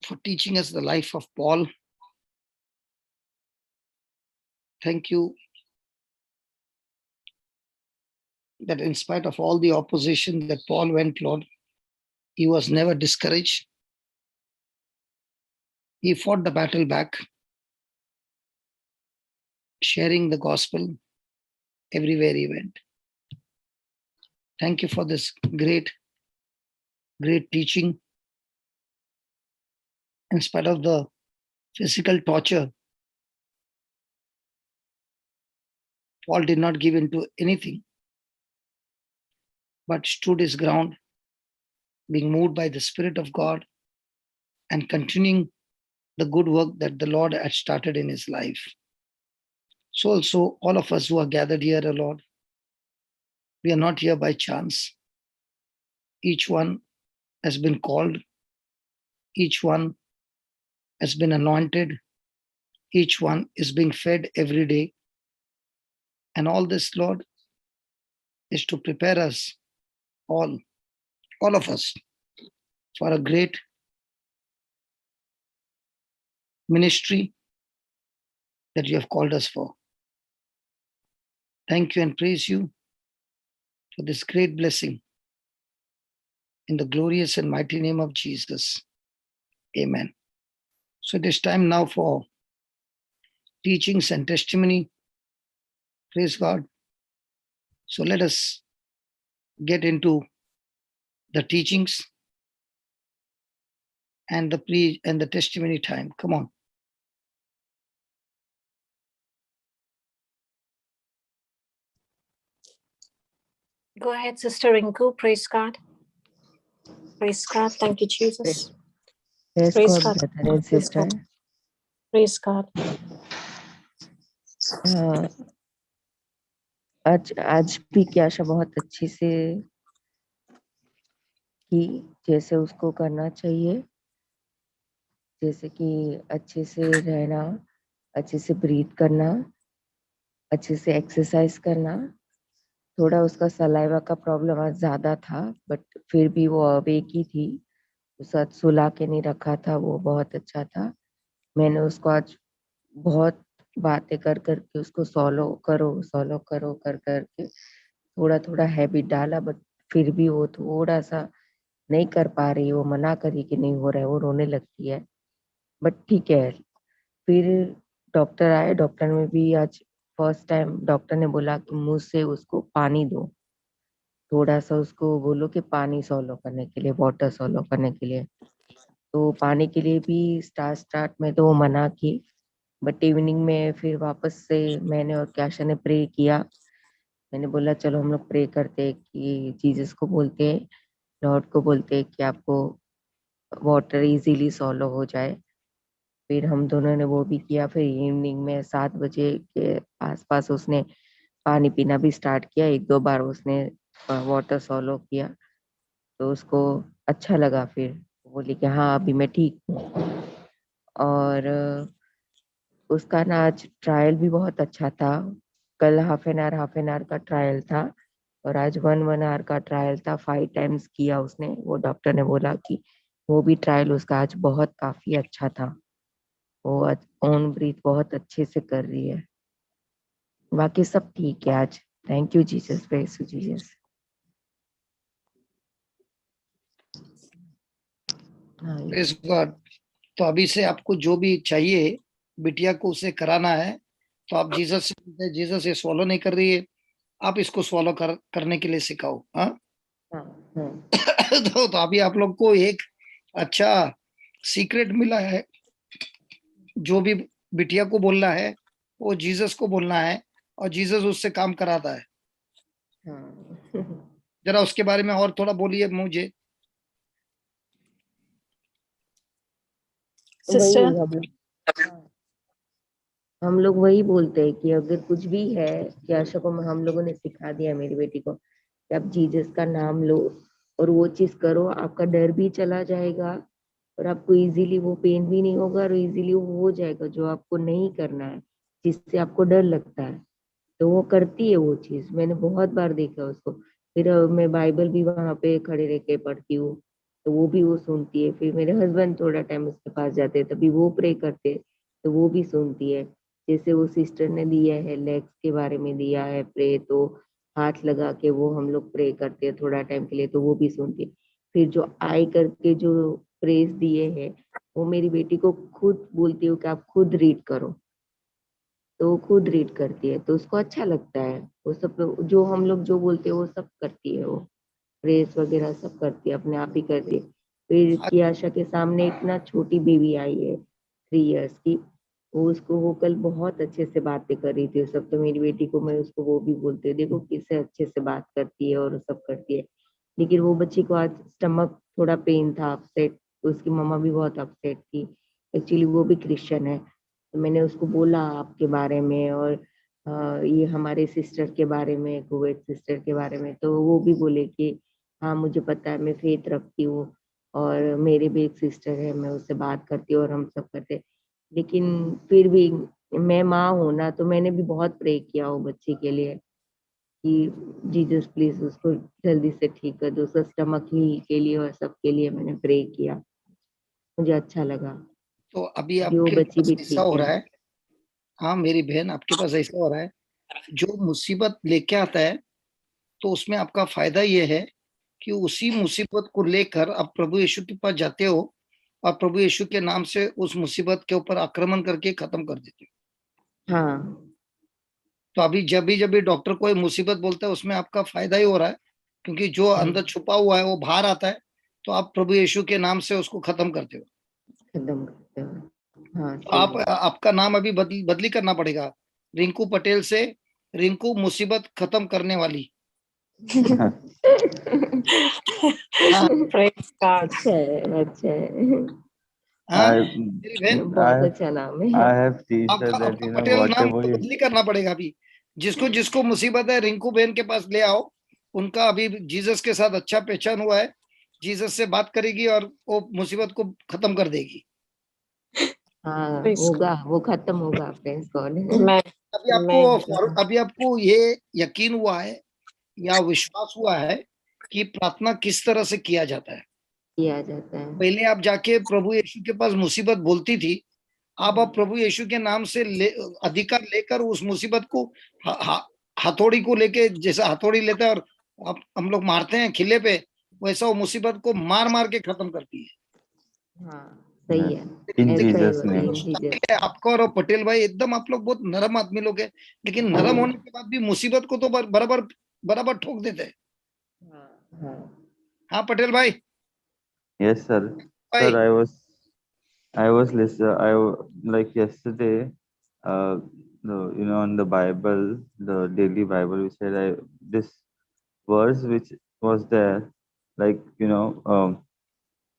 for teaching us the life of Paul. Thank you that in spite of all the opposition that Paul went, Lord, he was never discouraged. He fought the battle back, sharing the gospel everywhere he went. Thank you for this great teaching. In spite of the physical torture, Paul did not give in to anything, but stood his ground, being moved by the Spirit of God and continuing the good work that the Lord had started in his life. So also all of us who are gathered here, O Lord, we are not here by chance. Each one has been called. Each one has been anointed. Each one is being fed every day. And all this, Lord, is to prepare us, all of us, for a great ministry that you have called us for. Thank you and praise you for this great blessing. In the glorious and mighty name of Jesus. Amen. So it is time now for teachings and testimony. Praise God. So let us get into the teachings and the testimony time. Come on. Go ahead, Sister Rinku. Praise God. Praise God. Thank you, Jesus. Praise God, brother and sister. Praise God. आज भी की आशा बहुत अच्छी से की, जैसे उसको करना चाहिए, जैसे कि अच्छे से रहना, अच्छे से ब्रीथ करना, अच्छे से एक्सरसाइज करना। थोड़ा उसका सलाइवा का प्रॉब्लम आज ज्यादा था, बट फिर भी वो अवेक ही थी, उसे सुला के नहीं रखा था, वो बहुत अच्छा था। मैंने उसको आज बहुत बातें कर करके उसको सॉलो करो कर करके थोड़ा थोड़ा हैबिट डाला, बट फिर भी वो थोड़ा सा नहीं कर पा रही, वो मना करी कि नहीं हो रहा है, वो रोने लगती है, बट ठीक है। फिर डॉक्टर आए, डॉक्टर में भी आज फर्स्ट टाइम डॉक्टर ने बोला कि मुंह से उसको पानी दो, थोड़ा सा उसको बोलो कि पानी सॉलो करने के लिए, वाटर सॉलो करने के लिए। तो पानी के लिए भी स्टार्ट में तो वो मना की, बट इवनिंग में फिर वापस से मैंने और क्याशा ने प्रे किया। मैंने बोला चलो हम लोग प्रे करते हैं कि जीसस को बोलते हैं, लॉर्ड को बोलते हैं कि आपको वाटर इजीली सॉलो हो जाए। फिर हम दोनों ने वो भी किया। फिर इवनिंग में 7 बजे के आसपास उसने पानी पीना भी स्टार्ट किया, 1-2 बार उसने वाटर सॉलो किया, तो उसको अच्छा लगा। फिर बोली कि हाँ अभी मैं ठीक हूँ। और उसका ना आज ट्रायल भी बहुत अच्छा था। कल हाफ एन आवर का ट्रायल था और आज 1 आवर का ट्रायल था। 5 टाइम्स किया उसने। वो डॉक्टर ने बोला कि वो भी ट्रायल उसका आज बहुत काफी अच्छा था। वो आज ऑन ब्रीथ बहुत अच्छे से कर रही है। बाकी सब ठीक है आज। Thank you Jesus, praise to Jesus. Praise God. तो अभी से आपको जो भी चाहिए बिटिया को उसे कराना है, तो आप जीसस से, जीसस ये स्वॉलो नहीं कर रही है, आप इसको स्वॉलो करने के लिए सिखाओ। हाँ तो अभी आप लोग को एक अच्छा सीक्रेट मिला है। जो भी बिटिया को बोलना है वो जीसस को बोलना है और जीसस उससे काम कराता है। जरा उसके बारे में और थोड़ा बोलिए मुझे। Sister, वही हम लोग, हाँ, हम लोग वही बोलते हैं कि अगर कुछ भी है, कि आशा को हम लोगों ने सिखा दिया मेरी बेटी को कि आप जीसस का नाम लो और वो चीज करो, आपका डर भी चला जाएगा और आपको इजीली वो पेन भी नहीं होगा और इजीली वो हो जाएगा जो आपको नहीं करना है, जिससे आपको डर लगता है। तो वो करती है वो चीज, मैंने बहुत बार देखा उसको। फिर मैं बाइबल भी वहां पे खड़े रह के पढ़ती हूँ, तो वो भी वो सुनती है। फिर मेरे हस्बैंड थोड़ा टाइम उसके पास जाते हैं, तभी वो प्रे करते हैं, तो वो भी सुनती है। जैसे वो सिस्टर ने दिया है, लेग्स के बारे में दिया है प्रे, तो हाथ लगा के वो हम लोग प्रे करते हैं थोड़ा टाइम के लिए, तो वो भी सुनती है। फिर जो आई करके जो प्रेस दिए हैं, वो मेरी बेटी को खुद बोलती हूँ कि आप खुद रीड करो, तो वो खुद रीड करती है, तो उसको अच्छा लगता है। वो सब जो हम लोग जो बोलते हैं वो सब करती है वो, प्रेस वगैरह सब करती है, अपने आप ही करती है। फिर हाँ, की आशा के सामने एक ना छोटी बेबी आई है 3 इयर्स की, वो कल बहुत अच्छे से बातें कर रही थी सब, तो मेरी बेटी को मैं उसको वो भी बोलती हूँ, देखो किससे अच्छे से बात करती है और सब करती है। लेकिन वो बच्ची को आज स्टमक थोड़ा पेन था, अपसेट, तो उसकी मम्मा भी बहुत अपसेट थी। एक्चुअली वो भी क्रिश्चियन है, तो मैंने उसको बोला आपके बारे में और ये हमारे सिस्टर के बारे में, कुवैत सिस्टर के बारे में, तो वो भी बोले कि हाँ मुझे पता है, मैं फेथ रखती हूँ और मेरे भी एक सिस्टर है, मैं उससे बात करती हूँ और हम सब करते हैं। लेकिन फिर भी मैं माँ हूं ना, तो मैंने भी बहुत प्रे किया वो बच्ची के लिए कि जीसस प्लीज उसको जल्दी से ठीक कर दो, उसका स्टमक ही के लिए और सबके लिए मैंने प्रे किया। मुझे अच्छा लगा तो अभी कि वो आपके बच्ची पास भी ऐसा ठीक हो है। रहा है। हाँ मेरी बहन, आपके पास ऐसा हो रहा है, जो मुसीबत लेके आता है तो उसमें आपका फायदा ये है कि उसी मुसीबत को लेकर आप प्रभु यीशु के पास जाते हो और प्रभु यीशु के नाम से उस मुसीबत के ऊपर आक्रमण करके खत्म कर देते हो। हाँ। तो अभी जब भी डॉक्टर कोई मुसीबत बोलता है उसमें आपका फायदा ही हो रहा है, क्योंकि जो अंदर छुपा हुआ है वो बाहर आता है, तो आप प्रभु यीशु के नाम से उसको खत्म करते हो। खत्म करते हो, हाँ तो सही आप है। आपका नाम अभी बदली करना पड़ेगा, रिंकू पटेल से रिंकू मुसीबत खत्म करने वाली। हाँ। praise God. अच्छा है, अच्छा है। हाँ I मेरी बहन, बहुत अच्छा नाम है। I have teased her आपका that आपका पटेल नाम whatever you बदली करना पड़ेगा अभी। जिसको जिसको मुसीबत है रिंकू बहन के पास ले आओ, उनका अभी जीसस के साथ अच्छा पहचान हुआ है, जीसस से बात करेगी और वो मुसीबत को खत्म कर देगी। हाँ Praise होगा, वो खत्म होगा फ्रेंड्स कॉल। Amen. Amen. अभी आपको ये यकीन हुआ है या विश्वास हुआ है कि प्रार्थना किस तरह से किया जाता है। किया जाता है। पहले आप जाके प्रभु यीशु के पास मुसीबत बोलती थी, अब आप प्रभु यीशु के नाम से अधिकार लेकर उस मुसीबत को हथौड़ी को लेके, जैसा हथौड़ी लेते हैं और हम लोग मारते हैं खिले पे, वैसा वो मुसीबत को मार मार के खत्म करती है। हाँ सही है, in ऐसा ही Jesus' होता है name. इन चीजें। आपका और पटेल भाई एकदम आप लोग बहुत नरम आदमी लोग हैं, लेकिन नरम होने के बाद भी मुसीबत को तो बराबर बराबर ठोक देते हैं। हाँ हाँ। हाँ पटेल भाई। Yes, sir. Sir, भाई I was listening. Like yesterday, uh, on the Bible, the daily Bible, we said this verse which was there, like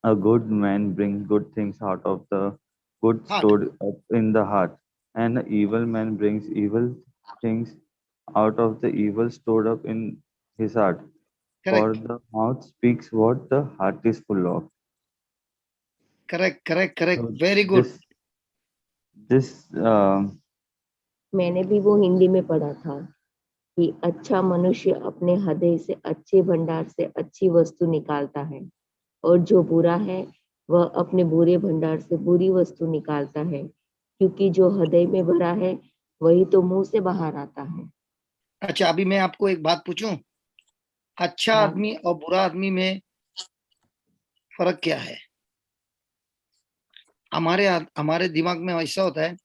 a good man brings good things out of the good हाँ stored up in the heart, and an evil man brings evil things out of the evil stored up in his heart. For correct the mouth speaks what the heart is full of. Correct correct correct, So very good. this मैंने भी वो हिंदी में पढ़ा था कि अच्छा मनुष्य अपने हृदय से, अच्छे भंडार से अच्छी वस्तु निकालता है, और जो बुरा है वह अपने बुरे भंडार से बुरी वस्तु निकालता है, क्योंकि जो हृदय में भरा है वही तो मुंह से बाहर आता है। अच्छा अभी मैं आपको एक बात पूछूं, अच्छा हाँ। आदमी और बुरा आदमी में फर्क क्या है? हमारे दिमाग में ऐसा होता है,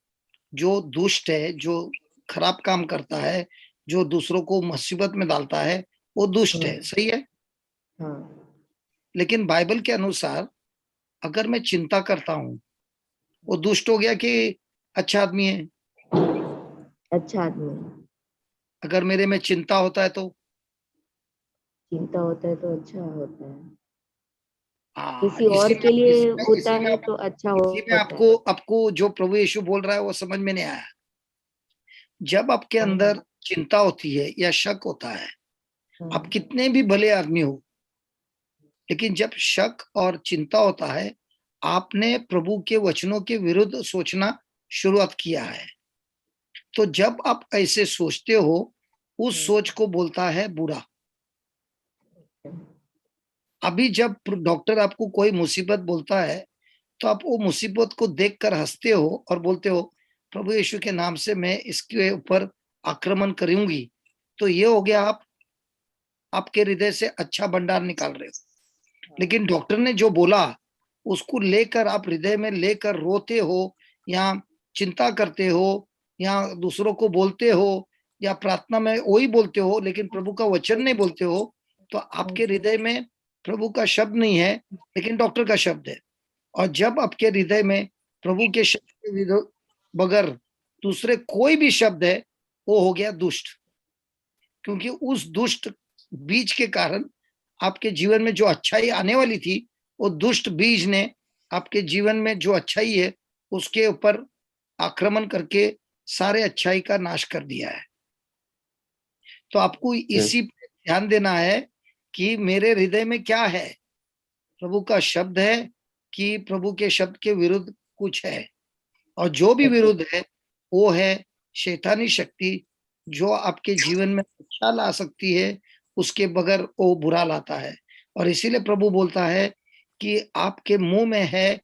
जो दुष्ट है, जो खराब काम करता है, जो दूसरों को मुसीबत में डालता है, वो दुष्ट है, हाँ सही है। हाँ। लेकिन बाइबल के अनुसार अगर मैं चिंता करता हूं, वो दुष्ट हो गया कि अच्छा आदमी है? अच्छा आदमी। अगर मेरे में चिंता होता है तो? चिंता होता है तो अच्छा होता है। किसी और के लिए होता है तो अच्छा इसी में होता है। आपको जो प्रभु यीशु बोल रहा है वो समझ में नहीं आया। जब आपके अंदर चिंता होती है या शक होता है, आप कितने भी भले आदमी हो, लेकिन जब शक और चिंता होता है, आपने प्रभु के वचनों के विरुद्ध सोचना शुरुआत किया है। तो जब आप ऐसे सोचते हो, उस सोच को बोलता है बुरा। अभी जब डॉक्टर आपको कोई मुसीबत बोलता है, तो आप वो मुसीबत को देखकर हंसते हो और बोलते हो प्रभु यीशु के नाम से मैं इसके ऊपर आक्रमण करूंगी। तो ये हो गया, आप आपके हृदय से अच्छा भंडार निकाल रहे हो। लेकिन डॉक्टर ने जो बोला उसको लेकर आप हृदय में लेकर रोते हो या चिंता करते हो या दूसरों को बोलते हो या प्रार्थना में वही बोलते हो, लेकिन प्रभु का वचन नहीं बोलते हो, तो आपके हृदय में प्रभु का शब्द नहीं है, लेकिन डॉक्टर का शब्द है। और जब आपके हृदय में प्रभु के शब्द के बगैर दूसरे कोई भी शब्द है, वो हो गया दुष्ट। क्योंकि उस दुष्ट बीज के कारण आपके जीवन में जो अच्छाई आने वाली थी, वो दुष्ट बीज ने आपके जीवन में जो अच्छाई है उसके ऊपर आक्रमण करके सारे अच्छाई का नाश कर दिया है। तो आपको इसी पे ध्यान देना है कि मेरे हृदय में क्या है, प्रभु का शब्द है कि प्रभु के शब्द के विरुद्ध कुछ है। और जो भी विरुद्ध है वो है शैतानी शक्ति, जो आपके जीवन में अच्छा ला सकती है, उसके बगैर वो बुरा लाता है। और इसीलिए प्रभु बोलता है कि आपके मुंह में है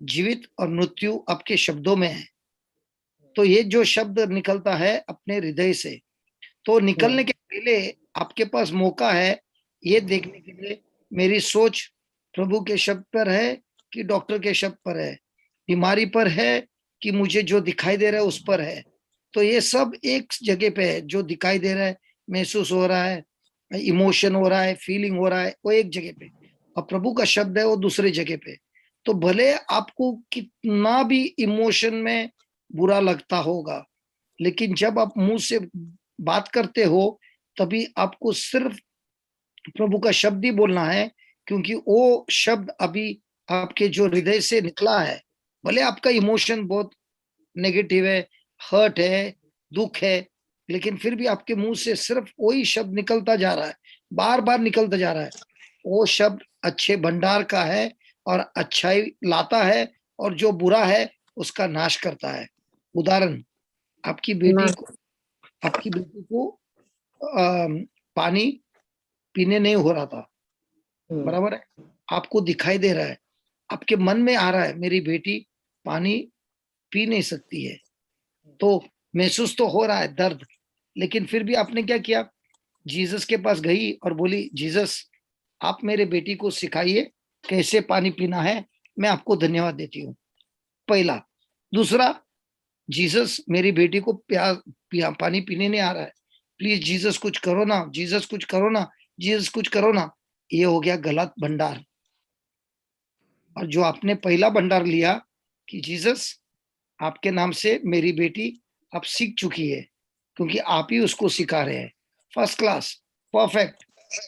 जीवित और मृत्यु आपके शब्दों में है। तो ये जो शब्द निकलता है अपने हृदय से, तो निकलने के पहले आपके पास मौका है ये देखने के लिए मेरी सोच प्रभु के शब्द पर है कि डॉक्टर के शब्द पर है, बीमारी पर है कि मुझे जो दिखाई दे रहा है उस पर है। तो ये सब एक जगह पे है, जो दिखाई दे रहा है, महसूस हो रहा है, इमोशन हो रहा है, फीलिंग हो रहा है, वो एक जगह पे, और प्रभु का शब्द है वो दूसरे जगह पे। तो भले आपको कितना भी इमोशन में बुरा लगता होगा, लेकिन जब आप मुंह से बात करते हो तभी आपको सिर्फ प्रभु का शब्द ही बोलना है, क्योंकि वो शब्द अभी आपके जो हृदय से निकला है, भले आपका इमोशन बहुत नेगेटिव है, हर्ट है, दुख है, लेकिन फिर भी आपके मुंह से सिर्फ वही शब्द निकलता जा रहा है, बार बार निकलता जा रहा है। वो शब्द अच्छे भंडार का है और अच्छाई लाता है, और जो बुरा है उसका नाश करता है। उदाहरण, आपकी बेटी को पानी पीने नहीं हो रहा था, बराबर है, आपको दिखाई दे रहा है, आपके मन में आ रहा है मेरी बेटी पानी पी नहीं सकती है, तो महसूस तो हो रहा है दर्द, लेकिन फिर भी आपने क्या किया, जीसस के पास गई और बोली जीसस आप मेरे बेटी को सिखाइए कैसे पानी पीना है, मैं आपको धन्यवाद देती हूँ। पहला। दूसरा, जीसस मेरी बेटी को पानी पीने नहीं आ रहा है, प्लीज जीसस कुछ करो ना, जीसस कुछ करो ना, जीसस कुछ करो ना। ये हो गया गलत भंडार। और जो आपने पहला भंडार लिया कि जीसस आपके नाम से मेरी बेटी अब सीख चुकी है, क्योंकि आप ही उसको सिखा रहे हैं, फर्स्ट क्लास, परफेक्ट,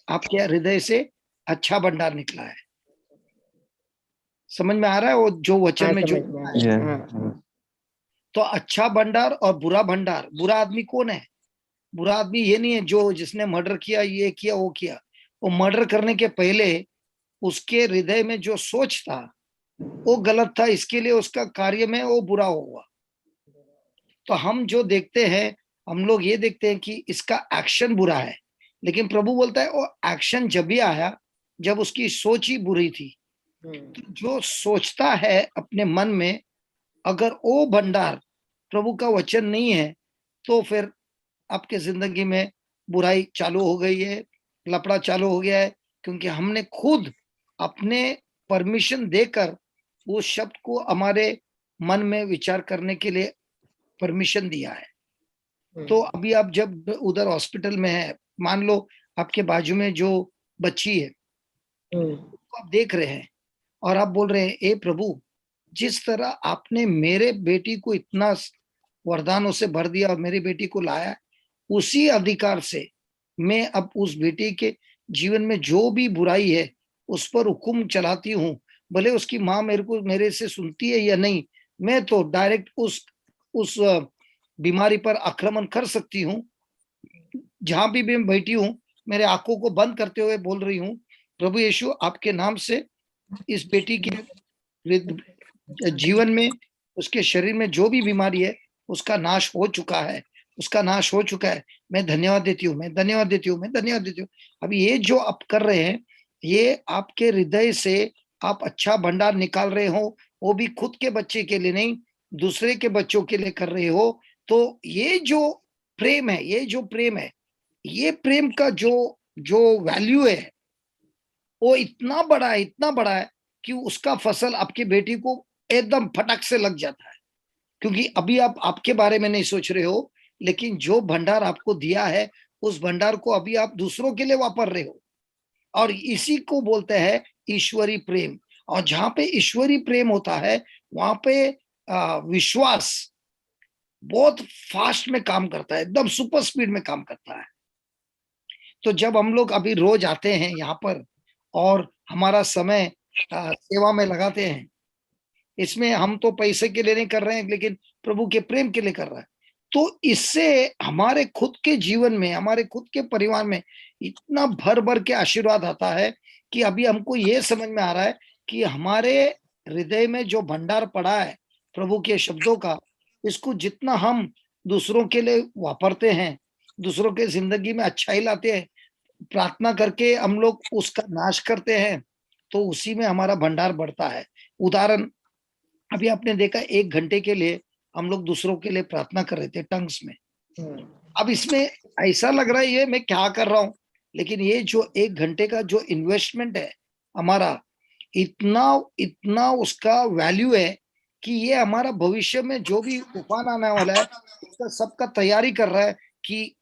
आपके हृदय से अच्छा भंडार निकला है। समझ में आ रहा है वो जो वचन में जो तो अच्छा भंडार और बुरा भंडार। बुरा आदमी कौन है? बुरा आदमी ये नहीं है जो जिसने मर्डर किया, ये किया, वो किया। वो मर्डर करने के पहले उसके हृदय में जो सोच था वो गलत था, इसके लिए उसका कार्य में वो बुरा हुआ। तो हम जो देखते हैं, हम लोग ये देखते हैं कि इसका एक्शन बुरा है, लेकिन प्रभु बोलता है वो एक्शन जब भी आया जब उसकी सोच ही बुरी थी। तो जो सोचता है अपने मन में, अगर वो भंडार प्रभु का वचन नहीं है, तो फिर आपके जिंदगी में बुराई चालू हो गई है, लफड़ा चालू हो गया है, क्योंकि हमने खुद अपने परमिशन देकर उस शब्द को हमारे मन में विचार करने के लिए परमिशन दिया है। तो अभी आप जब उधर हॉस्पिटल में है, मान लो आपके बाजू में जो बच्ची है तो आप देख रहे हैं और आप बोल रहे हैं, ए प्रभु, जिस तरह आपने मेरे बेटी को इतना वरदानों से भर दिया और मेरी बेटी को लाया, उसी अधिकार से मैं अब उस बेटी के जीवन में जो भी बुराई है उस पर हुक्म चलाती हूँ, भले उसकी माँ मेरे से सुनती है या नहीं, मैं तो डायरेक्ट उस बीमारी पर आक्रमण कर सकती हूँ। जहां भी मैं बैठी हूँ, मेरे आंखों को बंद करते हुए बोल रही हूँ, प्रभु यीशु आपके नाम से इस बेटी के जीवन में, उसके शरीर में जो भी बीमारी है उसका नाश हो चुका है, उसका नाश हो चुका है। मैं धन्यवाद देती हूँ, मैं धन्यवाद देती हूँ, मैं धन्यवाद देती हूँ। अभी ये जो आप कर रहे हैं, ये आपके हृदय से आप अच्छा भंडार निकाल रहे हो, वो भी खुद के बच्चे के लिए नहीं, दूसरे के बच्चों के लिए कर रहे हो। तो ये जो प्रेम है, ये जो प्रेम है, ये प्रेम का जो जो वैल्यू है, वो इतना बड़ा है, इतना बड़ा है कि उसका फसल आपकी बेटी को एकदम फटक से लग जाता है। क्योंकि अभी आप आपके बारे में नहीं सोच रहे हो, लेकिन जो भंडार आपको दिया है, उस भंडार को अभी आप दूसरों के लिए वापर रहे हो। और इसी को बोलते हैं ईश्वरी प्रेम। और जहां पे ईश्वरी प्रेम होता है, वहां पे विश्वास बहुत फास्ट में काम करता है, एकदम सुपर स्पीड में काम करता है। तो जब हम लोग अभी रोज आते हैं यहाँ पर और हमारा समय सेवा में लगाते हैं, इसमें हम तो पैसे के लिए नहीं कर रहे हैं, लेकिन प्रभु के प्रेम के लिए कर रहे हैं। तो इससे हमारे खुद के जीवन में, हमारे खुद के परिवार में इतना भर भर के आशीर्वाद आता है कि अभी हमको ये समझ में आ रहा है कि हमारे हृदय में जो भंडार पड़ा है प्रभु के शब्दों का, इसको जितना हम दूसरों के लिए वापरते हैं, दूसरों के जिंदगी में अच्छाई लाते हैं, प्रार्थना करके हम लोग उसका नाश करते हैं, तो उसी में हमारा भंडार बढ़ता है। उदाहरण, अभी आपने देखा 1 घंटे के लिए हम लोग दूसरों के लिए प्रार्थना कर रहे थे टंग्स में। अब इसमें ऐसा लग रहा है ये मैं क्या कर रहा हूं, लेकिन ये जो 1 घंटे का जो इन्वेस्टमेंट है हमारा, इतना इतना उसका वैल्यू है कि ये हमारा भविष्य में जो भी तूफान आने वाला है, उसका सबका तैयारी कर रहा है कि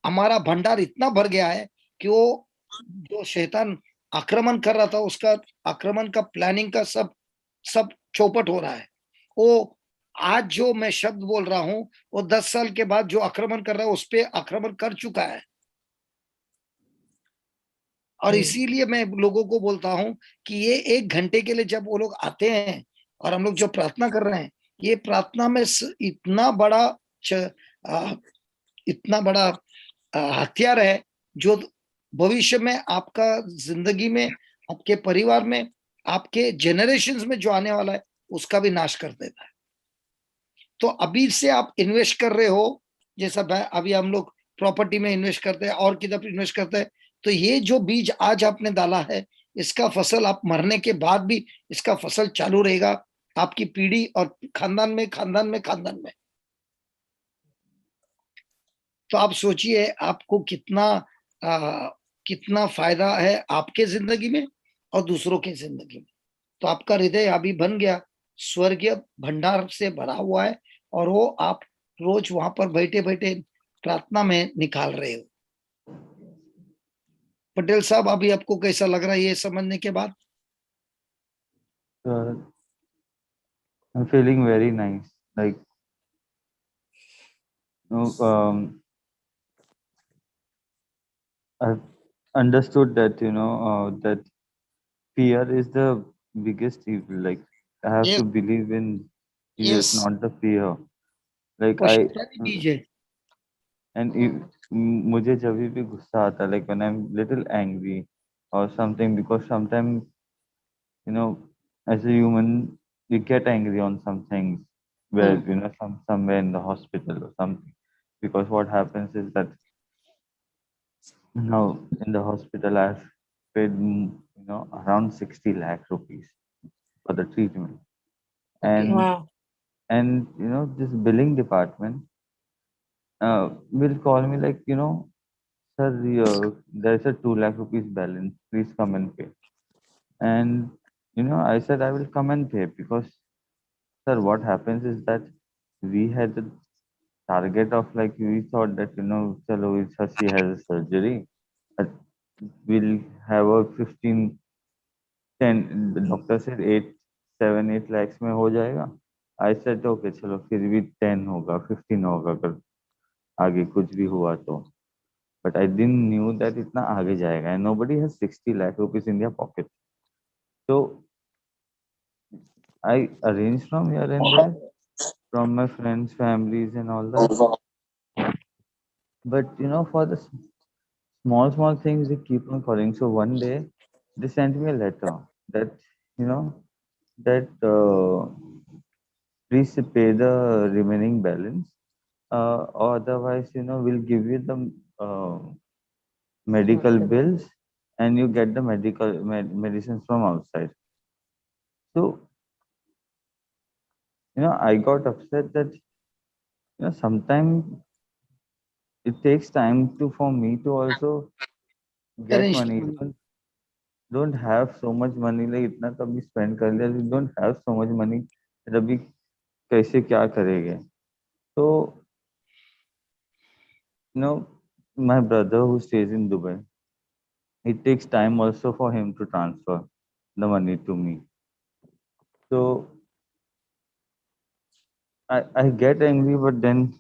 हमारा भंडार इतना भर गया है कि वो जो शैतान आक्रमण कर रहा था, उसका आक्रमण का प्लानिंग का सब सब चौपट हो रहा है। वो आज जो मैं शब्द बोल रहा हूं, वो 10 साल के बाद जो आक्रमण कर रहा है उस पर आक्रमण कर चुका है। और इसीलिए मैं लोगों को बोलता हूं कि ये 1 घंटे के लिए जब वो लोग आते हैं और हम लोग जो प्रार्थना कर रहे हैं, ये प्रार्थना में इतना बड़ा इतना बड़ा हथियार है जो भविष्य में आपका जिंदगी में, आपके परिवार में, आपके जेनरेशंस में जो आने वाला है उसका भी नाश कर देता है। तो अभी से आप इन्वेस्ट कर रहे हो, जैसा अभी हम लोग प्रॉपर्टी में इन्वेस्ट करते हैं और किधर इन्वेस्ट करते हैं, तो ये जो बीज आज आपने डाला है, इसका फसल आप मरने के बाद भी इसका फसल चालू रहेगा, आपकी पीढ़ी और खानदान में, खानदान में, खानदान में। तो आप सोचिए आपको कितना फायदा है आपके जिंदगी में और दूसरों के जिंदगी में। तो आपका हृदय अभी बन गया, स्वर्गीय भंडार से भरा हुआ है, और वो आप रोज वहां पर बैठे बैठे प्रार्थना में निकाल रहे हो। पटेल साहब, अभी आपको कैसा लग रहा है ये समझने के बाद? I'm feeling very nice. Like, I've understood that, that fear is the biggest evil. Like, I have yes, to believe in Jesus, yes, not the fear. Like, वो शैतानी बीज है। and मुझे जब भी गुस्सा आता है, like when I'm little angry or something, because sometimes, as a human, you get angry on some things where, somewhere in the hospital or something. Because what happens is that now in the hospital, I've paid, around 60 lakh rupees for the treatment. Okay, And, Wow. this billing department will call me like, sir, there's a 2 lakh rupees balance. Please come and pay. And, I said, I will come and pay because, sir, what happens is that we had a target of like, we thought that, chalo, she has a surgery. But we'll have a 15, 10, the doctor said 8, 7, 8 lakhs में हो जाएगा. I said, okay, चलो फिर भी 10 होगा, 15 होगा अगर आगे कुछ भी हुआ तो. But I didn't knew that इतना आगे जाएगा. And nobody has 60 lakh rupees in their pocket. So I arrange from here and there, from my friends, families, and all that. But for the small things, they keep on calling. So one day, they sent me a letter that you know that please pay the remaining balance, or otherwise, we'll give you the medical bills, and you get the medicines from outside. So I got upset that sometimes it takes time to for me to also get Arrange the money. money. Don't have so much money, like इतना कभी spend कर लिया, you don't have so much money that अभी कैसे क्या करेंगे. So my brother who stays in Dubai, it takes time also for him to transfer the money to me. So I get angry, but then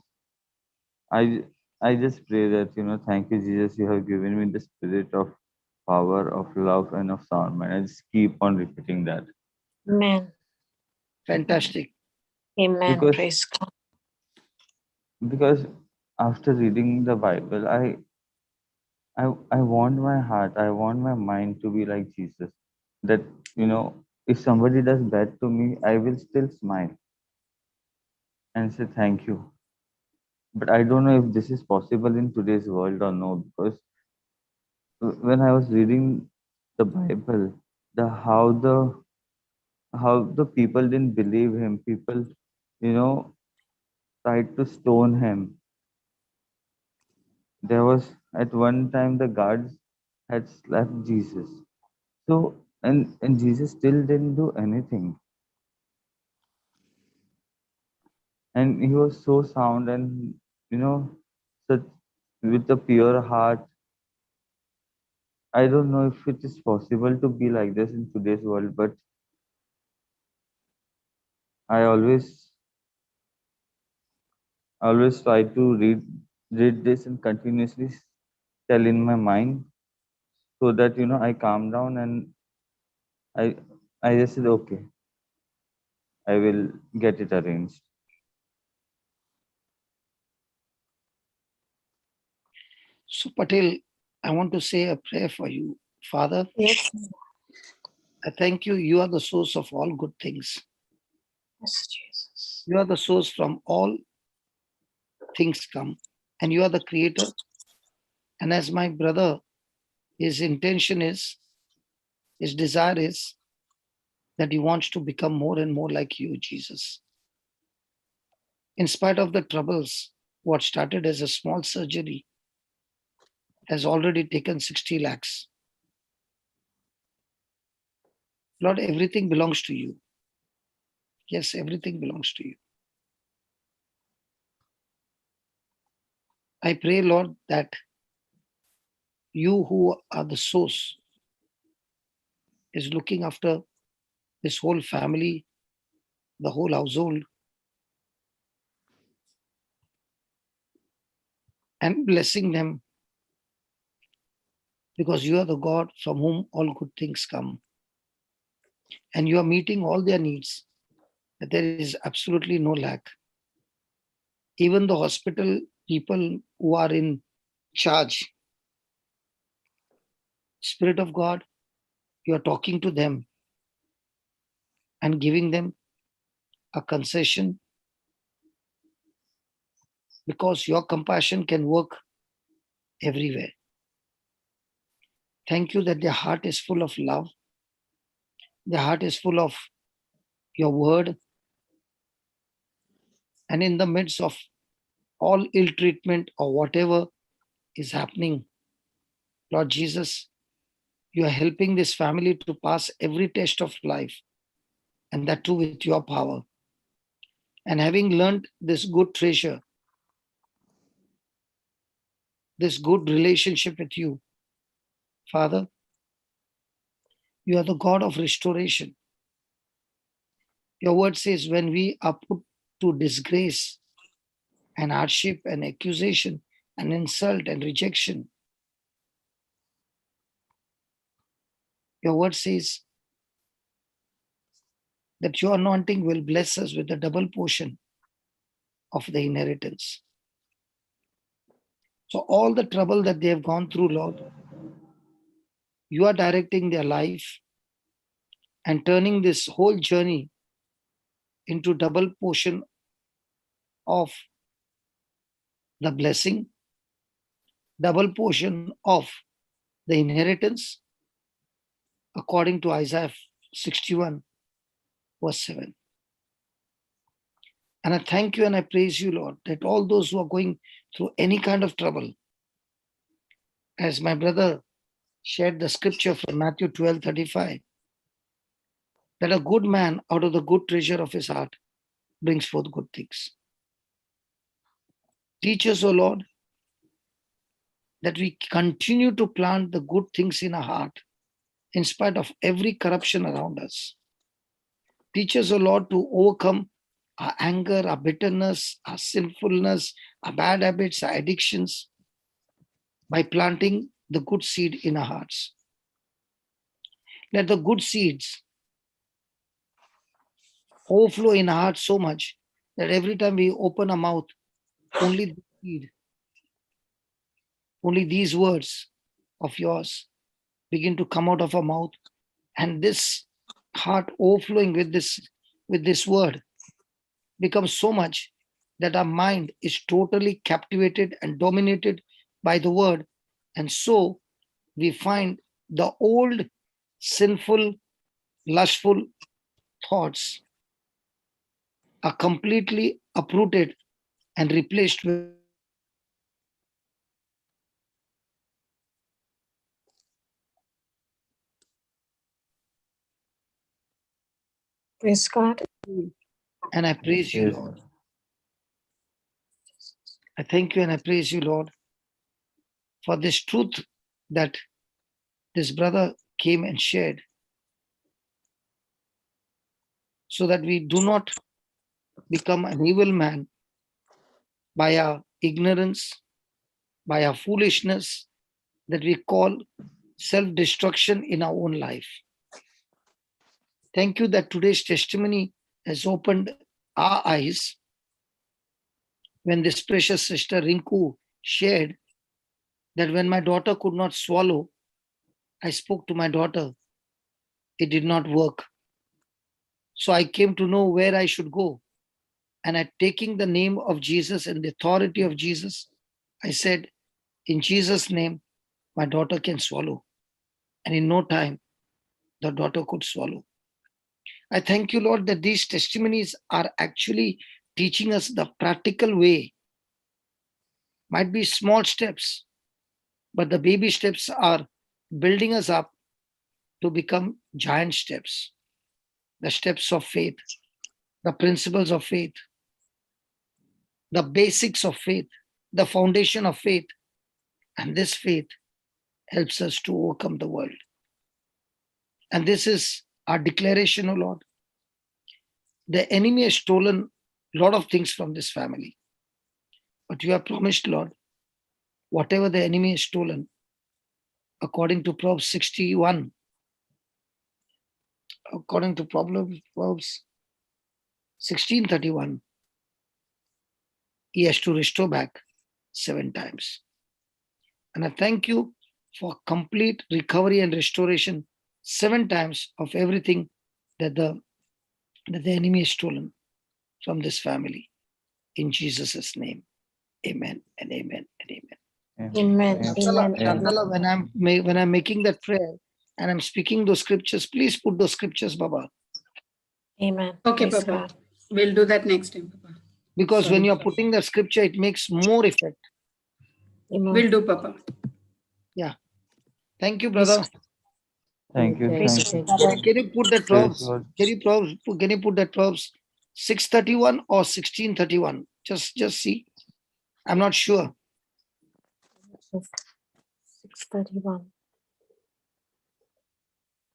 I I just pray that thank you Jesus, you have given me the spirit of power, of love, and of sound mind. I just keep on repeating that Amen. Fantastic. Amen. because Praise God. because after reading the Bible, I want my heart, I want my mind to be like Jesus. That if somebody does bad to me, I will still smile and say thank you. But I don't know if this is possible in today's world or no, because when I was reading the Bible, the how the people didn't believe him. People, you know, tried to stone him. There was at one time the guards had slapped Jesus. So and Jesus still didn't do anything. And he was so sound and such with a pure heart. I don't know if it is possible to be like this in today's world, but I always try to read this and continuously tell in my mind, so that I calm down and I I just said okay, I will get it arranged. So, Patel, I want to say a prayer for you. Father, Yes. I thank you. You are the source of all good things. Yes, Jesus. You are the source from all things come. And you are the creator. And as my brother, his intention is, his desire is that he wants to become more and more like you, Jesus. In spite of the troubles, what started as a small surgery has already taken 60 lakhs. Lord, everything belongs to you. Yes, everything belongs to you. I pray, Lord, that you who are the source is looking after this whole family, the whole household, and blessing them because you are the God from whom all good things come. And you are meeting all their needs. That there is absolutely no lack. Even the hospital people who are in charge, Spirit of God, you are talking to them and giving them a concession because your compassion can work everywhere. Thank you that their heart is full of love. Their heart is full of your word. And in the midst of all ill treatment or whatever is happening, Lord Jesus, you are helping this family to pass every test of life, and that too with your power. And having learned this good treasure, this good relationship with you, Father, you are the God of restoration. Your word says when we are put to disgrace and hardship and accusation and insult and rejection, your word says that your anointing will bless us with a double portion of the inheritance. So all the trouble that they have gone through, Lord, you are directing their life and turning this whole journey into double portion of the blessing, double portion of the inheritance, according to Isaiah 61, verse 7. And I thank you and I praise you, Lord, that all those who are going through any kind of trouble, as my brother shared the scripture from Matthew 12:35, that a good man out of the good treasure of his heart brings forth good things. Teach us, O Lord, that we continue to plant the good things in our heart in spite of every corruption around us. Teach us, O Lord, to overcome our anger, our bitterness, our sinfulness, our bad habits, our addictions by planting the good seed in our hearts. Let the good seeds overflow in our hearts so much that every time we open our mouth, only the seed, only these words of yours begin to come out of our mouth, and this heart overflowing with this word becomes so much that our mind is totally captivated and dominated by the word. And so we find the old sinful, lustful thoughts are completely uprooted and replaced with Praise God. and I praise you, Yes. Lord. I thank you and I praise you, Lord, for this truth that this brother came and shared, so that we do not become an evil man by our ignorance, by our foolishness, that we call self-destruction in our own life. Thank you that today's testimony has opened our eyes when this precious sister Rinku shared that when my daughter could not swallow, I spoke to my daughter. It did not work. So I came to know where I should go. And at taking the name of Jesus and the authority of Jesus, I said, in Jesus' name, my daughter can swallow. And in no time, the daughter could swallow. I thank you, Lord, that these testimonies are actually teaching us the practical way. Might be small steps, but the baby steps are building us up to become giant steps. The steps of faith, the principles of faith, the basics of faith, the foundation of faith. And this faith helps us to overcome the world. And this is our declaration, O Lord. The enemy has stolen a lot of things from this family. But you have promised, Lord, whatever the enemy has stolen, according to Proverbs 61, according to Proverbs 16:31, he has to restore back 7 times. And I thank you for complete recovery and restoration 7 times of everything that the enemy has stolen from this family. In Jesus' name, amen and amen and amen. Amen. Amen. Chandala, when I'm making that prayer and I'm speaking those scriptures, please put those scriptures, Baba. Amen. Okay, Praise Papa. God. We'll do that next time, Papa. Because when Sorry. you're putting the scripture, it makes more effect. Amen. We'll do, Papa. Thank you, brother. Thank you. Praise Thank God. you. Can you put that Praise Proverbs? God. Can you put that Proverbs 6:31 or 16:31? Just see. I'm not sure. 6:31.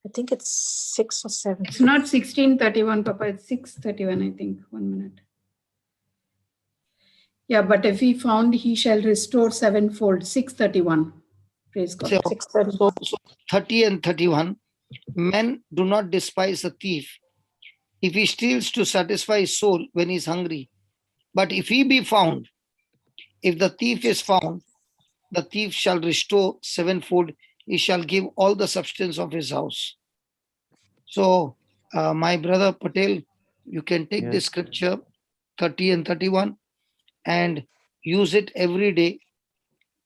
I think it's 6 or 7. It's not 16:31, Papa. It's 6:31, I think. 1 minute. Yeah, but if he found, he shall restore 7-fold. 6:31. Praise God. So 6:31. 30 and 31. Men do not despise a thief if he steals to satisfy his soul when he is hungry. But if he be found, if the thief is found, the thief shall restore sevenfold. He shall give all the substance of his house. So, my brother Patel, you can take Yes. this scripture 30 and 31 and use it every day.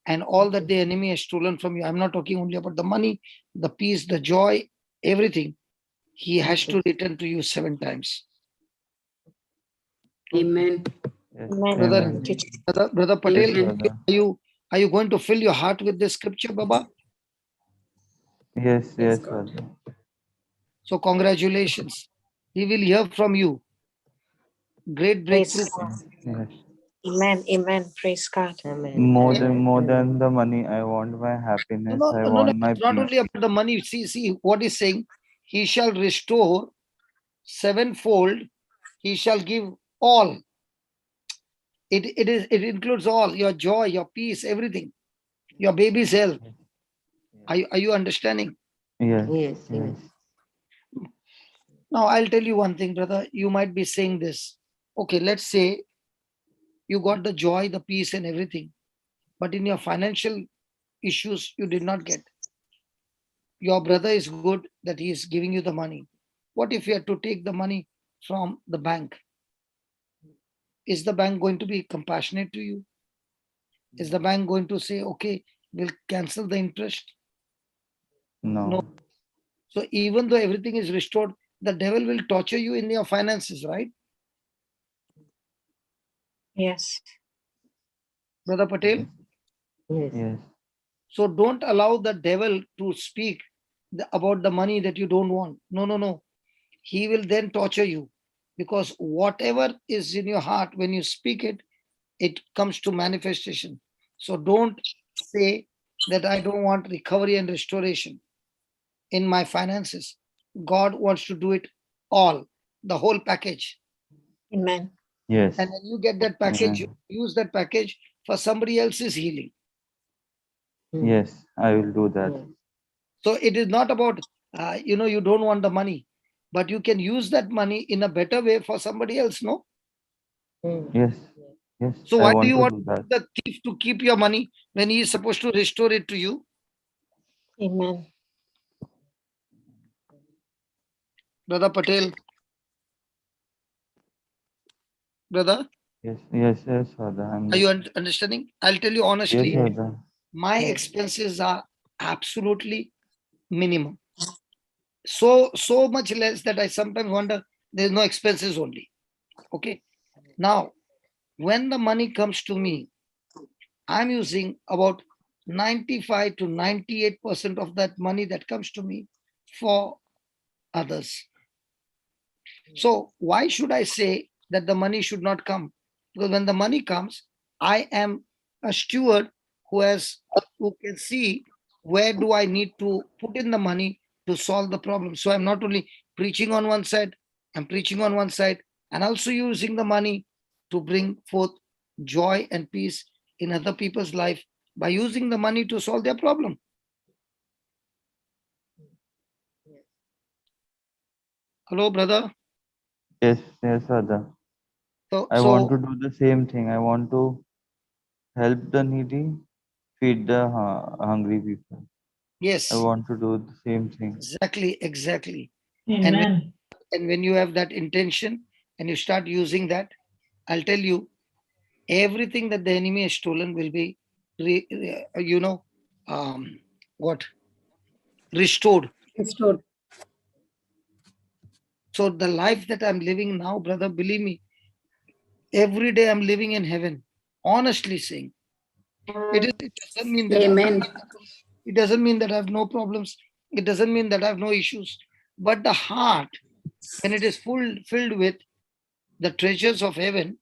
And all that the enemy has stolen from you, I'm not talking only about the money, the peace, the joy, everything. He has to return to you 7 times. Amen. Yes. Amen. Brother, Amen. Thank you, Jesus. brother Patel, Yes, Amen. Father. are you going to fill your heart with this scripture, Baba? Yes, Praise yes, God. Father. So congratulations. He will hear from you. Great Praise breakthrough. God. Yes. Amen. Amen. Praise God. Amen. More Amen. than the money, I want my happiness. I No, want my it's not peace. only about the money. See what he's saying. He shall restore sevenfold. He shall give all. It includes all your joy, your peace, everything. Your baby's health. Are you understanding? Yes, Yes, yes. yes. Now I'll tell you one thing, brother. You might be saying this. Okay, let's say you got the joy, the peace, and everything, but in your financial issues, you did not get. Your brother is good that he is giving you the money. What if you had to take the money from the bank? Is the bank going to be compassionate to you? Is the bank going to say, okay, we'll cancel the interest? No. No. So even though everything is restored, the devil will torture you in your finances, right? Yes. Brother Patel? Yes. Yes. So don't allow the devil to speak about the money that you don't want. No. He will then torture you because whatever is in your heart, when you speak it, it comes to manifestation. So don't say that I don't want recovery and restoration in my finances. God wants to do it all, the whole package. Amen. Yes. And when you get that package, Amen. use that package for somebody else's healing. Yes, I will do that. Yes. So it is not about, you don't want the money, but you can use that money in a better way for somebody else, no? Yes. Yes, So I why do want you to want do that. the thief to keep your money when he is supposed to restore it to you? Amen. Brother Patel, brother, Yes, yes, yes, Father. are you understanding? I'll tell you Yes, honestly, Father. my expenses are absolutely minimum. So much less that I sometimes wonder there's no expenses only. Okay. Now, when the money comes to me, I'm using about 95 to 98% of that money that comes to me for others. So why should I say that the money should not come? Because when the money comes, I am a steward who can see where do I need to put in the money to solve the problem. So I'm not only preaching on one side, I'm preaching on one side and also using the money to bring forth joy and peace in other people's life by using the money to solve their problem. Hello, brother. Yes, yes, Father. So, I want to do the same thing. I want to help the needy, feed the hungry people. I yes, want to do the same thing. exactly. Amen. And when you have that intention and you start using that, I'll tell you, everything that the enemy has stolen will be, um, what? Restored. Restored. So the life that I'm living now, brother, believe me, every day I'm living in heaven. Honestly saying, it doesn't mean that Amen. it doesn't mean that I have no problems. It doesn't mean that I have no issues. But the heart, when it is filled with the treasures of heaven,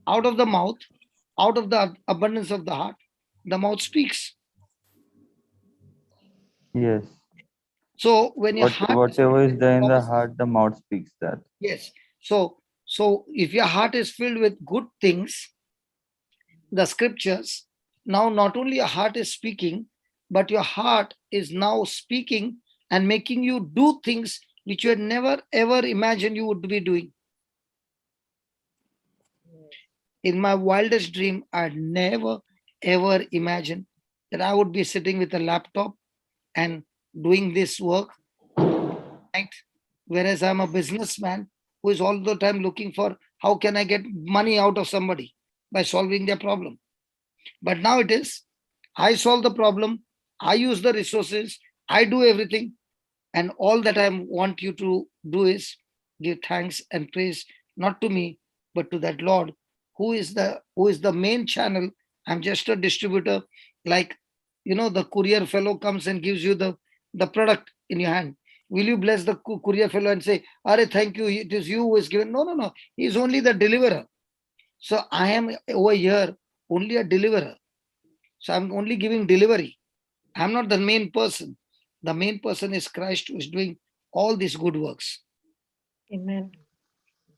out of the mouth, out of the abundance of the heart, the mouth speaks. Yes. So when your heart is Whatever filled is with there in the promises, heart, the mouth speaks that. yes. So if your heart is filled with good things, the scriptures, now not only your heart is speaking, but your heart is now speaking and making you do things which you had never ever imagined you would be doing. In my wildest dream, I had never ever imagined that I would be sitting with a laptop and doing this work, right? Whereas I'm a businessman who is all the time looking for how can I get money out of somebody by solving their problem. But now it is, I solve the problem, I use the resources, I do everything, and all that I want you to do is give thanks and praise not to me, but to that Lord who is the main channel. I'm just a distributor, like the courier fellow comes and gives you the product in your hand. Will you bless the courier fellow and say, "Are thank you, it is you who is given"? No, no, no. He is only the deliverer. So I am over here only a deliverer. So I'm only giving delivery. I'm not the main person. The main person is Christ who is doing all these good works. Amen.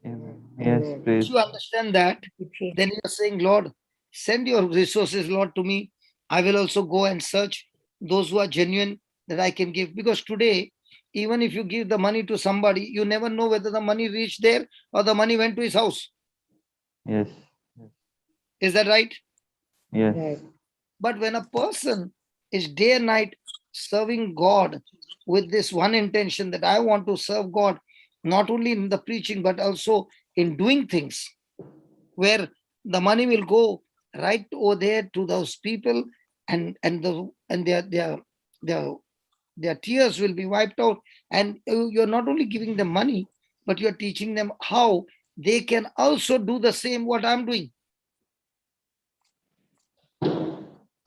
Amen. Yes, Amen. praise. If you understand that, Repeat. then you're saying, Lord, send your resources, Lord, to me. I will also go and search those who are genuine that I can give. Because today, even if you give the money to somebody, you never know whether the money reached there or the money went to his house. Yes. Is that right? Yes. Right. But when a person is day and night serving God with this one intention that I want to serve God, not only in the preaching, but also in doing things where the money will go right over there to those people, and their tears will be wiped out. And you're not only giving them money, but you're teaching them how they can also do the same what I'm doing.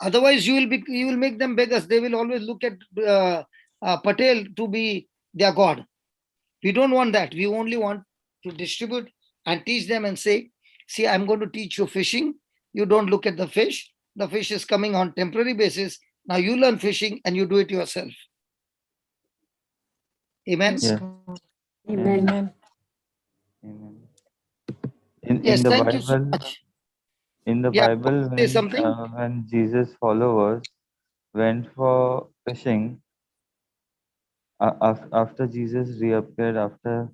Otherwise, you will make them beggars. They will always look at Patel to be their God. We don't want that. We only want to distribute and teach them and say, see, I'm going to teach you fishing. You don't look at the fish. The fish is coming on temporary basis. Now you learn fishing and you do it yourself. Amen. Yes, Yeah. God. Amen. Amen. Amen. In Yes, the thank you so Bible, much. in the Yeah, Bible, say something. when Jesus' followers went for fishing, after Jesus reappeared, after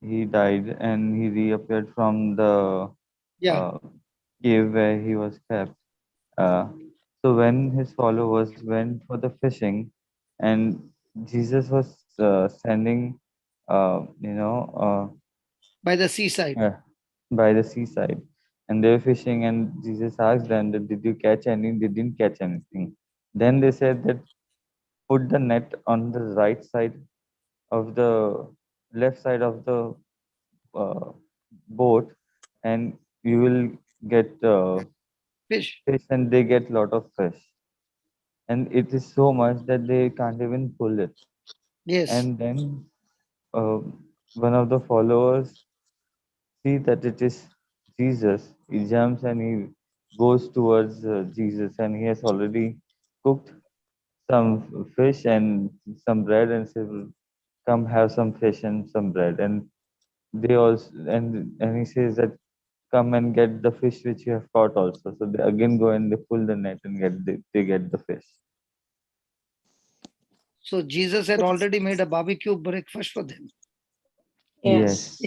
he died, and he reappeared from the Yeah, uh, cave where he was kept. Uh, so when his followers went for the fishing, and Jesus was standing, by the seaside. by the seaside, and they were fishing, and Jesus asked them that, did you catch any? They didn't catch anything. Then they said that, put the net on the right side of the left side of the uh, boat, and you will get Fish. fish, and they get lot of fish, and it is so much that they can't even pull it. Yes. And then uh, one of the followers see that it is Jesus. He jumps and he goes towards Jesus, and he has already cooked some fish and some bread, and said, come have some fish and some bread. And they also, and he says that, come and get the fish which you have caught also. So they again go and they pull the net and they get the fish. So Jesus had already made a barbecue breakfast for them. Yes.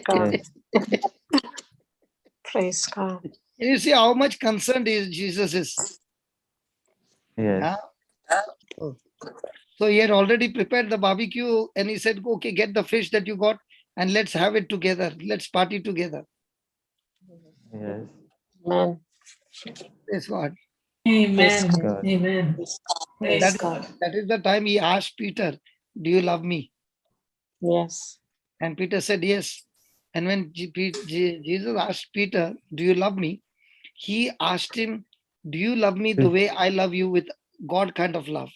God. Yes. Praise God. You see how much concerned Jesus is. Yes. Huh? So he had already prepared the barbecue and he said, okay, get the fish that you got and let's have it together. Let's party together. Yes. Amen. Praise God. Praise Amen. God. God. Amen. Praise Praise God. That is the time he asked Peter, do you love me? Yes. And Peter said, yes. And when Jesus asked Peter, do you love me? He asked him, do you love me the way I love you, with God kind of love?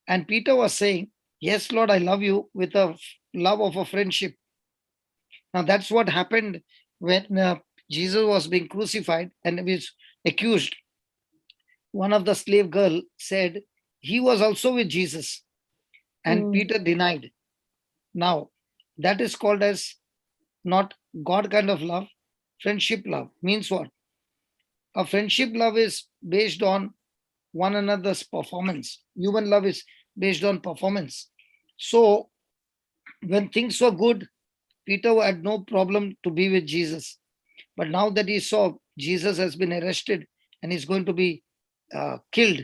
And Peter was saying, yes, Lord, I love you with a love of a friendship. Now that's what happened when Jesus was being crucified and was accused. One of the slave girl said he was also with Jesus, and Peter denied. Now that is called as not God kind of love. Friendship love means what? A friendship love is based on one another's performance. Human love is based on performance. So when things were good, Peter had no problem to be with Jesus. But now that he saw Jesus has been arrested and he's going to be killed,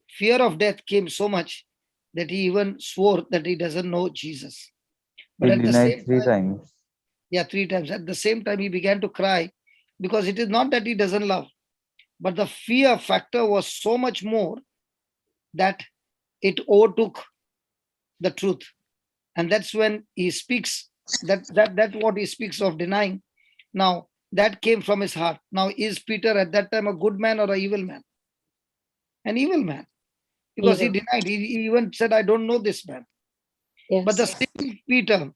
fear of death came so much that he even swore that he doesn't know Jesus. But He at the denied same 3 time, times. yeah, 3 times. At the same time, he began to cry because it is not that he doesn't love, but the fear factor was so much more that it overtook the truth. And that's when he speaks that's what he speaks of denying. Now that came from his heart. Now is Peter at that time a good man or an evil man? An evil man, because he Evil. denied. He even said, I don't know this man. But the Yes. same Peter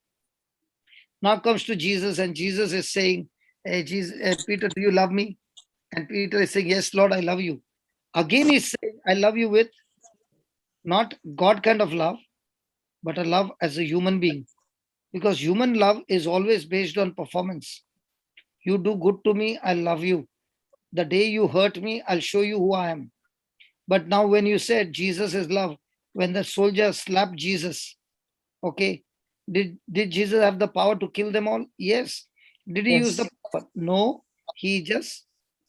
now comes to Jesus, and Jesus is saying, hey, Peter, do you love me? And Peter is saying, yes, Lord, I love you. Again, he's saying, I love you with not God kind of love, but a love as a human being. Because human love is always based on performance. You do good to me, I love you. The day you hurt me, I'll show you who I am. But now, when you said Jesus is love, when the soldier slapped Jesus, okay, did Jesus have the power to kill them all? Yes. Did he use the Yes. power? No. He just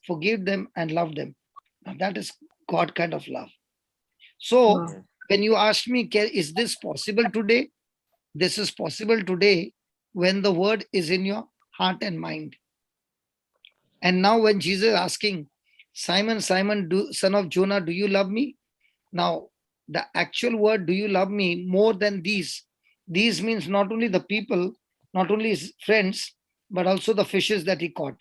forgave them and loved them. Now, that is God kind of love. So, Wow. Yes. when you ask me, is this possible today? This is possible today when the word is in your heart and mind. And now when Jesus is asking, Simon, Simon, son of Jonah, do you love me? Now, the actual word, do you love me more than these? These means not only the people, not only his friends, but also the fishes that he caught.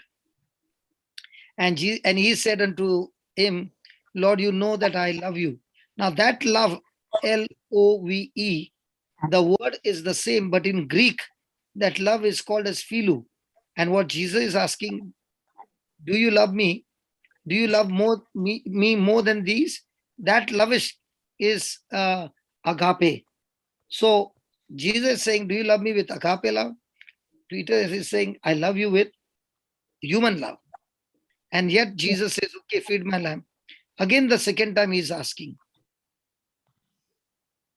And he said unto him, Lord, you know that I love you. Now that love, Love, the word is the same, but in Greek, that love is called as philu. And what Jesus is asking, do you love me? Do you love me more than these? That love is agape. So Jesus is saying, do you love me with agape love? Peter is saying, I love you with human love. And yet Jesus says, okay, feed my lamb. Again, the second time he's asking.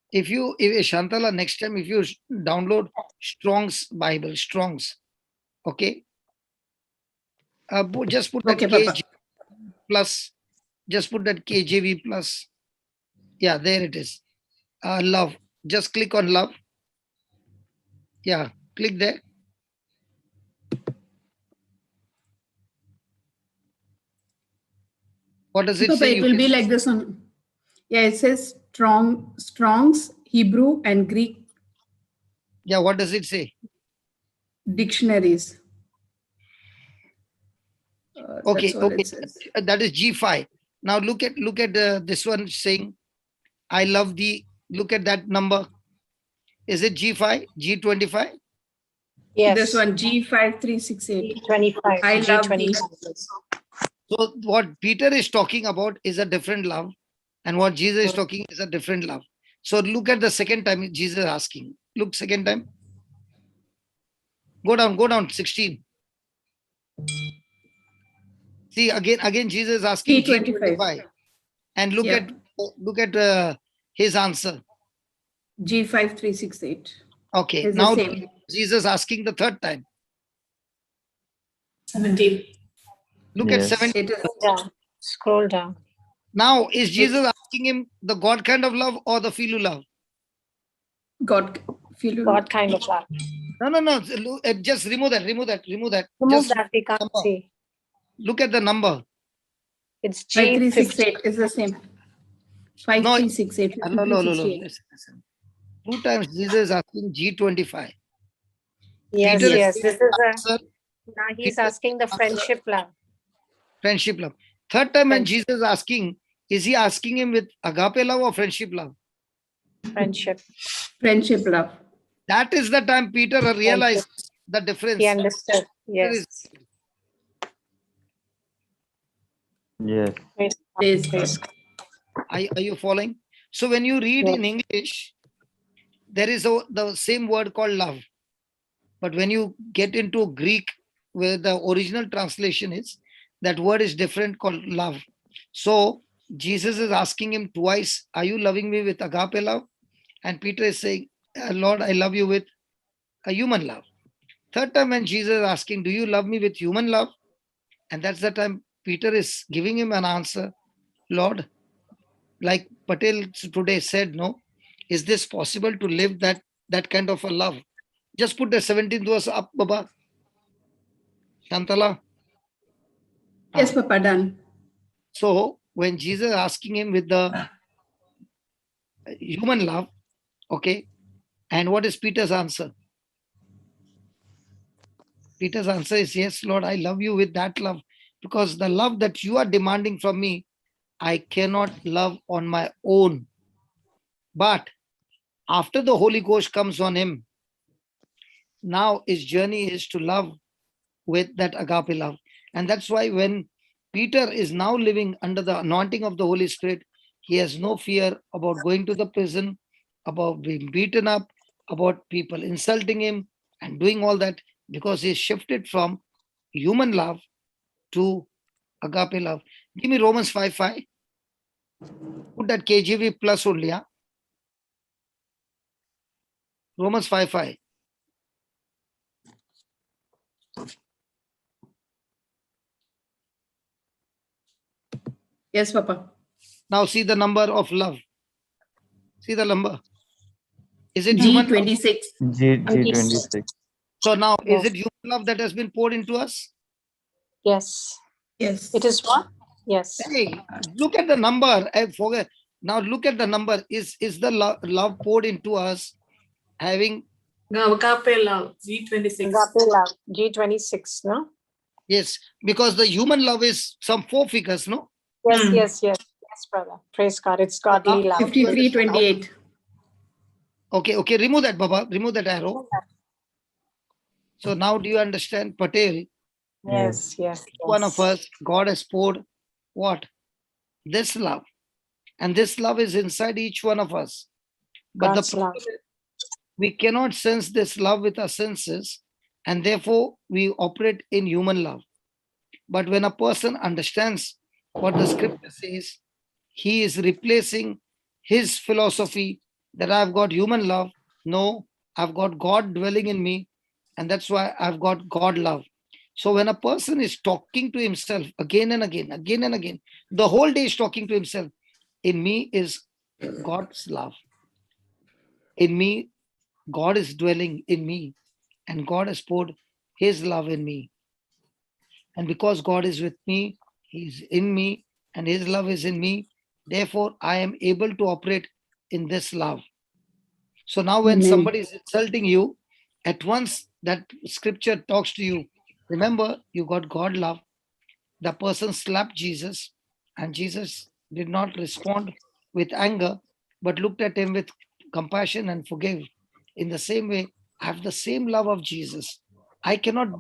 If Shantala, next time, if you download Strong's Bible, Strong's, okay, just put that Okay, Papa. KJ plus, just put that KJV plus. Yeah, there it is. Love. Just click on love. Yeah, click there. What does it Papa, say? it You will can be like this one. Yeah, it says Strong's Hebrew and Greek yeah, what does it say? dictionaries. Okay, That's what okay, it says. that is G5. Now look at this one saying, I love thee. Look at that number. Is it G5? G25? This Yes. one, G5368. G25. I love thee. G25. So what Peter is talking about is a different love, and what Jesus is talking is a different love. So look at the second time Jesus is asking. Look, second time. Go down, 16. See, again Jesus is asking G25. G25. And look Yep. at his answer. G5368. Okay, It's the now same. Jesus asking the third time. 17. Look Yes. at 17. It is Down. Scroll down. Now, is Jesus asking him the God kind of love or the philu love? God. Feel God kind of love. No. Just remove that. Remove Just that. We can't number. see. Look at the number. It's G50. 5368 is the same. 5368. No. 5368. Listen. 2 times Jesus is asking G25. Yes, Peter yes. is This is a. answer, Now he's Peter asking the answer, friendship love. friendship love. Third time when Friendship. Jesus is asking, is he asking him with agape love or friendship love? Friendship. Friendship love. That is the time Peter realized the difference. He understood. Peter Yes. Yes. Praise God. Praise Praise God. God. Are you following? So when you read Yeah. in English, there is the same word called love. But when you get into Greek, where the original translation is, that word is different, called love. So Jesus is asking him twice, are you loving me with agape love? And Peter is saying, Lord, I love you with a human love. Third time when Jesus is asking, do you love me with human love? And that's the time Peter is giving him an answer. Lord, like Patel today said, no, is this possible to live that kind of a love? Just put the 17th verse up, Baba. Shantala. Yes, Papa, done. So when Jesus asking him with the human love, okay, and what is Peter's answer? Peter's answer is, yes, Lord, I love you with that love, because the love that you are demanding from me, I cannot love on my own. But after the Holy Ghost comes on him, now his journey is to love with that agape love. And that's why when Peter is now living under the anointing of the Holy Spirit, he has no fear about going to the prison, about being beaten up, about people insulting him and doing all that, because he shifted from human love to agape love. Give me Romans 5:5. Put that KJV plus only. Yeah? Romans 5:5. Yes, Papa. Now see the number of love. See the number. Is it human love? G26. G26. So now, is Yes. it human love that has been poured into us? Yes. Yes. It is what? Yes. Hey, look at the number. I forget. Now look at the number. Is the love poured into us having? No, agape love, G26. Agape love, G26, no? Yes, because the human love is some 4 figures, no? Yes, Hmm. yes, yes. Yes, brother. Praise God. It's godly love. 53:28. Okay, remove that, Baba. Remove that arrow. So now do you understand, Patel? Yes, yes. One of us, God has poured what? This love. And this love is inside each one of us. But God's the love. problem is, we cannot sense this love with our senses, and therefore we operate in human love. But when a person understands what the scripture says, he is replacing his philosophy that I've got human love. No, I've got God dwelling in me, and that's why I've got God love. So when a person is talking to himself again and again, the whole day is talking to himself, in me is God's love. In me, God is dwelling in me, and God has poured his love in me. And because God is with me, he's in me, and his love is in me, therefore I am able to operate in this love. So now when Amen. somebody is insulting you, at once that scripture talks to you. Remember, you got God love. The person slapped Jesus, and Jesus did not respond with anger, but looked at him with compassion and forgave. In the same way, I have the same love of Jesus. I cannot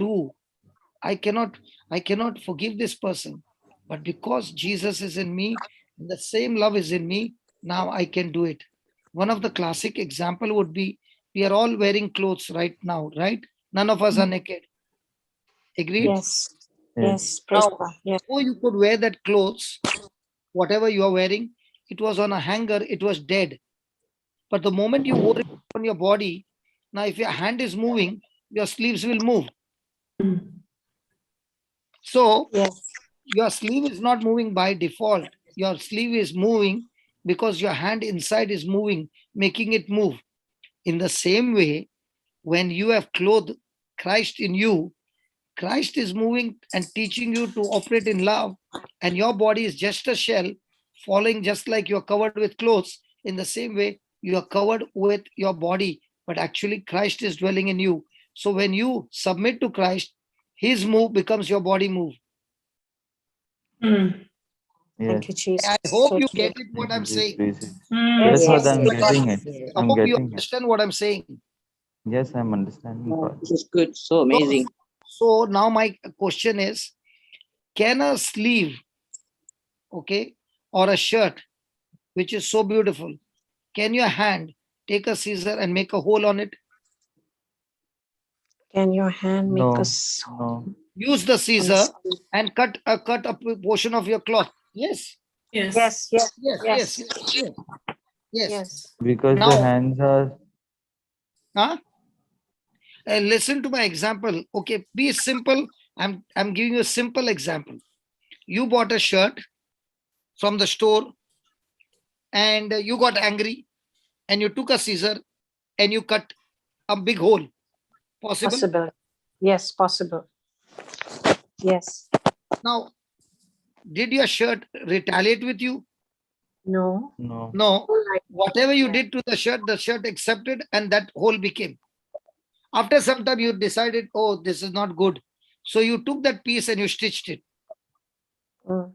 forgive this person, but because Jesus is in me, the same love is in me, now I can do it. One of the classic example would be, we are all wearing clothes right now, right? None of us are naked. Agreed? Yes. Yes. Praise Now, God. Yes. before you could wear that clothes, whatever you are wearing, it was on a hanger, it was dead. But the moment you wore it on your body, now if your hand is moving, your sleeves will move. So Yes. your sleeve is not moving by default. Your sleeve is moving because your hand inside is moving, making it move. In the same way, when you have clothed Christ in you, Christ is moving and teaching you to operate in love, and your body is just a shell, falling just like you're covered with clothes. In the same way, you are covered with your body, but actually Christ is dwelling in you. So when you submit to Christ, his move becomes your body move. Thank you, Jesus. I hope So you true. get it what I'm saying. Yes, Yes, yes, Father, I'm yes. getting it. Yes. I I'm hope you getting it. understand what I'm saying. Yes, I'm understanding, Wow, Father. this is good. So amazing. So now my question is, can a sleeve, okay, or a shirt, which is so beautiful, can your hand take a scissor and make a hole on it? Can your hand make No, us no. Use the on scissor the and cut a portion of your cloth. Yes, Yes. Yes, yes, yes, yes, yes, yes, yes. Yes. yes. Because the Now, hands are huh? Listen to my example. Okay, be simple. I'm giving you a simple example. You bought a shirt from the store and you got angry and you took a scissor and you cut a big hole. Possible? Possible. Yes, possible. Yes. Now, did your shirt retaliate with you? No. No. No. Like, Whatever you yeah. did to the shirt accepted and that hole became. After some time, you decided, oh, this is not good. So you took that piece and you stitched it. Mm.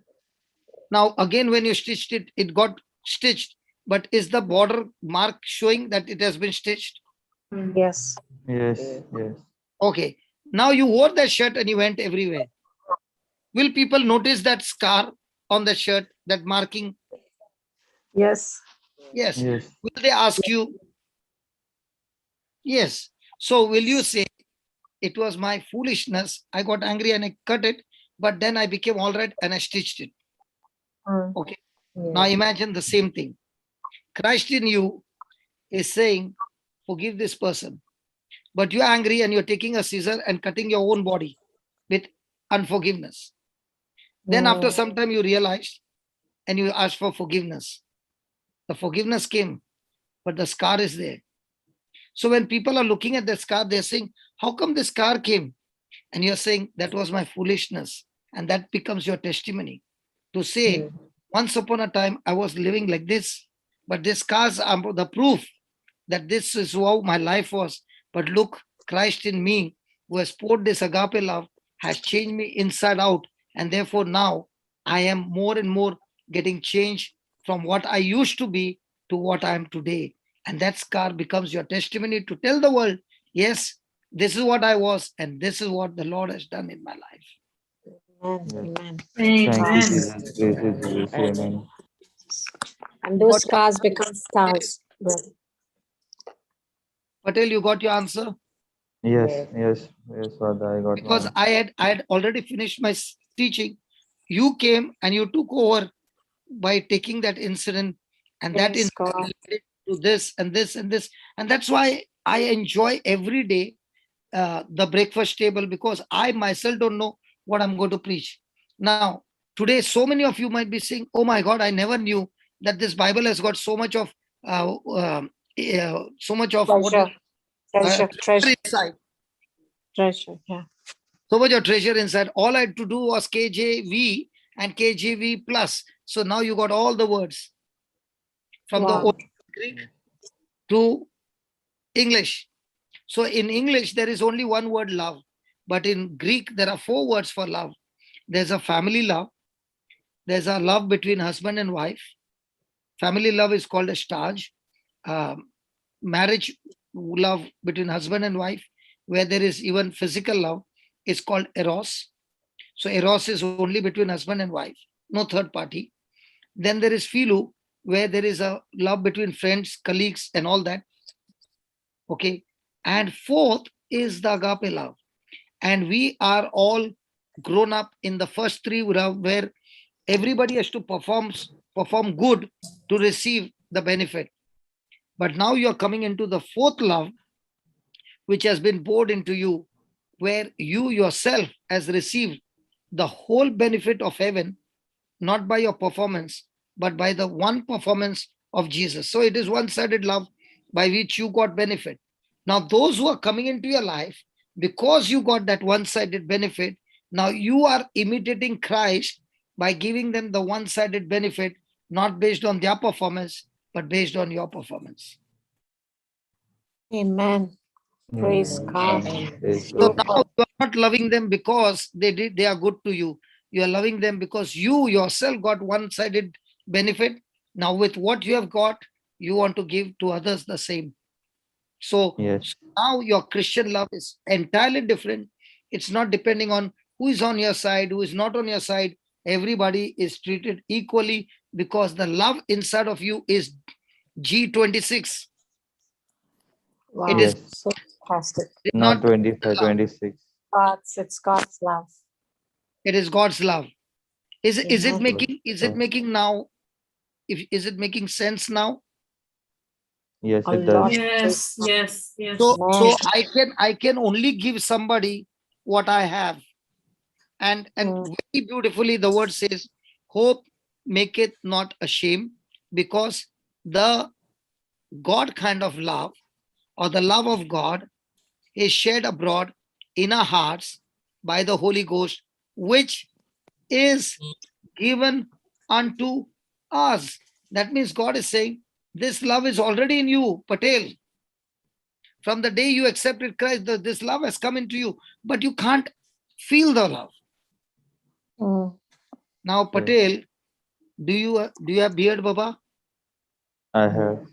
Now, again, when you stitched it, it got stitched. But is the border mark showing that it has been stitched? Yes. Yes. Yes. Okay. Now you wore that shirt and you went everywhere. Will people notice that scar on the shirt, that marking? Yes. Yes. Yes. Will they ask you? Yes. So will you say, it was my foolishness. I got angry and I cut it, but then I became all right and I stitched it. Mm. Okay. Now imagine the same thing. Christ in you is saying, forgive this person. But you're angry and you're taking a scissor and cutting your own body with unforgiveness. Then after some time you realized and you asked for forgiveness. The forgiveness came, but the scar is there. So when people are looking at the scar, they're saying, how come this scar came? And you're saying, that was my foolishness. And that becomes your testimony to say, once upon a time, I was living like this, but these scars are the proof that this is how my life was. But look, Christ in me, who has poured this agape love, has changed me inside out. And therefore now I am more and more getting changed from what I used to be to what I am today. And that scar becomes your testimony to tell the world, yes, this is what I was, and this is what the Lord has done in my life. Amen. Thank you, Amen. Jesus. Praise you, Jesus. Amen. And those What- scars become stars. brother. Patel, you got your answer? Yes. Yes. Yes, Father. I got Because one. I had already finished my teaching. You came and you took over by taking that incident, and that Praise incident God. led to this and this and this. And that's why I enjoy every day the breakfast table, because I myself don't know what I'm going to preach. Now, today, so many of you might be saying, oh my God, I never knew that this Bible has got so much of what Treasure. Treasure. Treasure. inside. Treasure. Yeah. So much of treasure inside. All I had to do was KJV and KJV plus. So now you got all the words from the Wow. old Greek to English. So in English, there is only one word, love. But in Greek, there are 4 words for love. There's a family love. There's a love between husband and wife. Family love is called a staj. Marriage love between husband and wife, where there is even physical love, is called eros. So eros is only between husband and wife, no third party. Then there is philu, where there is a love between friends, colleagues, and all that. Okay. And fourth is the agape love. And we are all grown up in the first 3 love, where everybody has to perform good to receive the benefit. But now you're coming into the 4th love, which has been poured into you, where you yourself has received the whole benefit of heaven, not by your performance, but by the one performance of Jesus. So it is one-sided love by which you got benefit. Now, those who are coming into your life, because you got that one-sided benefit, now you are imitating Christ by giving them the one-sided benefit, not based on their performance, but based on your performance. Amen. Praise Amen. God. Amen. Praise So God. now you are not loving them because they are good to you. You are loving them because you yourself got one-sided benefit. Now with what you have got, you want to give to others the same. So Yes. now your Christian love is entirely different. It's not depending on who is on your side, who is not on your side. Everybody is treated equally because the love inside of you is G26. Wow. It is Yes. So fantastic. Not not 25, love. 26. It's God's love. It is God's love. Is it Amen. making now? Is it making sense now? Yes, A it does. lot. Yes, yes, yes. So I can only give somebody what I have. And Mm. very beautifully the word says, hope maketh not ashamed, because the God kind of love, or the love of God, is shed abroad in our hearts by the Holy Ghost, which is given unto us. That means God is saying, this love is already in you, Patel. From the day you accepted Christ, this love has come into you, but you can't feel the love. Mm. Now, Patel, do you have beard, Baba? I have.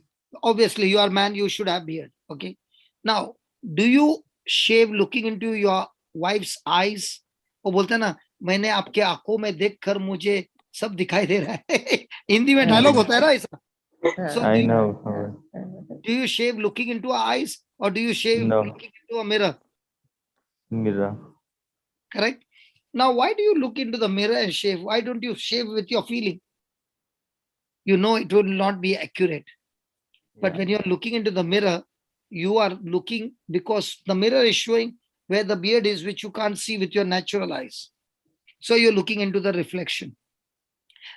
Obviously, you are man, you should have beard. Okay. Now, do you shave looking into your wife's eyes? वो बोलते हैं ना, मैंने आपके आंखों में देखकर मुझे सब दिखाई दे रहा है. हिंदी में डायलॉग होता है ना ऐसा. So I do you, know. do you shave looking into her eyes, or do you shave No. looking into a mirror? Mirror. Correct. Now, why do you look into the mirror and shave? Why don't you shave with your feeling? You know it will not be accurate. But when you're looking into the mirror, you are looking because the mirror is showing where the beard is, which you can't see with your natural eyes. So you're looking into the reflection.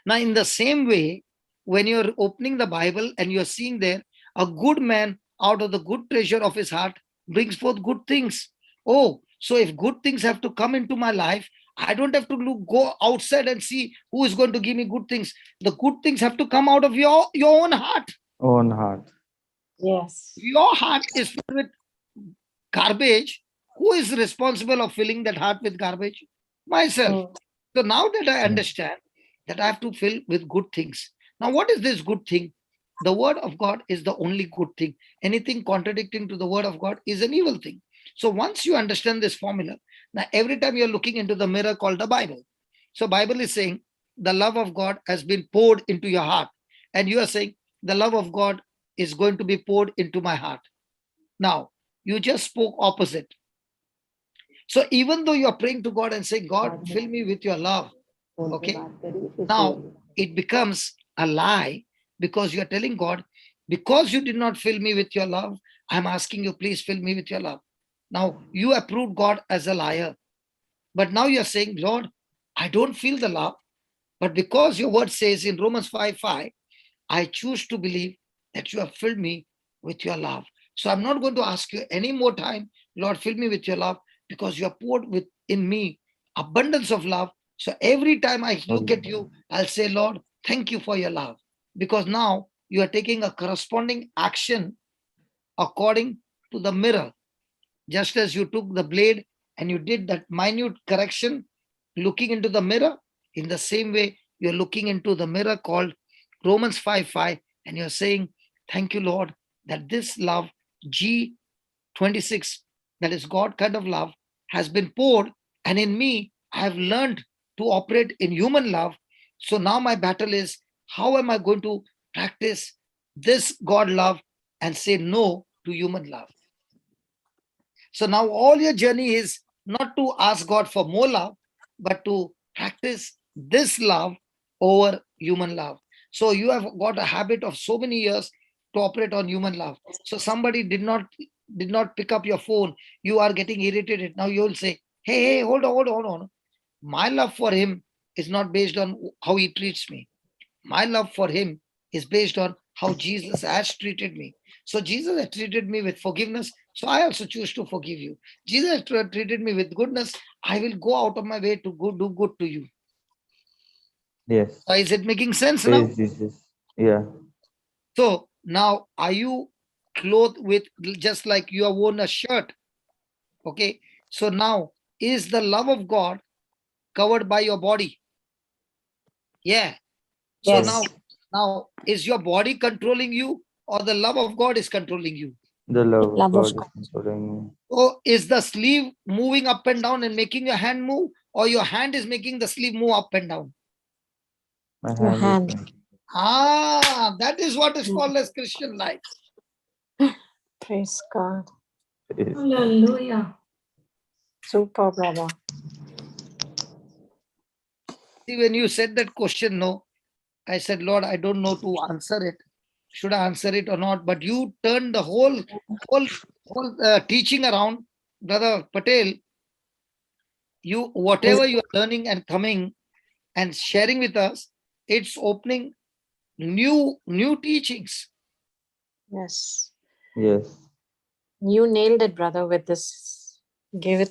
Now, in the same way, when you're opening the Bible and you're seeing there, a good man out of the good treasure of his heart brings forth good things. Oh, so if good things have to come into my life, I don't have to go outside and see who is going to give me good things. The good things have to come out of your own heart. Own heart. Yes. If your heart is filled with garbage, who is responsible of filling that heart with garbage? Myself. Mm. So now that I understand that I have to fill with good things. Now, what is this good thing? The word of God is the only good thing. Anything contradicting to the word of God is an evil thing. So once you understand this formula, now every time you're looking into the mirror called the Bible. So Bible is saying the love of God has been poured into your heart. And you are saying the love of God is going to be poured into my heart. Now, you just spoke opposite. So even though you are praying to God and saying, God, fill me with your love, okay? Now it becomes a lie, because you are telling God, because you did not fill me with your love, I'm asking you, please fill me with your love. Now you approved God as a liar. But now you're saying, Lord, I don't feel the love, but because your word says in Romans 5:5, I choose to believe that you have filled me with your love. So I'm not going to ask you any more time, Lord, fill me with your love, because you have poured within me abundance of love. So every time I look at you, I'll say, Lord, thank you for your love. Because now you are taking a corresponding action according to the mirror. Just as you took the blade and you did that minute correction, looking into the mirror, in the same way, you're looking into the mirror called Romans 5:5, and you're saying, thank you, Lord, that this love, G26, that is God kind of love, has been poured, and in me, I have learned to operate in human love. So now my battle is, how am I going to practice this God love and say no to human love? So now all your journey is not to ask God for more love, but to practice this love over human love. So you have got a habit of so many years to operate on human love. So somebody did not pick up your phone. You are getting irritated. Now you will say, hey, hold on. My love for him is not based on how he treats me. My love for him is based on how Jesus has treated me. So Jesus has treated me with forgiveness. So I also choose to forgive you. Jesus has treated me with goodness. I will go out of my way to go do good to you. Yes. So is it making sense now? Praise Jesus. Yeah. So now are you clothed with, just like you have worn a shirt? Okay. So now is the love of God covered by your body? Yeah. So Yes. now is your body controlling you, or the love of God is controlling you? The love of Love of God is God. controlling me. So is the sleeve moving up and down and making your hand move, or your hand is making the sleeve move up and down? My Your hand is hand. That is what is called as Christian life. Praise God. praise. Hallelujah. Super, brother. See, when you said that question, no, I said, Lord, I don't know to answer it. should I answer it or not? But you turned the whole teaching around, Brother Patel. You, whatever you are learning and coming and sharing with us, it's opening new teachings. Yes. Yes. You nailed it, brother, with this. Gave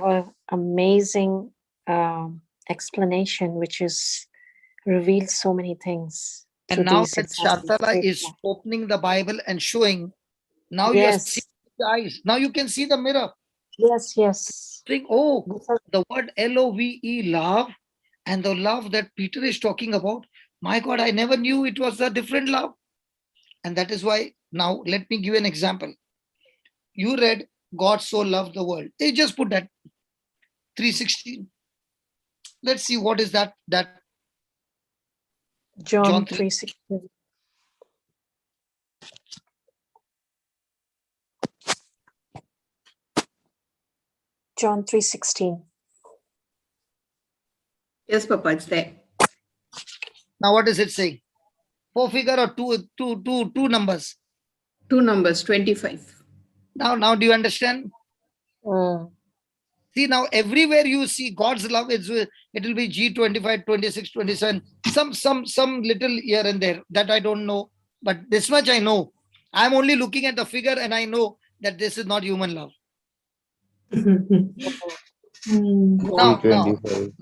a amazing explanation, which is revealed so many things. And through now these that examples. Shantala is opening the Bible and showing, now you are seeing Yes. the eyes. Now you can see the mirror. Yes, yes. Think, oh, the word LOVE, love, and the love that Peter is talking about. My God, I never knew it was a different love. And that is why now let me give you an example. You read God so loved the world. They just put that 3:16. Let's see what is that John 3. 3:16. John 3:16. Yes, Papa, it's there. Now what is it saying? 4 figure or two numbers? 2 numbers, 25. Now do you understand? See, now everywhere you see God's love, it will be G 25, 26, 27, some little here and there that I don't know. But this much I know. I'm only looking at the figure and I know that this is not human love. Now, G25.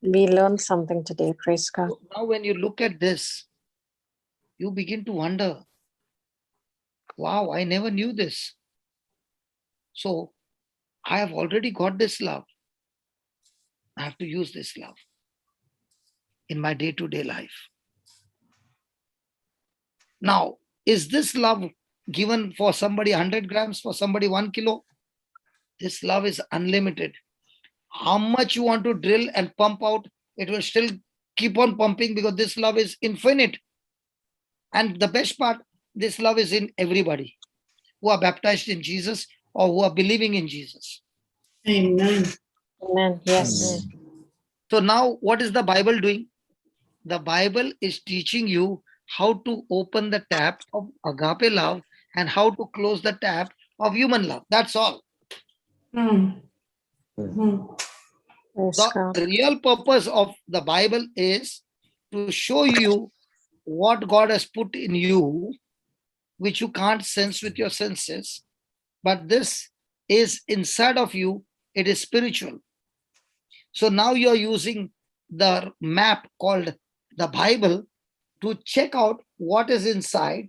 We learned something today, praise God. now when you look at this, you begin to wonder, wow, I never knew this. So I have already got this love. I have to use this love in my day-to-day life. Now, is this love given for somebody 100 grams, for somebody 1 kilo? This love is unlimited. How much you want to drill and pump out, it will still keep on pumping because this love is infinite. And the best part, this love is in everybody who are baptized in Jesus or who are believing in Jesus. Amen. Amen. Yes. So now what is the Bible doing? The Bible is teaching you how to open the tap of agape love and how to close the tap of human love. That's all. Mm. Yes. Mm. Praise The God. real purpose of the Bible is to show you what God has put in you, which you can't sense with your senses, but this is inside of you. It is spiritual. So now you're using the map called the Bible to check out what is inside.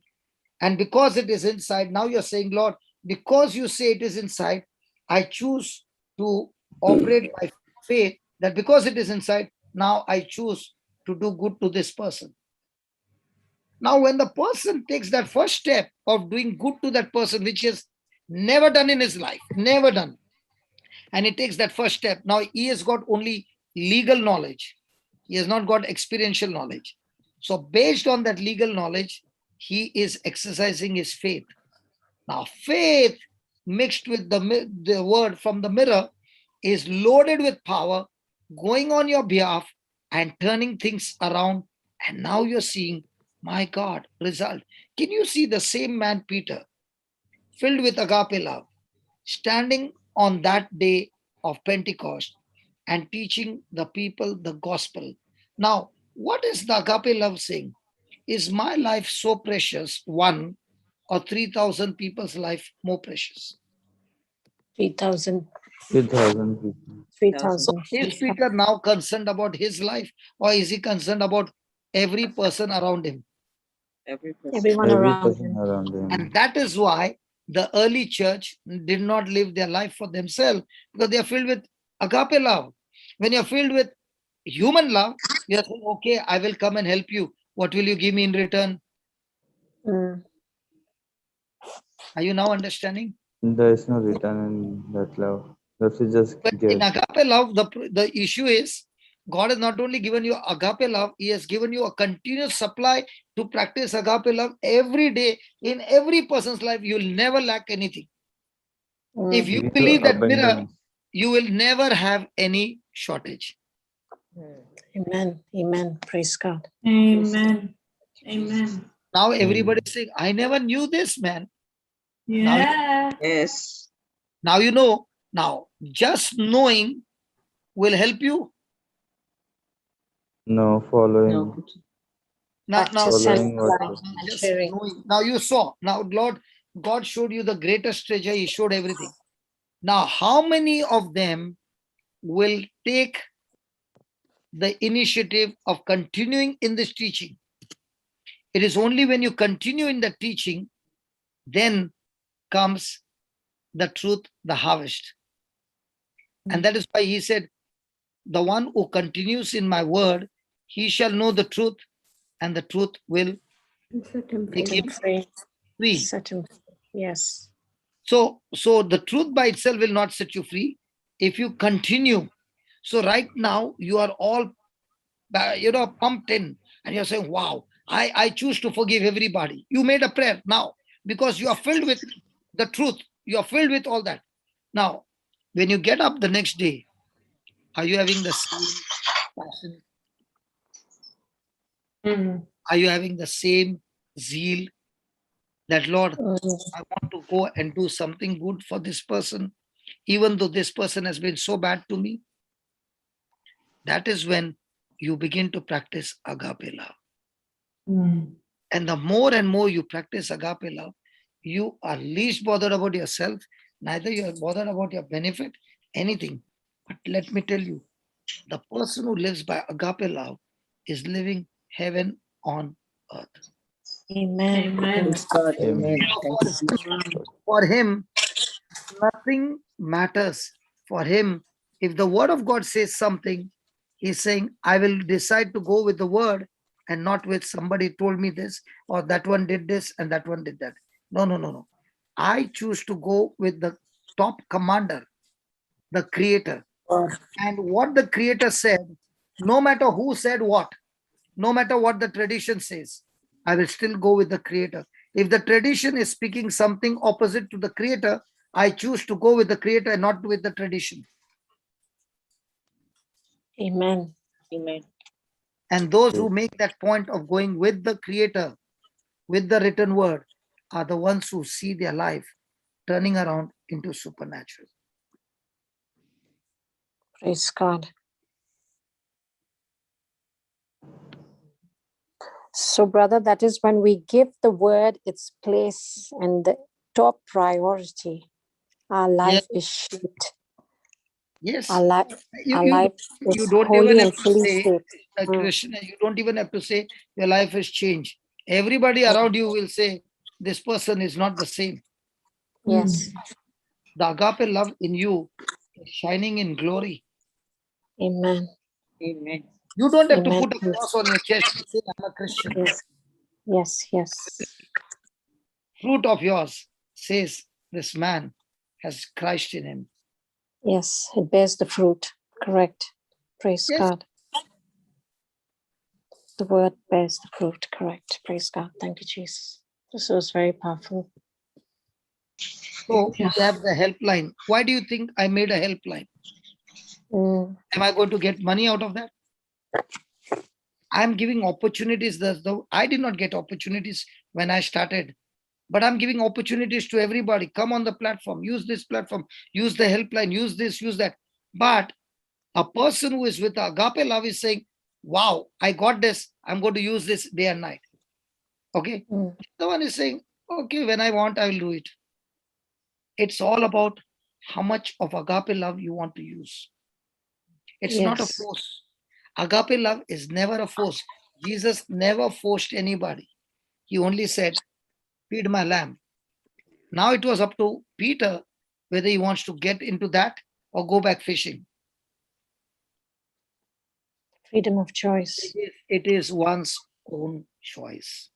And because it is inside, now you're saying, Lord, because you say it is inside, I choose to operate by faith that because it is inside, now I choose to do good to this person. Now, when the person takes that first step of doing good to that person, which he has never done in his life, never done, and he takes that first step, now he has got only legal knowledge. He has not got experiential knowledge. So based on that legal knowledge, he is exercising his faith. Now, faith mixed with the word from the mirror is loaded with power, going on your behalf and turning things around. And now you're seeing, my God, result. Can you see the same man, Peter, filled with agape love, standing on that day of Pentecost and teaching the people the gospel? Now, what is the agape love saying? Is my life so precious, one, or 3,000 people's life more precious? 3,000. 3,000 people. 3,000. Is Peter now concerned about his life, or is he concerned about every person around him? Everyone Every around person him. around him. And that is why the early church did not live their life for themselves, because they are filled with agape love. When you're filled with human love, you're saying, okay, I will come and help you. What will you give me in return? Mm. Are you now understanding? There is no return in that love. That we just But give. in agape love, the issue is God has not only given you agape love, he has given you a continuous supply to practice agape love every day in every person's life. You'll never lack anything. If you Give believe that mirror, abundance. you will never have any shortage. Amen. Amen. Praise God. Amen. Amen. Now everybody is saying, I never knew this, man. Yeah. Yes. Now you know. Now, just knowing will help you. No, following. No. Now, Practice and Following what apply was- and just sharing. knowing. Now you saw. Now, God showed you the greatest treasure. He showed everything. Now, how many of them will take the initiative of continuing in this teaching? It is only when you continue in the teaching, then comes the truth, the harvest. And that is why he said, the one who continues in my word, he shall know the truth, and the truth will make him free. Set him free. Yes. So the truth by itself will not set you free if you continue. So right now you are all, pumped in, and you're saying, wow, I choose to forgive everybody. You made a prayer now because you are filled with the truth. You are filled with all that. Now, when you get up the next day, are you having the same passion? Are you having the same zeal that, Lord, I want to go and do something good for this person, even though this person has been so bad to me? That is when you begin to practice agape love. And the more and more you practice agape love, you are least bothered about yourself, neither you are bothered about your benefit, anything. But let me tell you, the person who lives by agape love is living heaven on earth. Amen. Praise God. Amen. Thank you, Jesus. For him, nothing matters. For him, if the word of God says something, he's saying, I will decide to go with the word and not with somebody told me this, or that one did this and that one did that. No. I choose to go with the top commander, the creator. And what the creator said, no matter who said what, no matter what the tradition says, I will still go with the creator. If the tradition is speaking something opposite to the creator, I choose to go with the creator and not with the tradition. Amen. Amen. And those who make that point of going with the creator, with the written word, are the ones who see their life turning around into supernatural. Praise God. So, brother, that is when we give the word its place and the top priority. Our life is shaped. Yes. Our life You is don't holy even have and to fully say, shaped. Krishna, you don't even have to say your life has changed. Everybody around you will say, this person is not the same. Yes. The agape love in you is shining in glory. Amen. Amen. You don't have to Amen. put a cross on your chest and say, I'm a Christian. Yes. Fruit of yours says this man has Christ in him. Yes, it bears the fruit. Correct. Praise Yes. God. The word bears the fruit. Correct. Praise God. Thank you, Jesus. This was very powerful. So we have the helpline. Why do you think I made a helpline? Am I going to get money out of that? I'm giving opportunities. I did not get opportunities when I started, but I'm giving opportunities to everybody. Come on the platform, use this platform, use the helpline, use this, use that. But a person who is with agape love is saying, wow, I got this. I'm going to use this day and night. Okay. The one is saying, okay, when I want, I will do it. It's all about how much of agape love you want to use. It's not a force. Agape love is never a force. Jesus never forced anybody. He only said, feed my lamb. Now it was up to Peter whether he wants to get into that or go back fishing. Freedom of choice. It is one's own choice.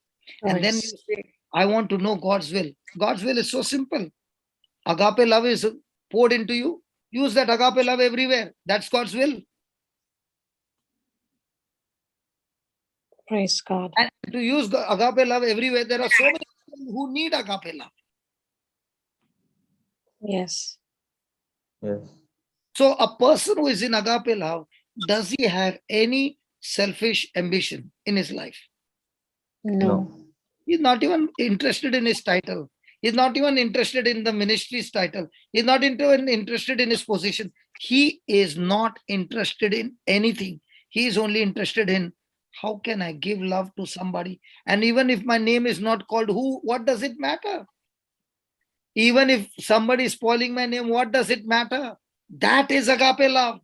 And then you say, I want to know God's will. God's will is so simple. Agape love is poured into you. Use that agape love everywhere. That's God's will. Praise God. And to use agape love everywhere, there are so many people who need agape love. Yes. So a person who is in agape love, does he have any selfish ambition in his life? No. He's not even interested in his title. He's not even interested in the ministry's title. He's not even interested in his position. He is not interested in anything. He is only interested in how can I give love to somebody. And even if my name is not called, what does it matter? Even if somebody is spoiling my name, what does it matter? That is agape love.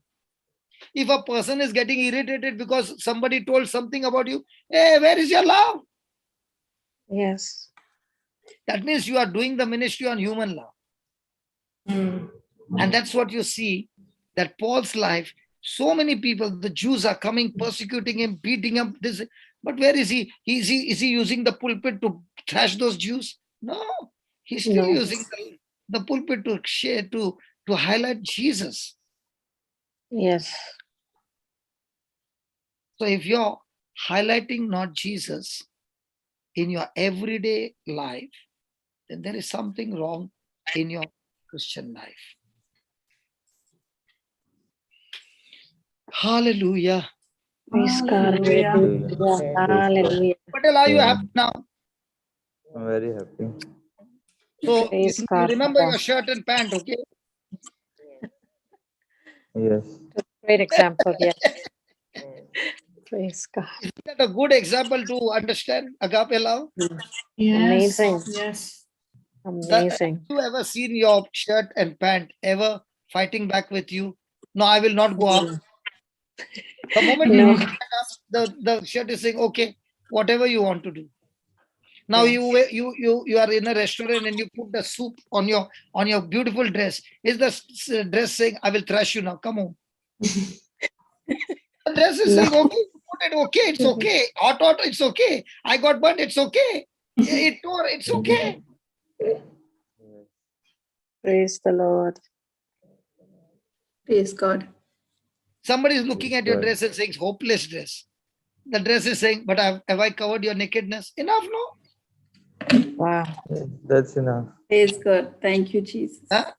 If a person is getting irritated because somebody told something about you, hey, where is your love? Yes. That means you are doing the ministry on human love. And that's what you see, that Paul's life, so many people, the Jews are coming, persecuting him, beating him. This, but where is he? Is he using the pulpit to trash those Jews? No, he's still No. using the pulpit to share, to highlight Jesus. Yes. So if you're highlighting not Jesus in your everyday life, then there is something wrong in your Christian life. Hallelujah. Praise God. Hallelujah. Hallelujah. Hallelujah. What are you happy now? I'm very happy. So Praise you God. remember your shirt and pant, okay? Yes. Great example. Yes. Praise God. Is that a good example to understand agape love? Yes. Amazing. Yes. Amazing. Have you ever seen your shirt and pant ever fighting back with you? No, I will not go up. The moment No. you stand up, the shirt is saying, okay, whatever you want to do. Now Yes. you are in a restaurant and you put the soup on your beautiful dress. Is the dress saying, I will thrash you now, come on. The dress is saying, okay, put it, okay, it's okay. Hot, it's okay. I got burnt, it's okay. It tore, it's okay. Praise the Lord. Praise God. Somebody is looking at your Right. dress and saying, hopeless dress. The dress is saying, but have I covered your nakedness? Enough, no? Wow. Yes, that's enough. Praise God. Thank you, Jesus. Huh?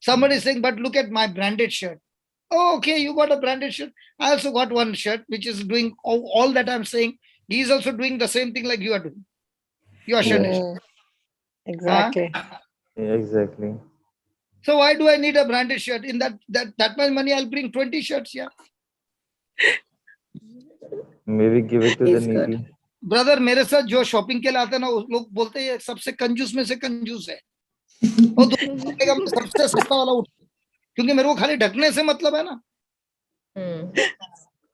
Somebody is saying, but look at my branded shirt. Oh, okay, you got a branded shirt. I also got one shirt which is doing all that I'm saying. He's also doing the same thing like you are doing. Your shirt is. Exactly. Yeah, exactly. So why do I need a branded shirt? In that much money, I'll bring 20 shirts. Yeah. Maybe give it to the Praise God. needy. Brother मेरे साथ जो shopping के लिए आते हैं ना, लोग बोलते हैं सबसे कंजूस में से कंजूस है. वो मैं सबसे सस्ता वाला उठा, क्योंकि मेरे को खाली ढकने से मतलब है ना.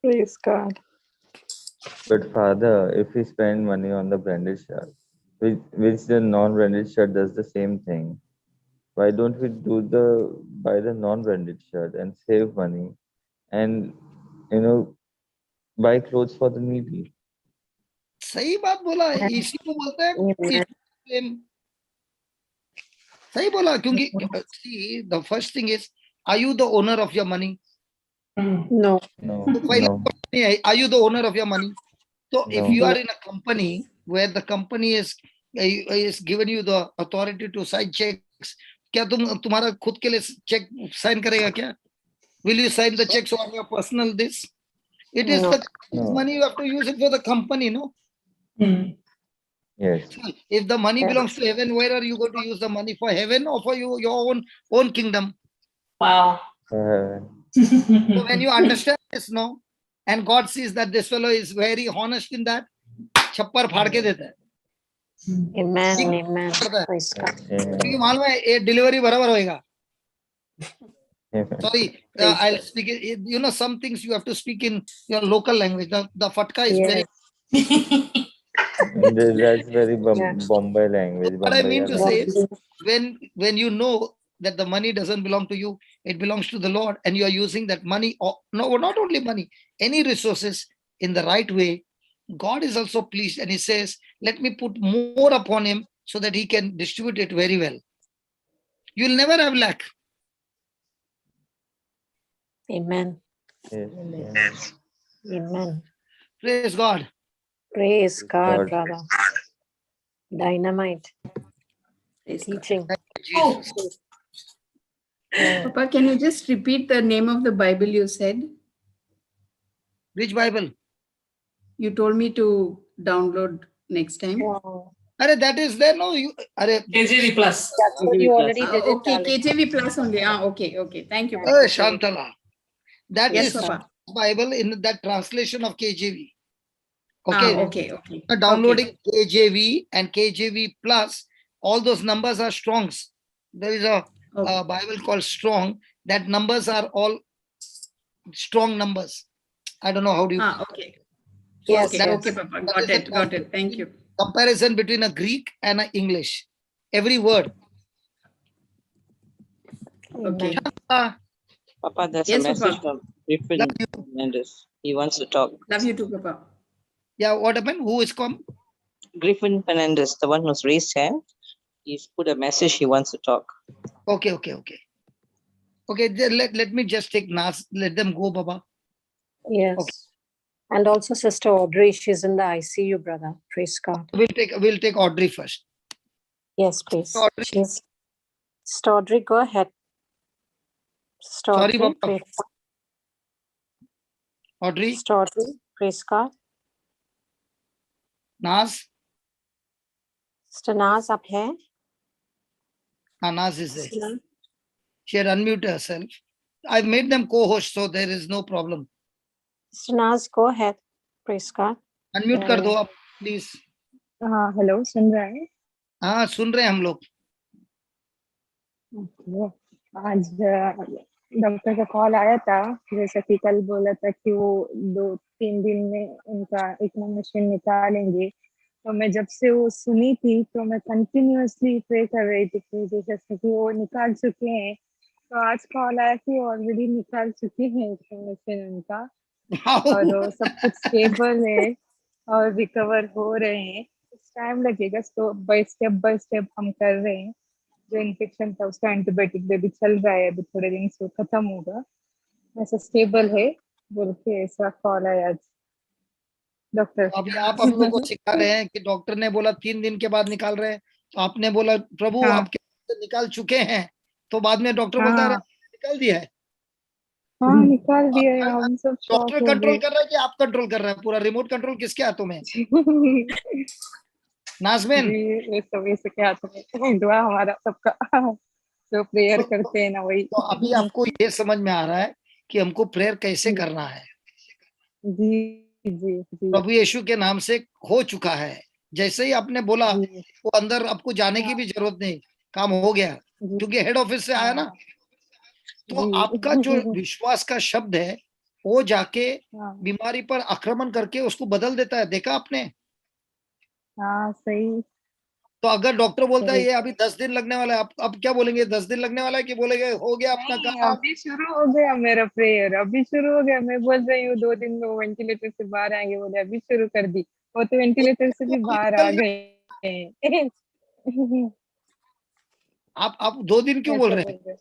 Praise God. But Father, if we spend money on the branded shirt, which the non-branded shirt does the same thing, why don't we buy the non-branded shirt and save money and buy clothes for the needy? सही बात बोला है, इसी को बोलते हैं. सही बोला, क्योंकि see, the first thing is, are you the owner of your money? No. No. तो पहला No. question है, are you the owner of your money? So if No. you are in a company where the company is given you the authority to sign checks, क्या तुम्हारा खुद के लिए check sign करेगा क्या? Will you sign the checks on your personal this? It is No. the No. money, you have to use it for the company, no? Yes. If the money Yes. belongs to heaven, where are you going to use the money? For heaven or for your own kingdom? Wow. So when you understand this, no, and God sees that this fellow is very honest in that, छप्पर फाड़ के देता है. Amen. ठीक Amen. करता है. Praise God. क्योंकि मालूम है ये डिलीवरी बराबर होएगा. Amen. Sorry, I'll speak it. You know, some things you have to speak in your local language. The fatka is very. Yes. That's very Yeah. Bombay language. What I mean to say language. is, when you know that the money doesn't belong to you, it belongs to the Lord, and you are using that money, or no, not only money, any resources in the right way, God is also pleased, and He says, "Let me put more upon him so that he can distribute it very well." You'll never have lack. Amen. Yes. Amen. Praise God. Praise God, God. brother. Dynamite. Praise God. Teaching. Jesus. Papa, can you just repeat the name of the Bible you said? Which Bible? You told me to download next time. Wow. Arey, that is there, no? KJV plus. So you already did it, Okay, darling. KJV plus only. Okay. Thank you. Yes. Shantala. That Yes, is Papa. Bible in that translation of KJV. Okay. Okay. Downloading KJV and KJV plus, all those numbers are Strongs. There is a Bible called Strong. That numbers are all strong numbers. I don't know how do you. Okay. Yes, Okay, Papa. Got it. Thank you. Comparison between a Greek and an English. Every word. Okay. Papa, there's Yes, a message Papa. from Griffin Mendes. He wants to talk. Love you too, Papa. Yeah, what happened? Who is come? Griffin Fernandez, the one who's raised hand, he's put a message. He wants to talk. Okay. Let me just take Nas. Let them go, Baba. Yes. Okay. And also Sister Audrey, she's in the ICU, brother. Praise God. We'll take Audrey first. Yes, please. Audrey. Sister Audrey, go ahead. Sister Sorry, Audrey, Baba. Audrey. Sister Audrey, praise God. Nas. Sister Naz, up here. Nas is there. She had unmuted herself. I've made them co-host, so there is no problem. Sister Naz, go ahead. Praise God. Unmute कर दो आप, please. हाँ hello सुन रहे हैं? हाँ सुन रहे हैं हम लोग. आज डॉक्टर का कॉल आया था, जैसा कि कल बोला था कि वो 2-3 दिन में उनका इतना मशीन निकालेंगे. तो मैं जब से वो सुनी थी तो मैं कंटिन्यूअसली प्रे कर रही थी कि जैसे कि वो निकाल चुके हैं. तो आज कॉल आया कि ऑलरेडी निकाल चुके हैं मशीन उनका और वो सब कुछ स्टेबल है और रिकवर हो रहे हैं. टाइम लगेगा, तो बाय स्टेप हम कर रहे हैं. जो इन्फेक्शन था उसका एंटीबायोटिक भी चल रहा है, अभी थोड़े दिन से खत्म होगा. ऐसा स्टेबल है बोल के ऐसा कॉल आया आज डॉक्टर. अभी आप हम लोग को सिखा रहे हैं कि डॉक्टर ने बोला 3 दिन के बाद निकाल रहे हैं, तो आपने बोला प्रभु आपके निकाल चुके हैं, तो बाद में डॉक्टर बोलता है निकाल दिया है. हाँ निकाल दिया है. हम सब डॉक्टर कंट्रोल कर रहा है कि आप कंट्रोल कर रहे हैं? पूरा रिमोट कंट्रोल किसके हाथों में? नाज़मीन ये सब ऐसे क्या तुम्हें दुआ हमारा सबका जो प्रेयर करते हैं ना वही. तो अभी आपको ये समझ में आ रहा है कि हमको प्रेयर कैसे करना है. जी प्रभु यीशु के नाम से हो चुका है. जैसे ही आपने बोला वो अंदर आपको जाने की भी जरूरत नहीं, काम हो गया क्योंकि हेड ऑफिस से आया ना. तो आपका जो विश्वास का शब्द है वो जाके बीमारी पर आक्रमण करके उसको बदल देता है. देखा आपने? हाँ सही. तो अगर डॉक्टर बोलता है ये अभी 10 दिन लगने वाला है, आप अब क्या बोलेंगे? 10 दिन लगने वाला है कि बोलेंगे हो गया अपना काम? अभी शुरू हो गया मेरा प्रेयर, अभी शुरू हो गया. मैं बोल रही हूँ 2 दिन में वो वेंटिलेटर से बाहर आएंगे, बोले अभी शुरू कर दी. वो तो वेंटिलेटर से भी बाहर आ गए. आप 2 दिन क्यों बोल रहे हैं?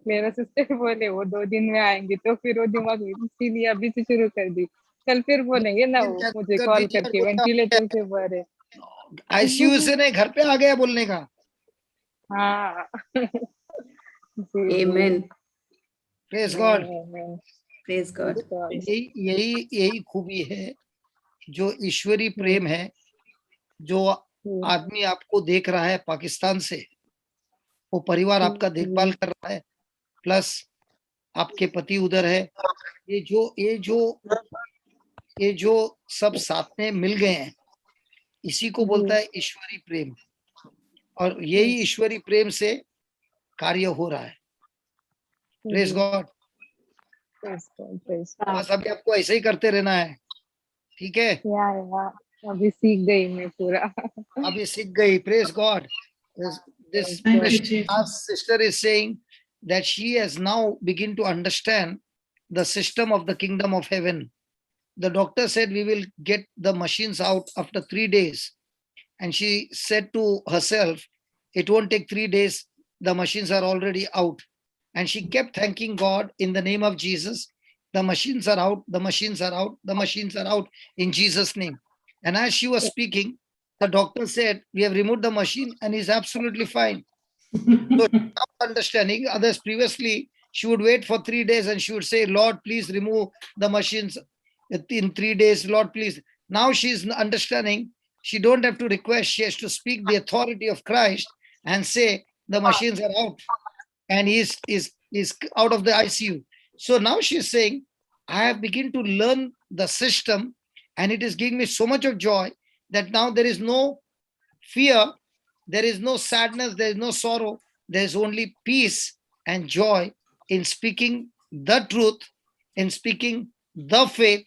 मेरा सिस्टर बोले वो 2 दिन में आएंगे, तो फिर वो दिमाग में इसीलिए अभी से शुरू कर दी. कल फिर बोलेंगे ना वो मुझे कॉल करके वेंटिलेटर से बाहर है. आईसीयू से नहीं घर पे आ गया बोलने का. हाँ. Amen. Praise God. Praise God. यही खूबी है जो ईश्वरीय प्रेम है. जो आदमी आपको देख रहा है पाकिस्तान से, वो परिवार आपका देखभाल कर रहा है, प्लस आपके पति उधर है. ये जो सब साथ में मिल गए हैं, इसी को बोलता है ईश्वरीय प्रेम. और यही ईश्वरीय प्रेम से कार्य हो रहा है. Praise God. बस अभी आपको ऐसे ही करते रहना है. ठीक है? अभी सीख गई मैं पूरा. अभी सीख गई. Praise God. This sister is saying that she has now begin to understand the system of the kingdom of heaven. The doctor said we will get the machines out after 3 days. And she said to herself, it won't take 3 days. The machines are already out. And she kept thanking God in the name of Jesus. The machines are out. The machines are out. The machines are out in Jesus' name. And as she was speaking, the doctor said, we have removed the machine and he's absolutely fine. So now understanding, others previously, she would wait for 3 days and she would say, Lord, please remove the machines in 3 days. Lord, please. Now she's understanding. she don't have to request. She has to speak the authority of Christ and say the machines are out and he's out of the ICU. So now she's saying, I have begun to learn the system and it is giving me so much of joy that now there is no fear, there is no sadness, there is no sorrow, there is only peace and joy in speaking the truth, in speaking the faith,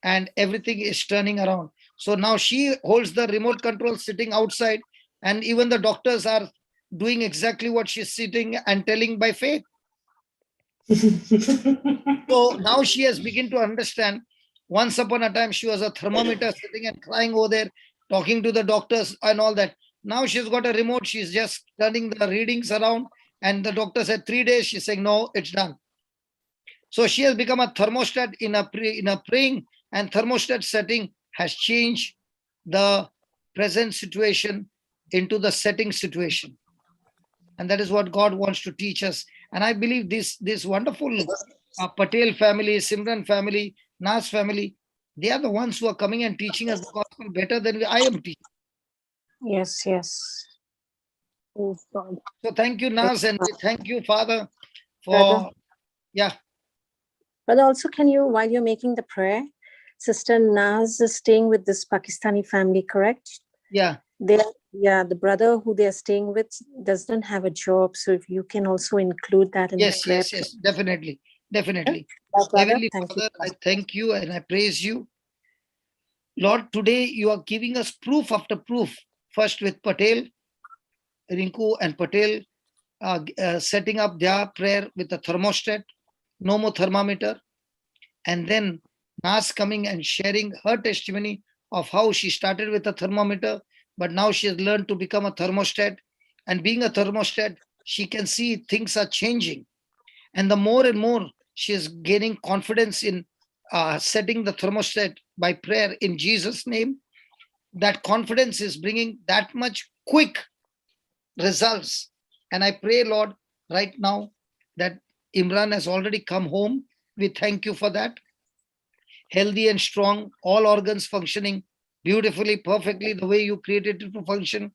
and everything is turning around. So now she holds the remote control sitting outside, and even the doctors are doing exactly what she's sitting and telling by faith. So now she has begun to understand. Once upon a time, she was a thermometer sitting and crying over there, talking to the doctors and all that. Now she's got a remote. She's just turning the readings around. And the doctor said 3 days. She's saying, no, it's done. So she has become a thermostat in a praying, and thermostat setting has changed the present situation into the setting situation. And that is what God wants to teach us. And I believe this wonderful Patel family, Simran family, Nas family, they are the ones who are coming and teaching us the gospel better than I am teaching. Yes, yes. Praise God. So thank you, Nas, and thank you, Father, for, Brother. yeah. But also, can you, while you're making the prayer, Sister Naz is staying with this Pakistani family, correct? Yeah. The brother who they are staying with doesn't have a job. So if you can also include that in the prayer. Yes, definitely. Definitely. Brother, Heavenly thank Father, you. I thank you and I praise you. Lord, today you are giving us proof after proof. First with Patel, Rinku and Patel setting up their prayer with a thermostat, no more thermometer. And then Nas coming and sharing her testimony of how she started with a thermometer, but now she has learned to become a thermostat. And being a thermostat, she can see things are changing. And the more and more she is gaining confidence in setting the thermostat by prayer in Jesus' name, that confidence is bringing that much quick results. And I pray, Lord, right now that Imran has already come home. We thank you for that. Healthy and strong, all organs functioning beautifully, perfectly, the way you created it to function.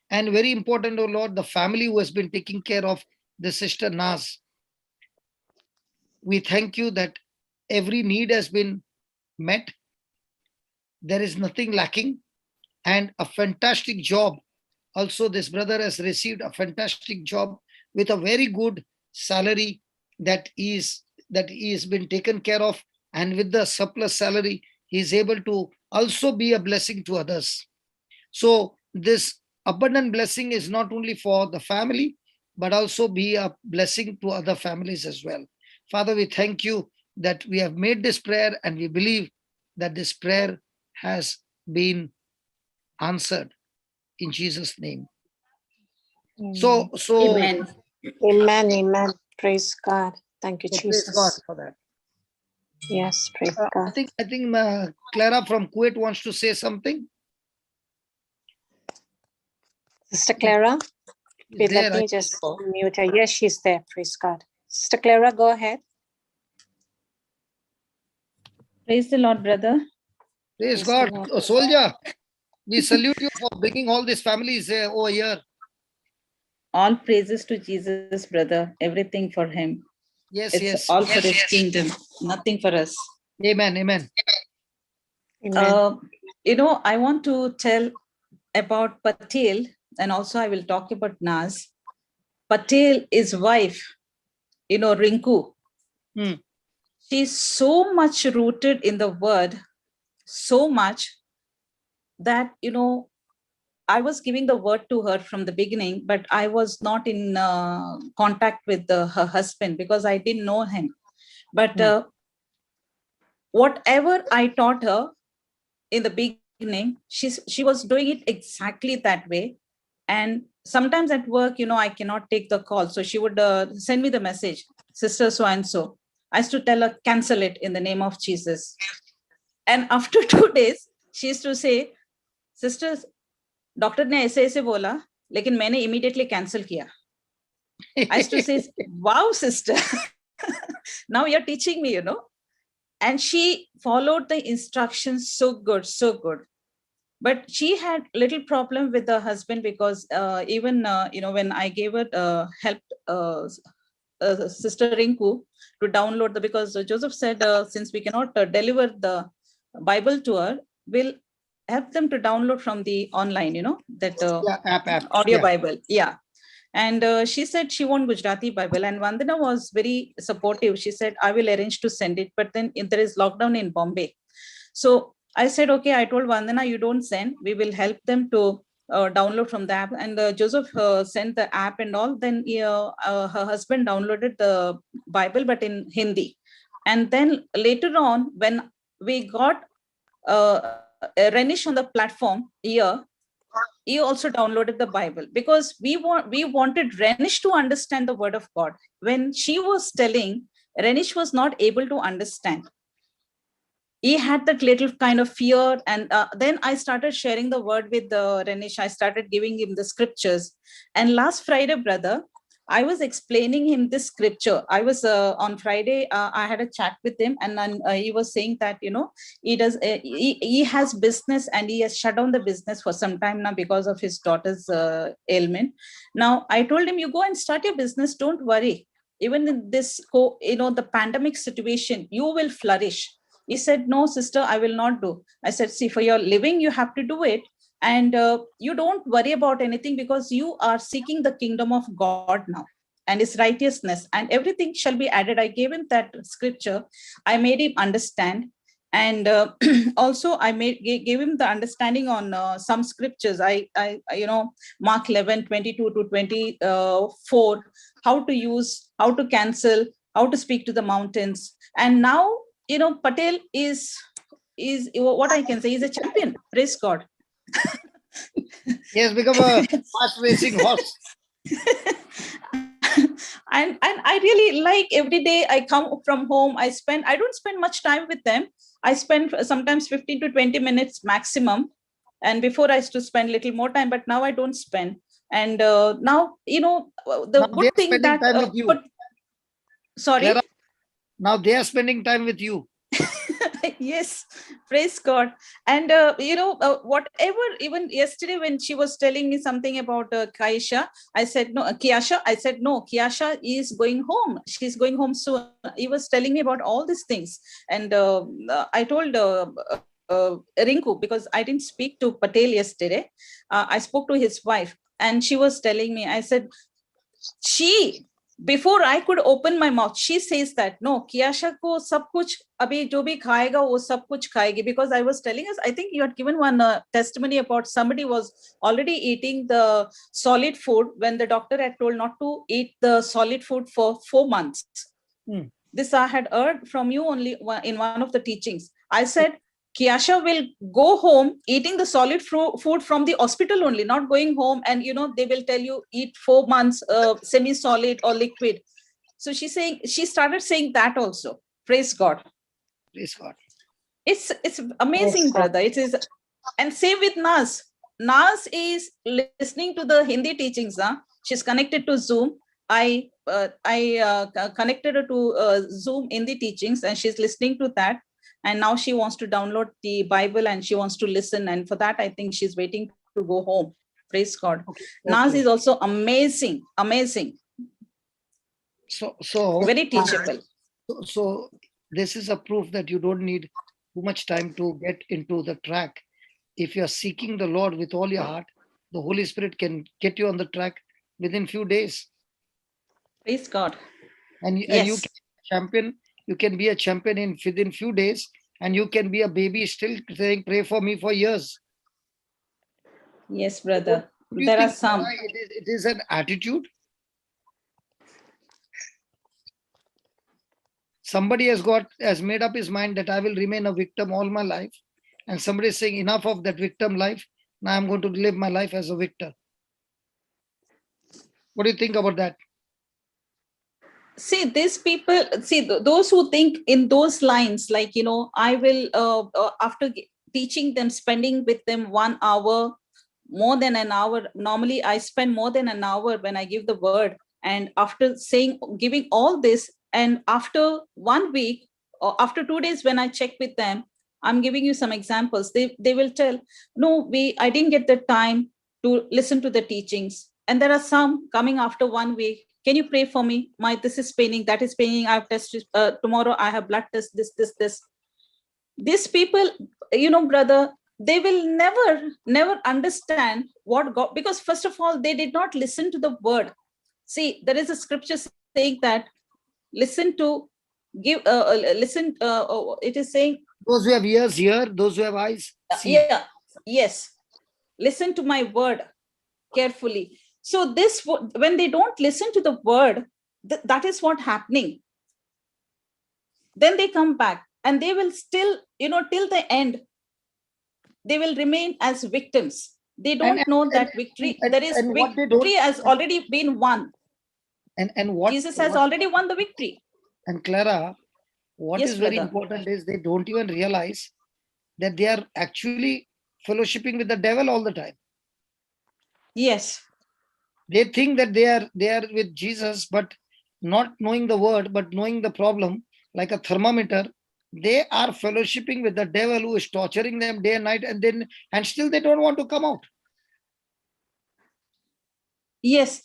And very important, oh Lord, the family who has been taking care of the sister Naz. We thank you that every need has been met. There is nothing lacking, and a fantastic job. Also, this brother has received a fantastic job with a very good salary that is been taken care of, and with the surplus salary, he is able to also be a blessing to others. So this abundant blessing is not only for the family, but also be a blessing to other families as well. Father, we thank you that we have made this prayer, and we believe that this prayer has been answered in Jesus' name. So Amen. Amen. Praise God. Thank you, so Jesus. praise God for that. Yes, praise I God. think Clara from Kuwait wants to say something. Sister Clara, Is there? let me just mute her. Yes, she's there. Praise God. Sister Clara, go ahead. Praise the Lord, brother. Praise Praise God. the Lord. Oh, soldier, we salute you for bringing all these families over here. All praises to Jesus, brother. Everything for him. Yes, It's yes. all for his kingdom. Nothing for us. Amen, amen. I want to tell about Patel, and also I will talk about Naz. Patel is wife, Rinku. She's so much rooted in the word, so much that, I was giving the word to her from the beginning, but I was not in contact with her husband because I didn't know him. But whatever I taught her in the beginning, she was doing it exactly that way. And sometimes at work, I cannot take the call. So she would send me the message, sister so-and-so. I used to tell her, cancel it in the name of Jesus. And after 2 days, she used to say, sisters, doctor ने ऐसे ऐसे बोला लेकिन मैंने immediately cancel किया. I used to say, wow, sister, now you're teaching me, And she followed the instructions so good, so good. But she had little problem with the husband because even when I gave her help, Sister Rinku to download because Joseph said since we cannot deliver the Bible to her, we'll help them to download from the online, that app. audio Yeah. Bible. Yeah. And she said she wants Gujarati Bible, and Vandana was very supportive. She said, I will arrange to send it, but then there is lockdown in Bombay. So I said, okay, I told Vandana, you don't send, we will help them to download from the app. And Joseph sent the app and all. Then her husband downloaded the Bible, but in Hindi. And then later on, when we got Renish on the platform here, he also downloaded the Bible because we wanted Renish to understand the word of God. When she was telling, Renish was not able to understand. He had that little kind of fear. And then I started sharing the word with Renish. I started giving him the scriptures. And last Friday, brother, I was explaining him this scripture. I was on Friday, I had a chat with him, and then he was saying that, he has business and he has shut down the business for some time now because of his daughter's ailment. Now, I told him, you go and start your business. Don't worry. Even in this, the pandemic situation, you will flourish. He said, no, sister, I will not do. I said, see, for your living, you have to do it. And you don't worry about anything because you are seeking the kingdom of God now and his righteousness, and everything shall be added. I gave him that scripture. I made him understand. And also I gave him the understanding on some scriptures. I Mark 11:22 to 24, how to use, how to cancel, how to speak to the mountains. And now, Patel is what I can say, is a champion. Praise God. He has become a fast racing horse. and I really like, every day I come from home, I don't spend much time with them. I spend sometimes 15 to 20 minutes maximum. And before I used to spend little more time, but now I don't spend. And now, the Now good thing that time with you. Sorry. Now they are spending time with you. Yes, praise God. And whatever, even yesterday when she was telling me something about Kiasha, I said no. Kiasha is going home. She's going home soon. He was telling me about all these things. And I told Rinku, because I didn't speak to Patel yesterday. I spoke to his wife, and she was telling me, I said, before I could open my mouth, she says that, no, Kiasha ko sab kuch, abhi jo bhi khayega, wo sab kuch khayegi. Because I was telling us, I think you had given one testimony about somebody was already eating the solid food when the doctor had told not to eat the solid food for 4 months. This I had heard from you only in one of the teachings. I said, Kiasha will go home eating the solid food from the hospital only, not going home. And, they will tell you eat 4 months semi-solid or liquid. So she started saying that also. Praise God. Praise God. It's amazing, Yes, brother. It is. And same with Naz. Naz is listening to the Hindi teachings. She's connected to Zoom. I connected her to Zoom in the teachings, and she's listening to that. And now she wants to download the Bible and she wants to listen. And for that, I think she's waiting to go home. Praise God. Okay. Naz is also amazing. So very teachable. So this is a proof that you don't need too much time to get into the track. If you're seeking the Lord with all your heart, the Holy Spirit can get you on the track within few days. Praise God. And you can be a champion. You can be a champion within few days, and you can be a baby still saying, pray for me for years. Yes, brother. There are some. It is an attitude. Somebody has made up his mind that I will remain a victim all my life. And somebody is saying, enough of that victim life. Now I'm going to live my life as a victor. What do you think about that? See, these people, those who think in those lines, like, I will, after teaching them, spending with them 1 hour, more than an hour. Normally, I spend more than an hour when I give the word. And after giving all this, and after 1 week or after 2 days, when I check with them, I'm giving you some examples. They will tell, no, I didn't get the time to listen to the teachings. And there are some coming after 1 week. Can you pray for me? This is paining, that is paining. I have tested, tomorrow I have blood test, this. These people, brother, they will never understand what God, because first of all, they did not listen to the word. See, there is a scripture saying that listen to give, listen, it is saying, those who have ears hear, those who have eyes see. Yeah, yes. Listen to my word carefully. So this, when they don't listen to the word, that is what happening. Then they come back and they will still, till the end, they will remain as victims. They don't know that victory, victory has already been won. And what Jesus has already won the victory. And Clara, what Yes, is very brother. important is they don't even realize that they are actually fellowshipping with the devil all the time. Yes. They think that they are with Jesus, but not knowing the word, but knowing the problem, like a thermometer. They are fellowshipping with the devil who is torturing them day and night, and still they don't want to come out. Yes.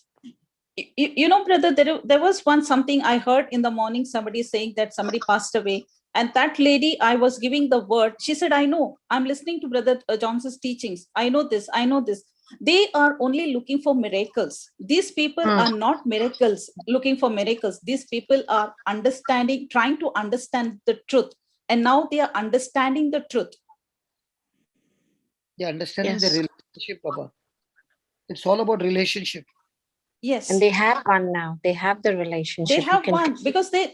Brother, there was something I heard in the morning, somebody saying that somebody passed away. And that lady, I was giving the word. She said, I know, I'm listening to Brother Johnson's teachings. I know this. They are only looking for miracles. These people are not looking for miracles. These people are trying to understand the truth. And now they are understanding the truth. They are understanding the relationship, Papa. It's all about relationship. Yes. And they have one now. They have the relationship. They have one because they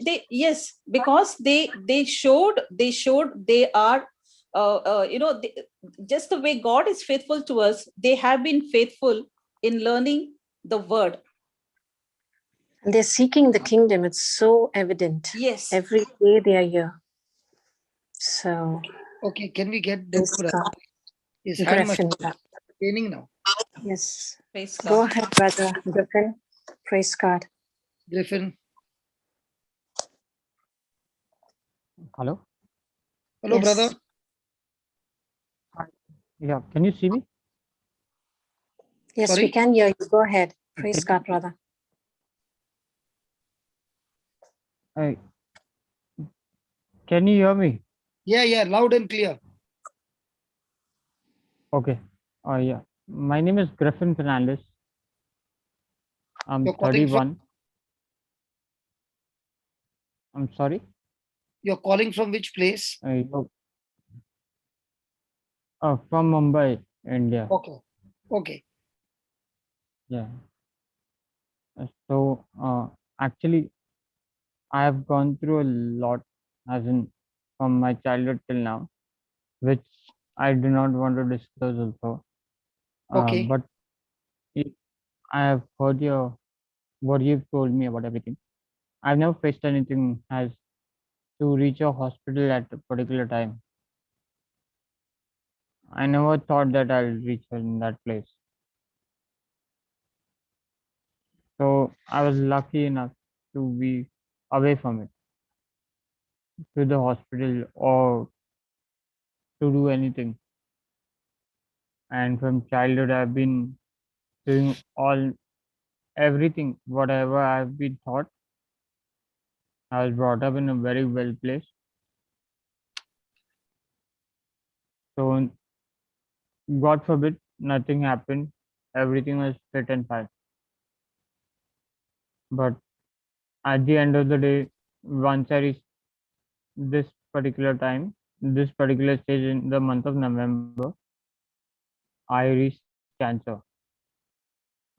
showed they are, just the way God is faithful to us, they have been faithful in learning the word. And they're seeking the kingdom. It's so evident. Yes. Every day they are here. So. Okay, can we get the his hand must be paining now. Yes. Praise Go God. ahead, Brother Griffin. Praise God. Griffin. Hello. Hello, Yes. brother. Yeah, can you see me? Yes, Sorry? we can hear you. Go ahead. Praise God, brother. Can you hear me? Yeah, loud and clear. Okay. Yeah. My name is Griffin Fernandez. I'm 31. I'm sorry? You're calling from which place? From Mumbai, India. Okay. Yeah. So, actually, I have gone through a lot, as in from my childhood till now, which I do not want to disclose also. Okay. But I have heard what you've told me about everything. I've never faced anything as to reach a hospital at a particular time. I never thought that I'll reach in that place. So I was lucky enough to be away from it, to the hospital or to do anything. And from childhood, I've been doing everything, whatever I've been taught. I was brought up in a very well place. So God forbid, nothing happened. Everything was fit and fine. But at the end of the day, once I reached this particular stage in the month of November, I reached cancer.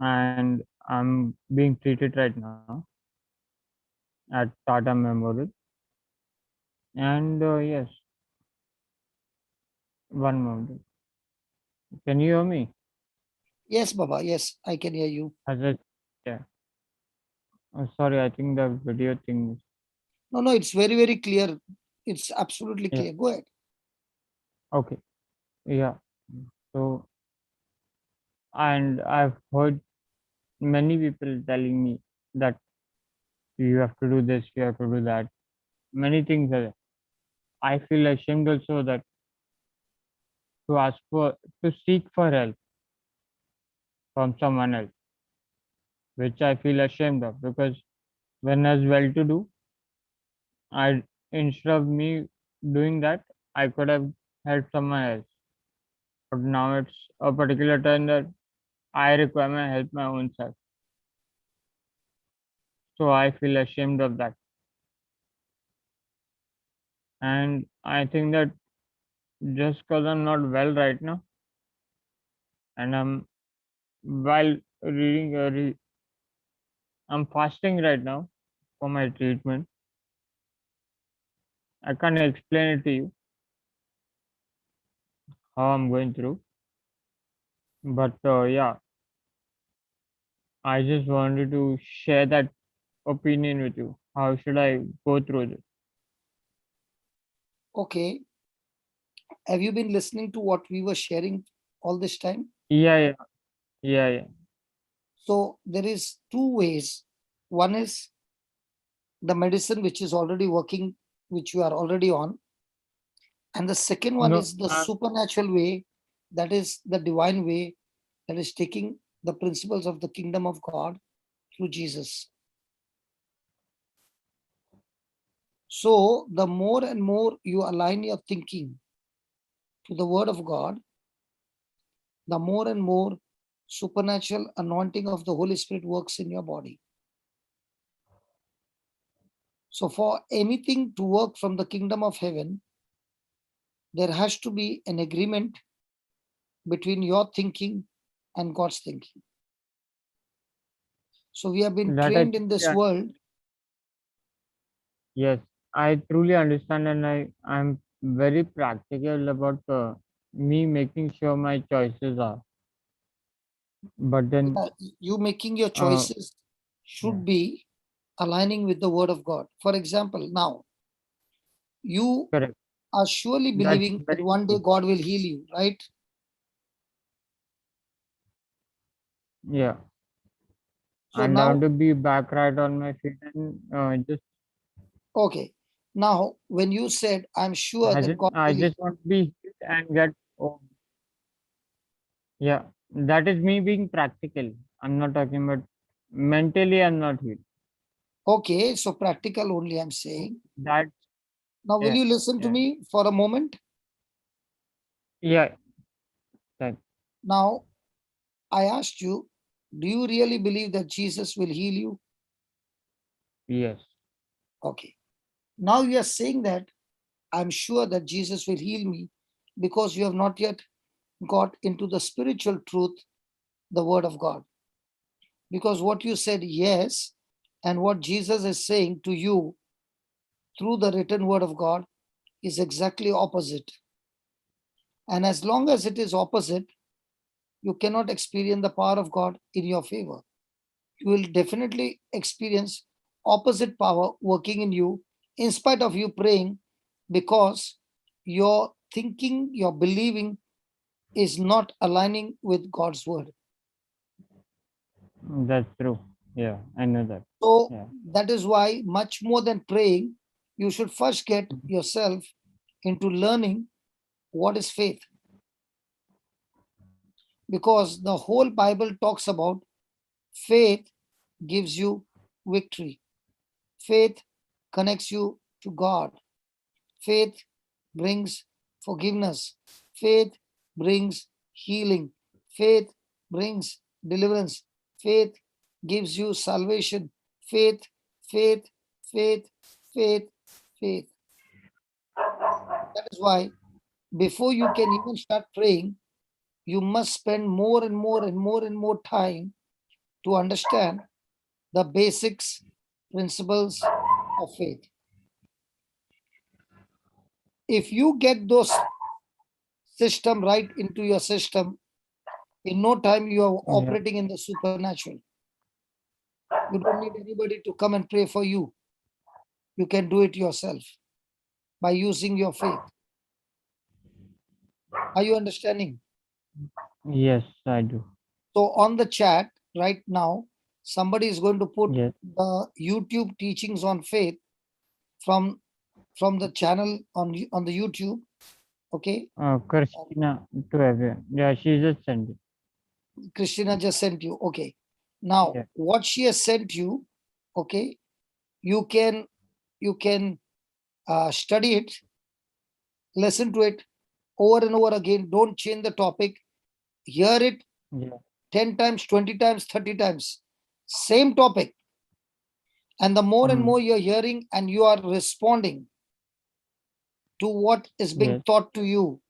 And I'm being treated right now at Tata Memorial. And yes, one moment. Can you hear me? Yes, Baba. Yes, I can hear you. Yeah. Oh, sorry, I think the video thing. No, it's very, very clear. It's absolutely clear. Go ahead. Okay. Yeah. So, and I've heard many people telling me that you have to do this, you have to do that. Many things are there. I feel ashamed also that to seek for help from someone else, which I feel ashamed of, because when I was well-to-do, I instead of me doing that, I could have helped someone else. But now it's a particular time that I require my help my own self. So I feel ashamed of that. And I think that just because I'm not well right now, and while reading, I'm fasting right now for my treatment. I can't explain it to you how I'm going through, but yeah, I just wanted to share that opinion with you. How should I go through this? Okay. Have you been listening to what we were sharing all this time? Yeah. So there is two ways. One is the medicine which is already working, which you are already on. And the second one No, is the supernatural way, that is the divine way, that is taking the principles of the kingdom of God through Jesus. So the more and more you align your thinking to the word of God, the more and more supernatural anointing of the Holy Spirit works in your body. So for anything to work from the kingdom of heaven, there has to be an agreement between your thinking and God's thinking. So we have been trained in this world. Yes, I truly understand, and I'm very practical about me making sure my choices are. But then You making your choices should be aligning with the word of God. For example, now you correct. are surely believing that one day God will heal you, right? Yeah. So and now, I want to be back right on my feet and just okay. Now, when you said, I'm sure that God I will just want to be healed and get yeah, that is me being practical. I'm not talking about mentally. I'm not healed. Okay, so practical only I'm saying. That Now, will you listen to me for a moment? Yeah. Thanks. Now, I asked you, do you really believe that Jesus will heal you? Yes. Okay. Now you are saying that I'm sure that Jesus will heal me because you have not yet got into the spiritual truth, the word of God. Because what you said, yes, and what Jesus is saying to you through the written word of God is exactly opposite. And as long as it is opposite, you cannot experience the power of God in your favor. You will definitely experience opposite power working in you in spite of you praying, because your thinking, your believing is not aligning with God's word. That's true. Yeah, I know that. So yeah. that is why, much more than praying, you should first get yourself into learning what is faith. Because the whole Bible talks about faith gives you victory. Faith connects you to God. Faith brings forgiveness. Faith brings healing. Faith brings deliverance. Faith gives you salvation. Faith, faith, faith, faith, faith. That is why before you can even start praying, you must spend more and more and more and more time to understand the basics, principles of faith. If you get those system right into your system, in no time you are operating in the supernatural. You don't need anybody to come and pray for you. You can do it yourself by using your faith. Are you understanding? Yes, I do. So on the chat right now, somebody is going to put Yes. the YouTube teachings on faith from the channel on the YouTube. Okay. Christina to everyone. Yeah, she just sent it. Christina just sent you. Okay. Now, Yeah. what she has sent you, okay, you can study it, listen to it over and over again. Don't change the topic. Hear it Yeah. 10 times, 20 times, 30 times. Same topic. And the more and more you're hearing and you are responding to what is being Yes. taught to you,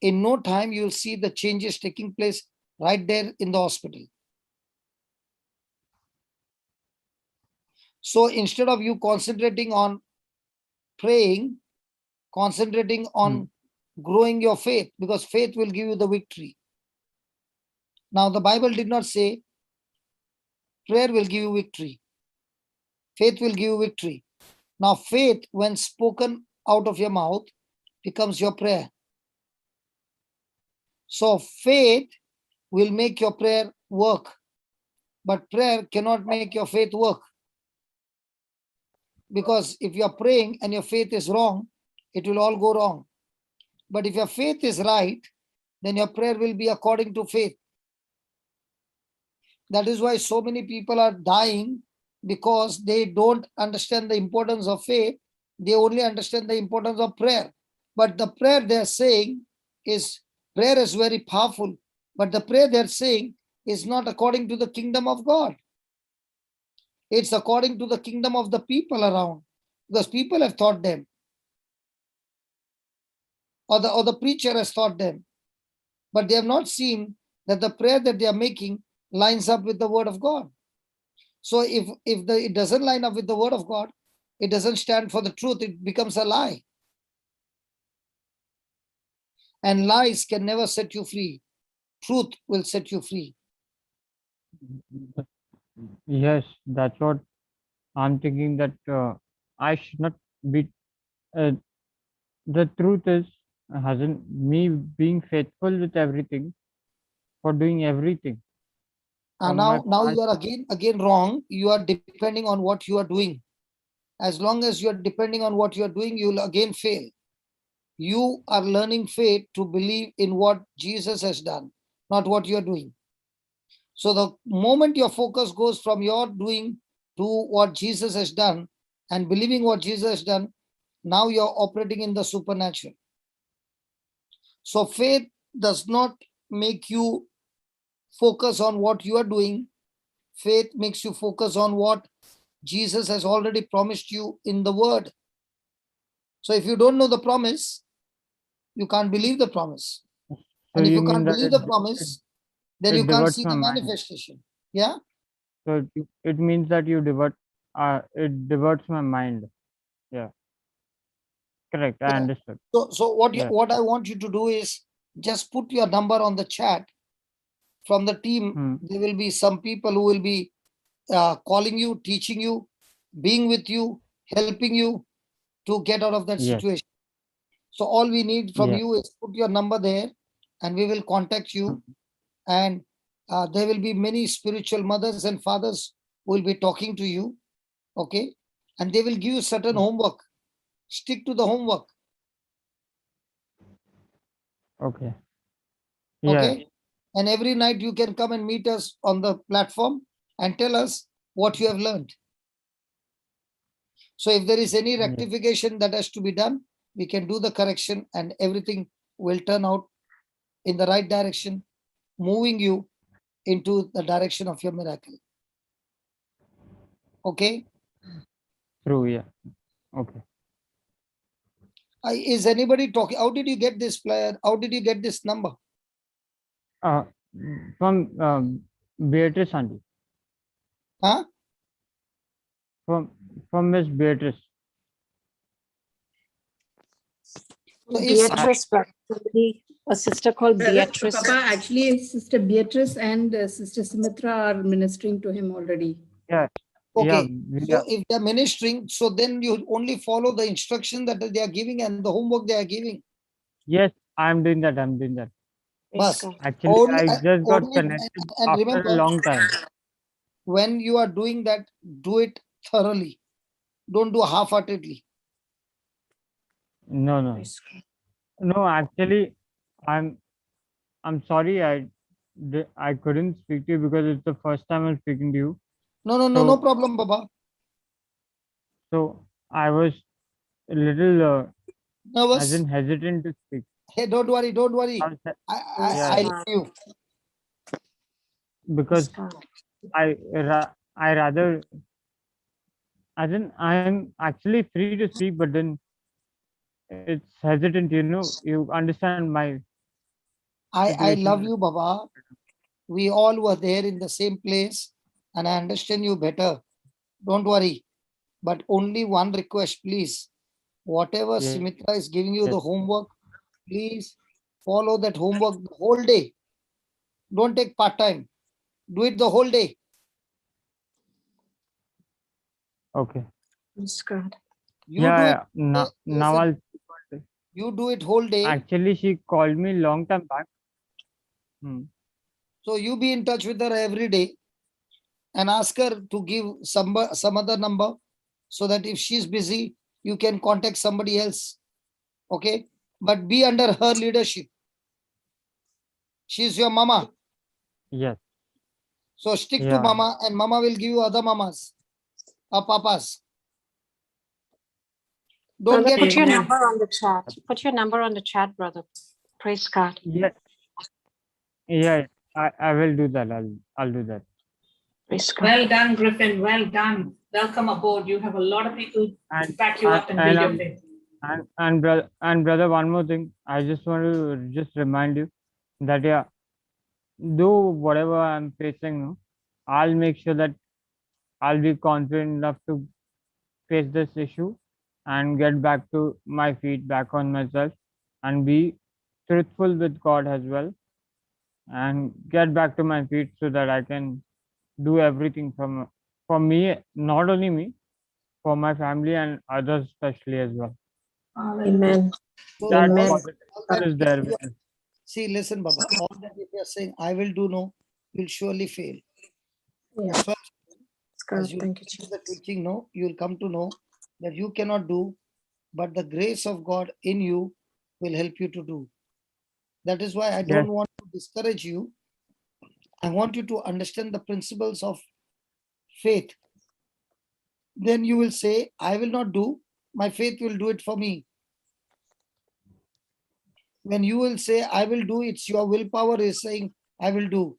in no time you'll see the changes taking place right there in the hospital. So instead of you concentrating on praying, concentrating on growing your faith, because faith will give you the victory. Now, the Bible did not say prayer will give you victory. Faith will give you victory. Now, faith, when spoken out of your mouth, becomes your prayer. So, faith will make your prayer work, but prayer cannot make your faith work. Because if you are praying and your faith is wrong, it will all go wrong. But if your faith is right, then your prayer will be according to faith. That is why so many people are dying, because they don't understand the importance of faith. They only understand the importance of prayer. But the prayer they're saying is, prayer is very powerful, but the prayer they're saying is not according to the kingdom of God. It's according to the kingdom of the people around, because people have taught them, or the preacher has taught them, but they have not seen that the prayer that they are making lines up with the word of God. So if it doesn't line up with the word of God, it doesn't stand for the truth, it becomes a lie. And lies can never set you free. Truth will set you free. Yes, that's what I'm thinking, that I should not be. The truth is, hasn't me being faithful with everything, for doing everything. Now you are again wrong. You are depending on what you are doing. As long as you are depending on what you are doing, you will again fail. You are learning faith to believe in what Jesus has done, not what you are doing. So the moment your focus goes from your doing to what Jesus has done and believing what Jesus has done, now you're operating in the supernatural. So faith does not make you focus on what you are doing. Faith makes you focus on what Jesus has already promised you in the word. So if you don't know the promise, you can't believe the promise. So and if you mean can't that believe the promise, then you can't see the manifestation. Yeah. So it means that it diverts my mind. Yeah. Correct. I understood. So what I want you to do is just put your number on the chat. From the team, there will be some people who will be calling you, teaching you, being with you, helping you to get out of that situation. So all we need from you is put your number there, and we will contact you. And there will be many spiritual mothers and fathers who will be talking to you. Okay. And they will give you certain homework. Stick to the homework. Okay. Okay. And every night you can come and meet us on the platform and tell us what you have learned. So if there is any rectification that has to be done, we can do the correction and everything will turn out in the right direction, moving you into the direction of your miracle. Okay. True. Yeah. Okay. Is anybody talking? How did you get this player? How did you get this number? From Beatrice Auntie. Huh? From Miss Beatrice. So Beatrice, a sister called Beatrice. Papa, actually, Sister Beatrice and Sister Sumitra are ministering to him already. Yeah. Okay. So if they're ministering, so then you only follow the instruction that they are giving and the homework they are giving. Yes, I'm doing that. But actually, I just got connected after remember, a long time. When you are doing that, do it thoroughly. Don't do half-heartedly. No. No, actually, I'm sorry. I couldn't speak to you because it's the first time I'm speaking to you. No So problem, Baba. so I was a little as Nervous? in hesitant to speak. Hey, don't worry. I was, I yeah, love you. because I rather, as in I'm actually free to speak, but then it's hesitant. You understand my I love situation. you, Baba. We all were there in the same place, and I understand you better. Don't worry. But only one request, please. Whatever Yes, Sumitra is giving you yes. the homework, please follow that homework the whole day. Don't take part time. Do it the whole day. Okay. Praise God. You Yeah, do it. yeah. Now Listen, I'll. you do it whole day. Actually, she called me long time back. So you be in touch with her every day and ask her to give some other number so that if she's busy, you can contact somebody else. Okay? But be under her leadership. She's your mama. Yes. So stick to Yeah. mama and mama will give you other mamas or papas. Don't Brother, get put your Amen. number on the chat. Put your number on the chat, brother. Praise God. Yeah. Yeah. I will do that. I'll do that. Praise God. Well done, Griffin. Well done. Welcome aboard. You have a lot of people to And back you up and build your faith. brother, one more thing. I just want to just remind you that though whatever I'm facing, no, I'll make sure that I'll be confident enough to face this issue and get back to my feet, back on myself, and be truthful with God as well, and get back to my feet so that I can do everything for me, not only me, for my family and others especially as well. Amen. So That Amen. all that is there with us. see, listen, Baba, all that if you're saying I will do no, you'll surely fail. Yeah. That's why God, as you thank you, listen to the Jesus. teaching, no, you'll come to know that you cannot do, but the grace of God in you will help you to do. That is why I don't Yes, want to discourage you. I want you to understand the principles of faith. Then you will say, I will not do, my faith will do it for me. When you will say, I will do, it's your willpower is saying, I will do.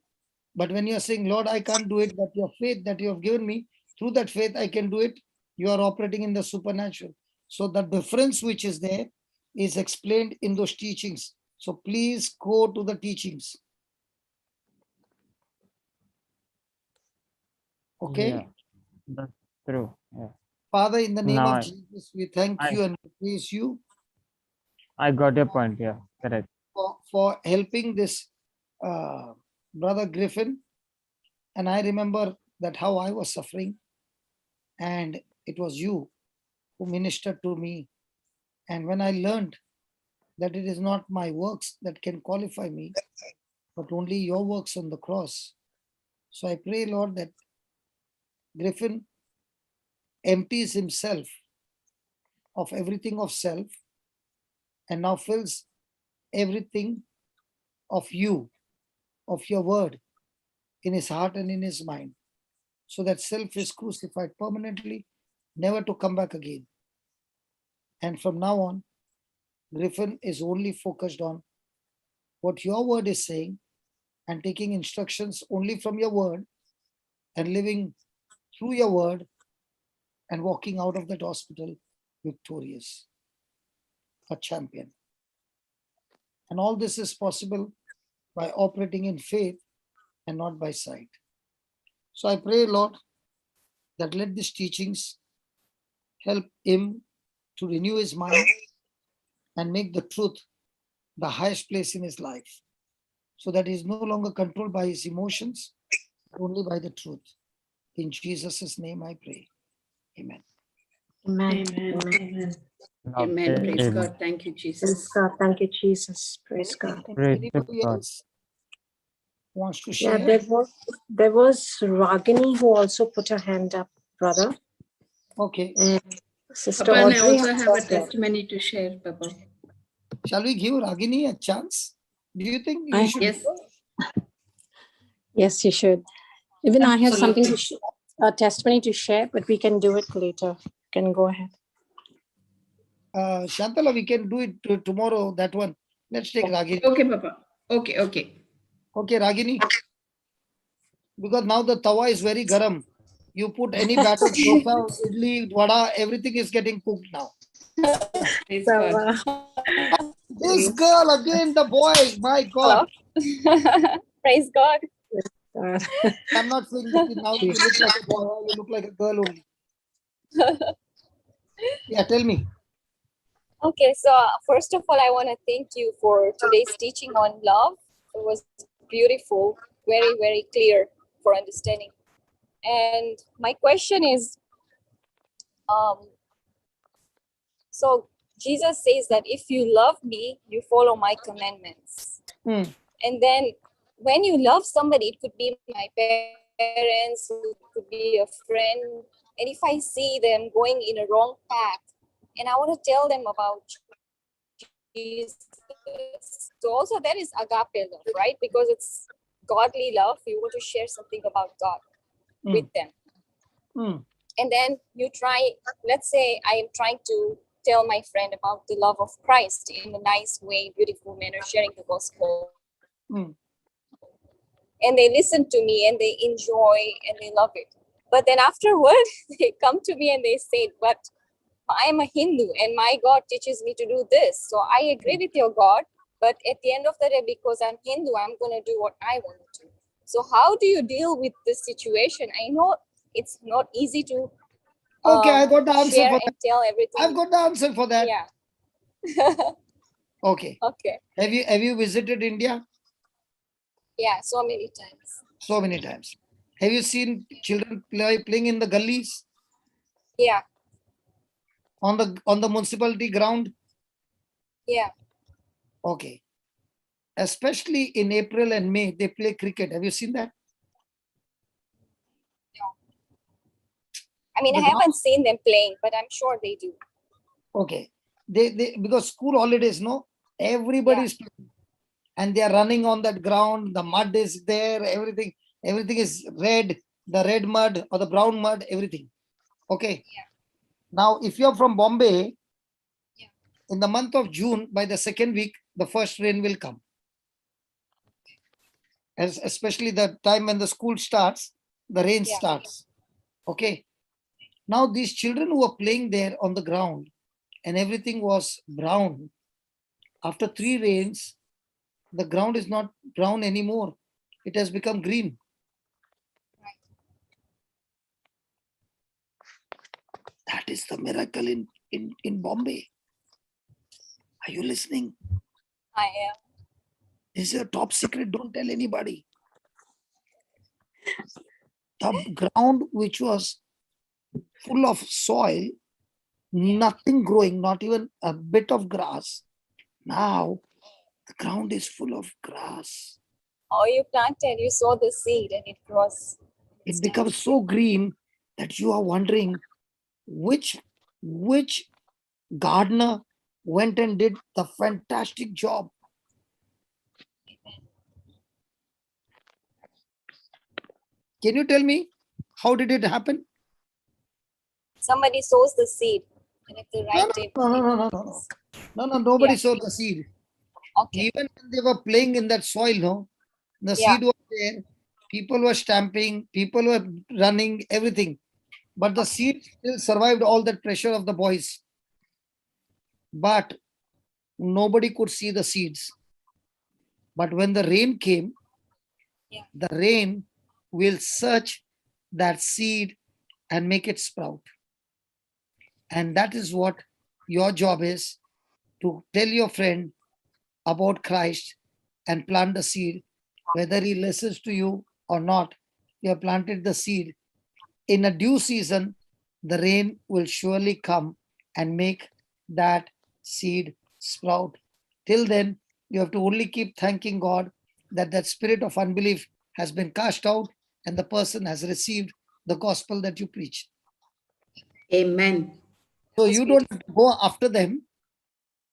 But when you're saying, Lord, I can't do it, but your faith that you have given me, through that faith, I can do it, you are operating in the supernatural. So the difference which is there is explained in those teachings. So please go to the teachings. Okay? yeah, that's true. Yeah. Father, in the name Now of Jesus, we thank you and praise you I got your point. Yeah, correct. for helping this brother Griffin. And I remember that how I was suffering, and it was you who ministered to me. And when I learned that it is not my works that can qualify me, but only your works on the cross. So I pray, Lord, that Griffin empties himself of everything of self and now fills everything of you, of your word in his heart and in his mind, so that self is crucified permanently, never to come back again. And from now on, Griffin is only focused on what your word is saying and taking instructions only from your word and living through your word and walking out of that hospital victorious, a champion. And all this is possible by operating in faith and not by sight. So I pray, Lord, that let these teachings help him to renew his mind and make the truth the highest place in his life, so that he is no longer controlled by his emotions, only by the truth. In Jesus' name I pray. Amen. Amen. Amen. Amen. Amen. Praise Amen. God. Thank you, Praise Jesus. God. Thank you, Jesus. Praise God. Praise Anybody God. else wants to Yeah, share? there was Ragini who also put her hand up, brother. Okay. And Sister Papa, and I Audrey also has have a also. testimony to share, Papa. Shall we give Ragini a chance? Do you think you I- should? Yes. Yes, you should. Even I have something to Absolutely. a testimony to share, but we can do it later. You can go ahead. Shantala, we can do it tomorrow, that one. Let's take Ragini. Okay, Papa. Okay, okay. Okay, Ragini. Because now the tawa is very garam. You put any batter, dosa, idli, vada, everything is getting cooked now. Praise So, God. This girl again, the boy, my God. Praise God. I'm not saying that now you look like a boy, you look like a girl only. Yeah, tell me. Okay, so first of all, I want to thank you for today's teaching on love. It was beautiful, very, very clear for understanding. And my question is, so Jesus says that if you love me, you follow my commandments. Hmm. And then when you love somebody, it could be my parents, it could be a friend. And if I see them going in a wrong path, and I want to tell them about Jesus. So also that is agape love, right? Because it's godly love. You want to share something about God with them. Hmm. And then you try, let's say I am trying to tell my friend about the love of Christ in a nice way, beautiful manner, sharing the gospel. Hmm. And they listen to me and they enjoy and they love it. But then afterward, they come to me and they say, but I'm a Hindu and my God teaches me to do this. So I agree with your God, but at the end of the day, because I'm Hindu, I'm going to do what I want to do. So how do you deal with this situation? I know it's not easy to Okay, I got the answer share for and that. tell everything. I've got the answer for that. Yeah. Okay. Okay. Have you visited India? Yeah, so many times. So many times. Have you seen children playing in the gullies? Yeah. On the municipality ground? Yeah. Okay. Especially in April and May, they play cricket. Have you seen that? I mean, I haven't seen them playing, but I'm sure they do. Okay. They because school holidays, no? Everybody's playing. And they are running on that ground. The mud is there. Everything is red. The red mud or the brown mud, everything. Okay. Yeah. Now, if you're from Bombay, in the month of June, by the second week, the first rain will come. Especially the time when the school starts, the rain starts. Okay. Now, these children who were playing there on the ground and everything was brown, after 3 rains, the ground is not brown anymore. It has become green. That is the miracle in Bombay. Are you listening? I am. This is a top secret. Don't tell anybody. The ground which was full of soil, nothing growing, not even a bit of grass. Now the ground is full of grass. Oh, you planted, you sow the seed and it grows. It becomes so green that you are wondering which gardener went and did the fantastic job. Can you tell me how did it happen? Somebody sows the seed, and at the right time. No, nobody sowed the seed. Okay. Even when they were playing in that soil, no, the seed was there. People were stamping, people were running, everything. But the seed still survived all that pressure of the boys. But nobody could see the seeds. But when the rain came, the rain will search that seed and make it sprout. And that is what your job is, to tell your friend about Christ and plant the seed. Whether he listens to you or not, you have planted the seed. In a due season, the rain will surely come and make that seed sprout. Till then, you have to only keep thanking God that that spirit of unbelief has been cast out and the person has received the gospel that you preach. Amen. So you don't have to go after them.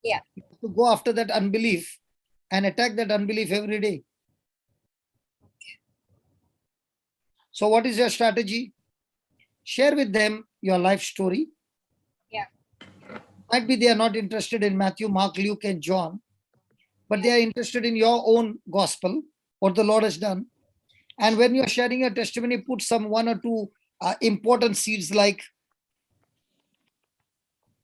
Yeah. to go after that unbelief and attack that unbelief every day. So what is your strategy? Share with them your life story. Yeah. Might be they are not interested in Matthew, Mark, Luke, and John, but they are interested in your own gospel, what the Lord has done. And when you are sharing your testimony, put some one or two important seeds like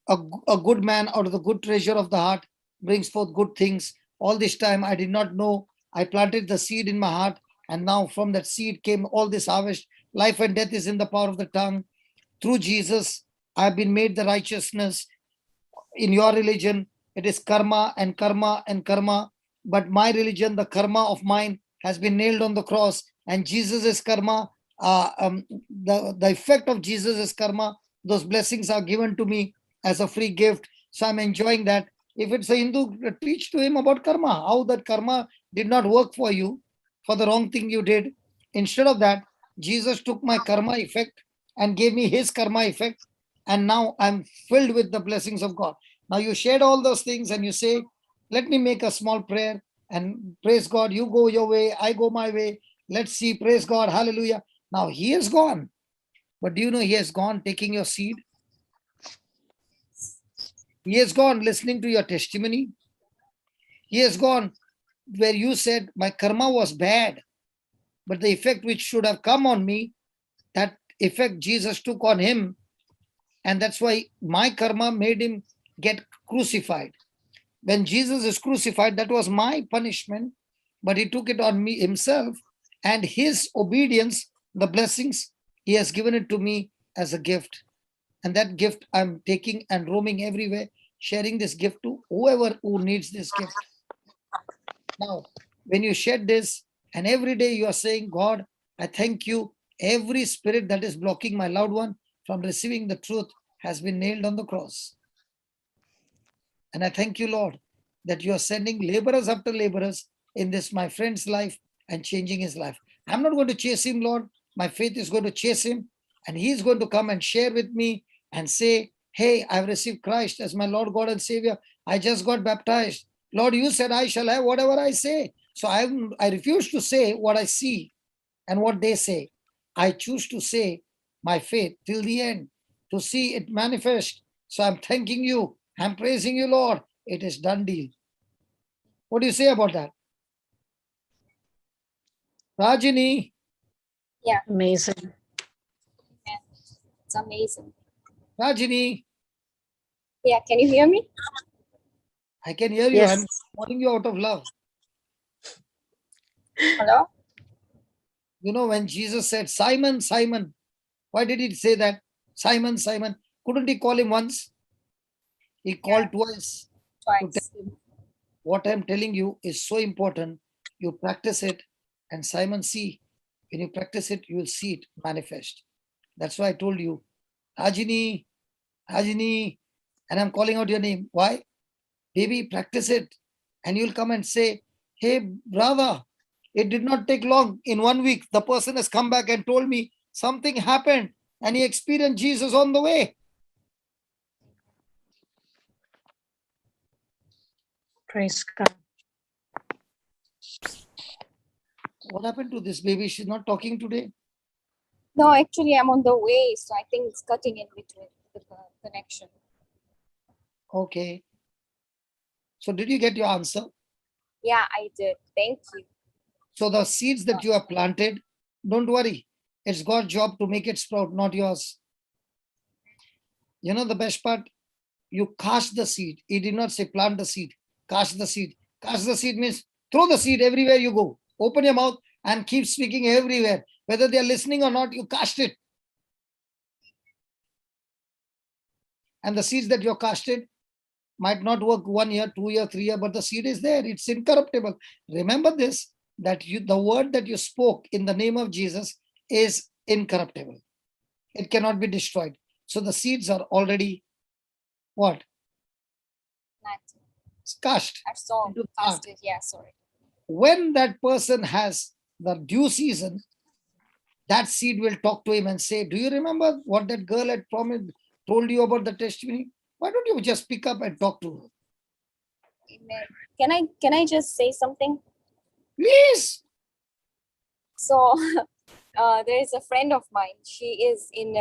a good man out of the good treasure of the heart brings forth good things. All this time I did not know. I planted the seed in my heart, and now from that seed came all this harvest. Life and death is in the power of the tongue. Through Jesus, I have been made the righteousness. In your religion, it is karma and karma and karma. But my religion, the karma of mine, has been nailed on the cross, and Jesus is karma. The effect of Jesus is karma. Those blessings are given to me as a free gift. So I'm enjoying that. If it's a Hindu, teach to him about karma, how that karma did not work for you, for the wrong thing you did. Instead of that, Jesus took my karma effect and gave me his karma effect. And now I'm filled with the blessings of God. Now you shared all those things and you say, let me make a small prayer and praise God. You go your way, I go my way. Let's see, praise God, hallelujah. Now he is gone. But do you know he has gone taking your seed? He has gone listening to your testimony. He has gone where you said, my karma was bad, but the effect which should have come on me, that effect Jesus took on him. And that's why my karma made him get crucified. When Jesus is crucified, that was my punishment, but he took it on me himself, and his obedience, the blessings, he has given it to me as a gift. And that gift I'm taking and roaming everywhere, sharing this gift to whoever who needs this gift. Now, when you shed this, and every day you are saying, God, I thank you. Every spirit that is blocking my loved one from receiving the truth has been nailed on the cross. And I thank you, Lord, that you are sending laborers after laborers in this, my friend's life, and changing his life. I'm not going to chase him, Lord. My faith is going to chase him, and he's going to come and share with me and say, hey, I've received Christ as my Lord, God, and Savior. I just got baptized. Lord, you said I shall have whatever I say. So I refuse to say what I see and what they say. I choose to say my faith till the end, to see it manifest. So I'm thanking you. I'm praising you, Lord. It is done deal. What do you say about that? Rajini? Yeah. Amazing. Yeah. It's amazing. Rajini? Yeah, can you hear me? I can hear you. Yes. I'm calling you out of love. Hello? You know, when Jesus said, Simon, Simon, why did he say that? Simon, Simon. Couldn't he call him once? He called twice. To Twice. tell him, what I'm telling you is so important. You practice it, and Simon, see, when you practice it, you will see it manifest. That's why I told you, Rajini, Rajini, and I'm calling out your name. Why? Baby, practice it, and you'll come and say, hey, brother, it did not take long. In 1 week, the person has come back and told me something happened, and he experienced Jesus on the way. Praise God. What happened to this baby? She's not talking today. No, actually, I'm on the way, so I think it's cutting in between the connection. Okay. So did you get your answer? Yeah, I did. Thank you. So the seeds that you have planted, don't worry. It's God's job to make it sprout, not yours. You know the best part? You cast the seed. He did not say plant the seed. Cast the seed. Cast the seed means throw the seed everywhere you go. Open your mouth and keep speaking everywhere. Whether they are listening or not, you cast it. And the seeds that you have casted might not work 1 year, 2 year, 3 year, but the seed is there. It's incorruptible. Remember this, that the word that you spoke in the name of Jesus is incorruptible. It cannot be destroyed. So the seeds are already what? Cast. I've sown, casted. Yeah, sorry. When that person has the due season, that seed will talk to him and say, do you remember what that girl had told you about the testimony? Why don't you just pick up and talk to her? Amen. Can I just say something? Please. So there is a friend of mine. She is in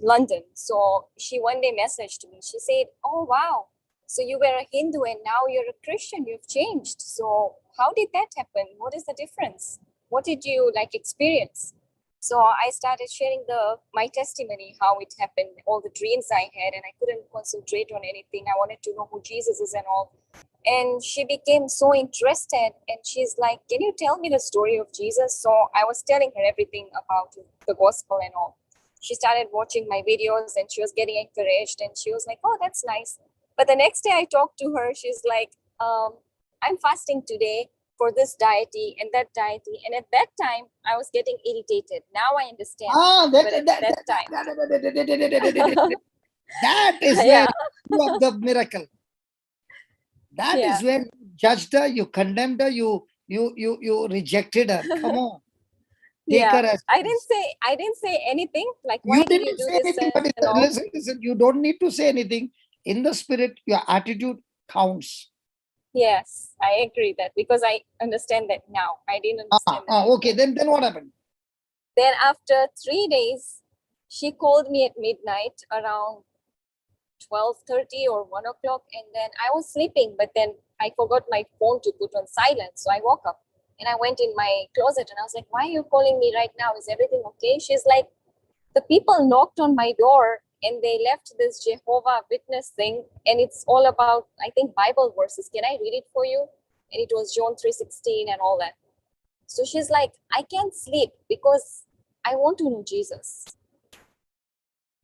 London. So she one day messaged me. She said, "Oh wow, so you were a Hindu and now you're a Christian. You've changed. So how did that happen? What is the difference? What did you like experience?" So I started sharing my testimony, how it happened, all the dreams I had, and I couldn't concentrate on anything. I wanted to know who Jesus is and all. And she became so interested, and she's like, "Can you tell me the story of Jesus?" So I was telling her everything about the gospel and all. She started watching my videos and she was getting encouraged, and she was like, "Oh, that's nice." But the next day I talked to her, she's like, "I'm fasting today for this deity and that deity." And at that time I was getting irritated. Now I understand. But at that time, that is where yeah, you of the miracle. That yeah. is where you judged her, you condemned her, you rejected her. Come on, take Yeah, her as I didn't say anything like, you "Why did you didn't do say this?" anything, but and all. listen, you don't need to say anything. In the spirit, your attitude counts. Yes, I agree that, because I understand that now. I didn't understand that Okay, before. then what happened? Then after 3 days, she called me at midnight around 12:30 or 1 o'clock, and then I was sleeping, but then I forgot my phone to put on silent. So I woke up and I went in my closet and I was like, "Why are you calling me right now? Is everything okay?" She's like, "The people knocked on my door and they left this Jehovah Witness thing, and it's all about, I think, Bible verses. Can I read it for you?" And it was John 3:16 and all that. So she's like, "I can't sleep because I want to know Jesus.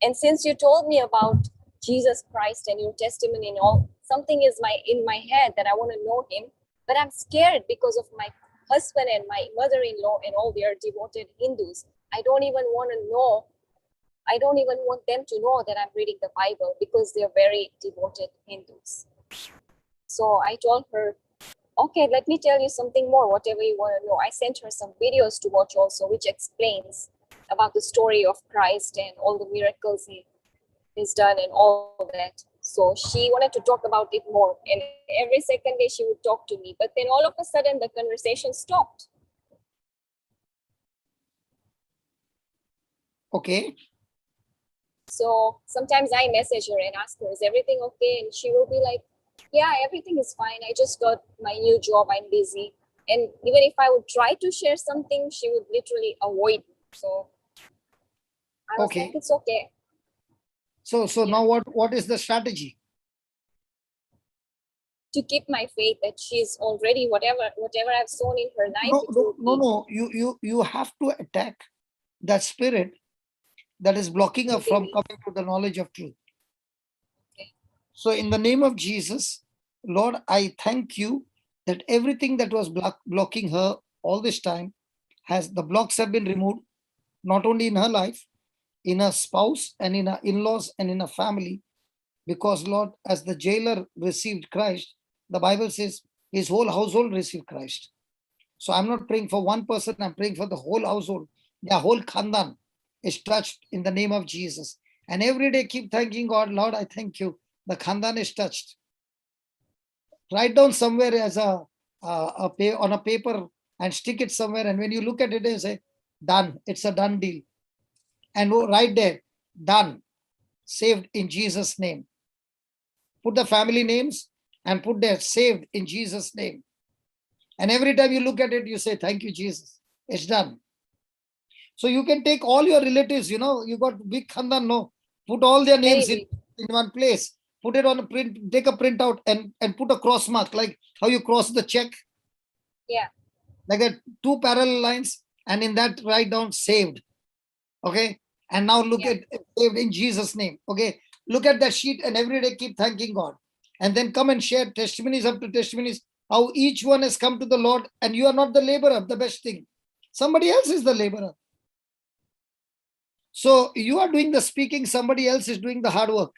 And since you told me about Jesus Christ and your testimony and all, something is in my head that I want to know him, but I'm scared because of my husband and my mother-in-law and all. They are devoted Hindus. I don't even want them to know that I'm reading the Bible because they're very devoted Hindus." So I told her, "Okay, let me tell you something more, whatever you want to know." I sent her some videos to watch also, which explains about the story of Christ and all the miracles he's done and all that. So she wanted to talk about it more. And every second day she would talk to me. But then all of a sudden the conversation stopped. Okay. So sometimes I message her and ask her, "Is everything okay?" And she will be like, "Yeah, everything is fine. I just got my new job. I'm busy." And even if I would try to share something, she would literally avoid me. So I was like, "It's okay." So now what is the strategy? To keep my faith that she's already whatever I've sown in her life. No. You have to attack that spirit that is blocking her from coming to the knowledge of truth. Okay. So in the name of Jesus, Lord, I thank you that everything that was blocking her all this time, the blocks have been removed, not only in her life, in her spouse and in her in-laws and in her family. Because Lord, as the jailer received Christ, the Bible says his whole household received Christ. So I'm not praying for one person, I'm praying for the whole household. The whole khandan is touched in the name of Jesus. And every day keep thanking God, "Lord, I thank you. The khandan is touched." Write down somewhere as on a paper and stick it somewhere. And when you look at it, you say, "Done." It's a done deal. And right there, "Done." Saved in Jesus' name. Put the family names and put there, "Saved in Jesus' name." And every time you look at it, you say, "Thank you, Jesus. It's done." So you can take all your relatives, you got big khandan, no? Put all their names in one place. Put it on a print, take a printout and put a cross mark, like how you cross the check. Yeah. Like that, 2 parallel lines, and in that write down "saved." Okay. And now look at "saved in Jesus' name." Okay. Look at that sheet and every day keep thanking God. And then come and share testimonies after testimonies, how each one has come to the Lord, and you are not the laborer, the best thing. Somebody else is the laborer. So you are doing the speaking, somebody else is doing the hard work.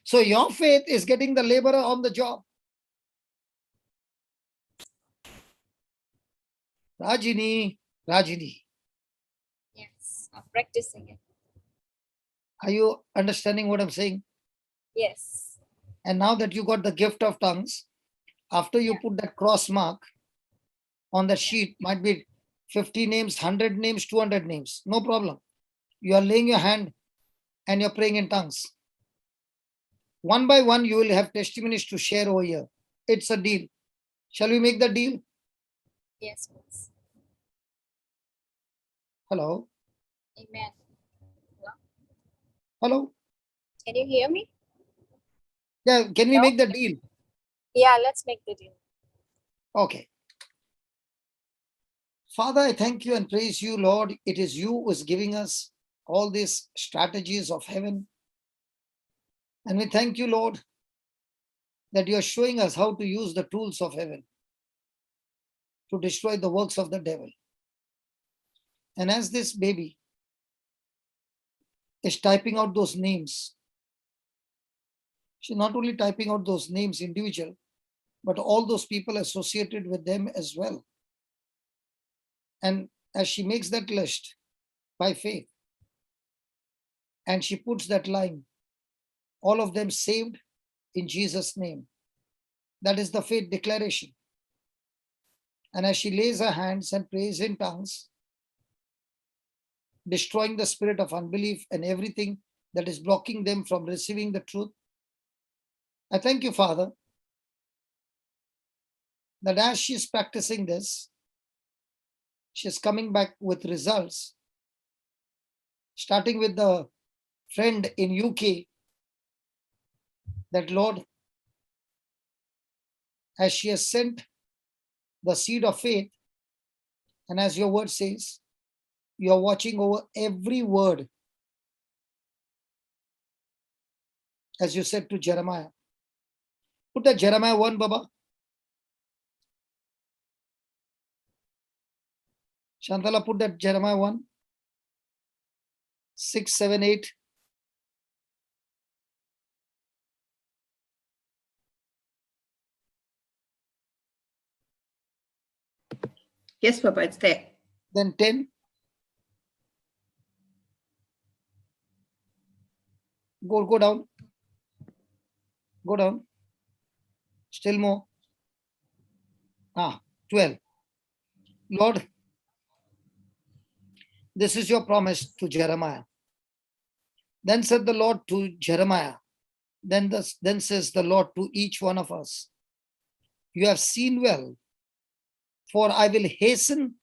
So your faith is getting the laborer on the job. Rajini. Yes, I'm practicing it. Are you understanding what I'm saying? Yes. And now that you got the gift of tongues, after you put that cross mark on the sheet, might be 50 names, 100 names, 200 names, no problem. You are laying your hand and you're praying in tongues. One by one, you will have testimonies to share over here. It's a deal. Shall we make the deal? Yes, please. Hello? Amen. Hello? Can you hear me? Yeah, can we No? make the deal? Yeah, let's make the deal. Okay. Father, I thank you and praise you, Lord. It is you who is giving us all these strategies of heaven. And we thank you, Lord, that you are showing us how to use the tools of heaven to destroy the works of the devil. And as this baby is typing out those names, she's not only typing out those names individual, but all those people associated with them as well. And as she makes that list by faith, and she puts that line, all of them saved in Jesus' name. That is the faith declaration. And as she lays her hands and prays in tongues, destroying the spirit of unbelief and everything that is blocking them from receiving the truth, I thank you, Father, that as she's practicing this, she's coming back with results, starting with the friend in UK, that Lord, as she has sent the seed of faith, and as your word says, you are watching over every word, as you said to Jeremiah. Put that Jeremiah 1, Baba. Shantala, put that Jeremiah 1, 6, 7, 8. Yes, Papa, it's there. Then 10. Go down. Go down. Still more. 12. Lord, this is your promise to Jeremiah. Then said the Lord to Jeremiah, then says the Lord to each one of us, you have seen well, for I will hasten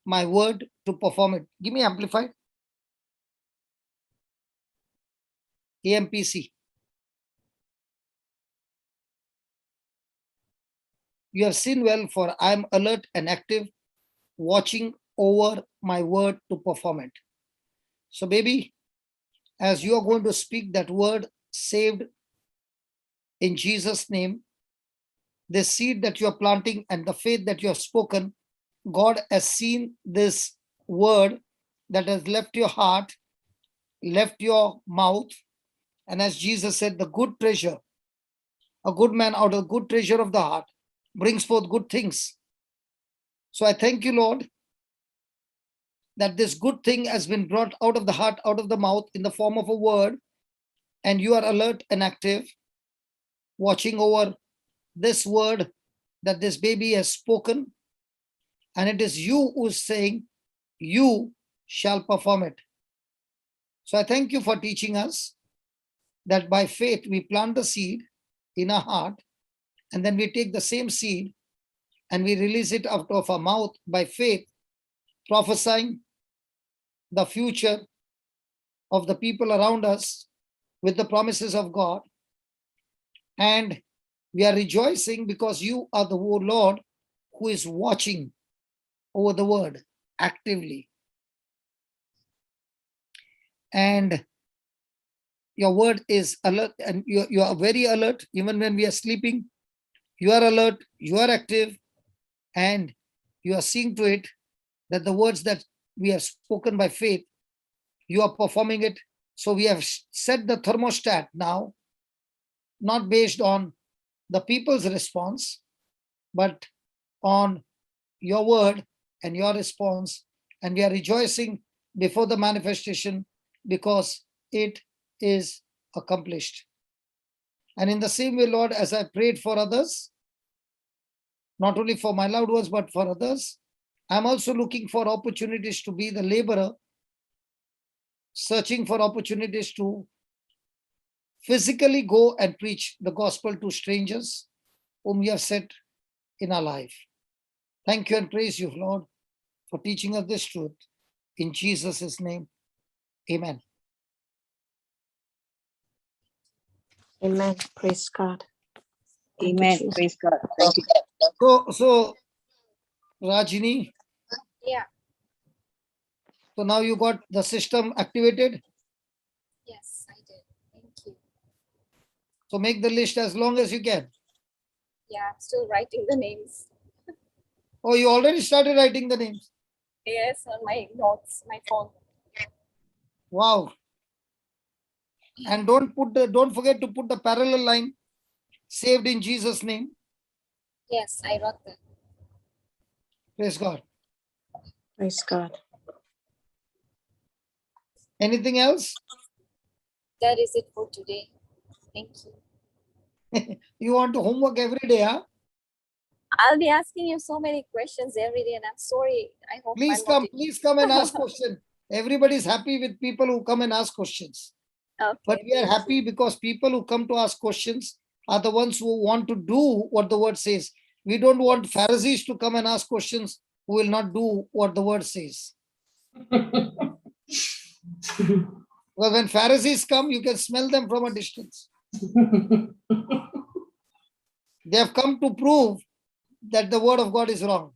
my word to perform it. Give me amplified. AMPC. You have seen well, for I am alert and active, watching over my word to perform it. So, baby, as you are going to speak that word, saved in Jesus' name, the seed that you are planting and the faith that you have spoken, God has seen this word that has left your heart, left your mouth. And as Jesus said, the good treasure, a good man out of the good treasure of the heart brings forth good things. So I thank you, Lord, that this good thing has been brought out of the heart, out of the mouth in the form of a word. And you are alert and active, watching over this word that this baby has spoken. And it is you who is saying, you shall perform it. So I thank you for teaching us that by faith we plant the seed in our heart, and then we take the same seed and we release it out of our mouth by faith, prophesying the future of the people around us with the promises of God. And we are rejoicing because you are the Lord who is watching over the word actively. And your word is alert, and you are very alert. Even when we are sleeping, you are alert, you are active, and you are seeing to it that the words that we have spoken by faith, you are performing it. So we have set the thermostat now, not based on the people's response, but on your word and your response. And we are rejoicing before the manifestation because it is accomplished. And in the same way, Lord, as I prayed for others, not only for my loved ones, but for others, I'm also looking for opportunities to be the laborer, searching for opportunities to physically go and preach the gospel to strangers whom you have set in our life. Thank you and praise you, Lord, for teaching us this truth. In Jesus' name, amen. Amen. Praise God. Thank you, Amen. Jesus. Praise God. Thank you. So Rajini, Yeah. so now you got the system activated. Yes, I did. Thank you. So make the list as long as you can. Yeah, I'm still writing the names. Oh, you already started writing the names. Yes, on my notes, my phone. Wow. And don't forget to put the parallel line, saved in Jesus' name. Yes, I wrote that. Praise God. Praise God. Anything else? That is it for today. Thank you. You want to homework every day, huh? I'll be asking you so many questions every day, and I'm sorry. I hope Please come and ask questions. Everybody's happy with people who come and ask questions. Okay, But we are happy because people who come to ask questions are the ones who want to do what the word says. We don't want Pharisees to come and ask questions who will not do what the word says. Well, when Pharisees come, you can smell them from a distance. They have come to prove that the word of God is wrong.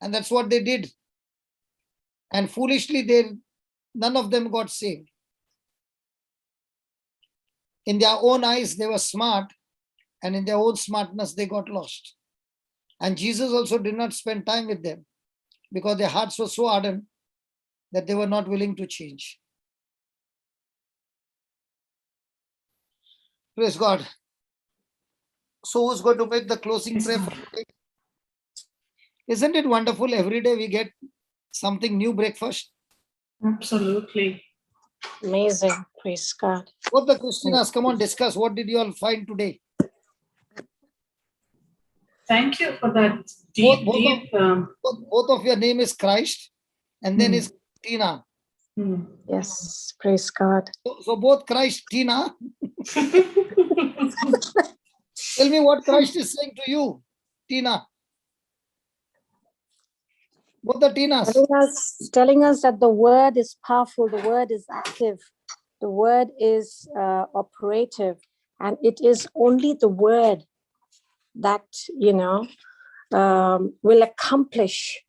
And that's what they did. And foolishly, none of them got saved. In their own eyes, they were smart, and in their own smartness, they got lost. And Jesus also did not spend time with them because their hearts were so ardent that they were not willing to change. Praise God. So who's going to make the closing prayer for today? Isn't it wonderful? Every day we get something new breakfast. Absolutely. Amazing. Praise God. Both the Christians, come on, discuss. What did you all find today? Thank you for that deep. Both of your name is Christ, and then is Tina. Yes. Praise God. So both Christ, Tina. Tell me what Christ is saying to you, Tina. Both the Tinas. Telling us that the word is powerful, the word is active, the word is operative, and it is only the word that, will accomplish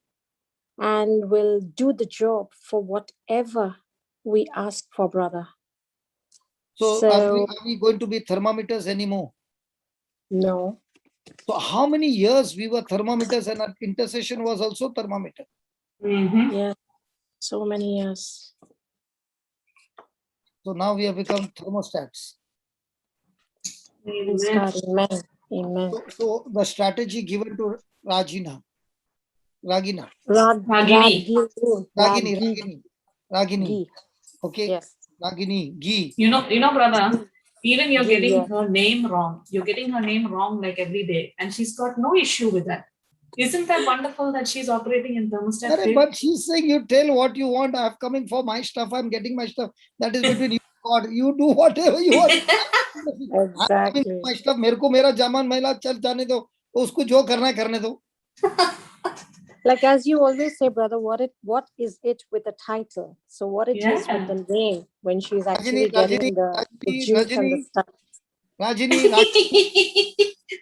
and will do the job for whatever we ask for, brother. So are we going to be thermometers anymore? No. So how many years we were thermometers and our intercession was also thermometer? Yeah, so many years. So now we have become thermostats. Amen. Amen. Amen. So the strategy given to Ragini. Okay. Yes. Ragini. You know, brother, even you're getting her name wrong. You're getting her name wrong like every day, and she's got no issue with that. Isn't that wonderful that she's operating in thermostat faith? But she's saying, you tell what you want. I'm coming for my stuff. I'm getting my stuff. That is between you and God. You do whatever you want. Exactly. I'm my stuff. मेरे को मेरा जामान मैला चल जाने दो. उसको जो करना है करने दो. Like as you always say, brother, what is it with the title? So what it is with the name when she's actually getting the juice and the stuff. Rajini.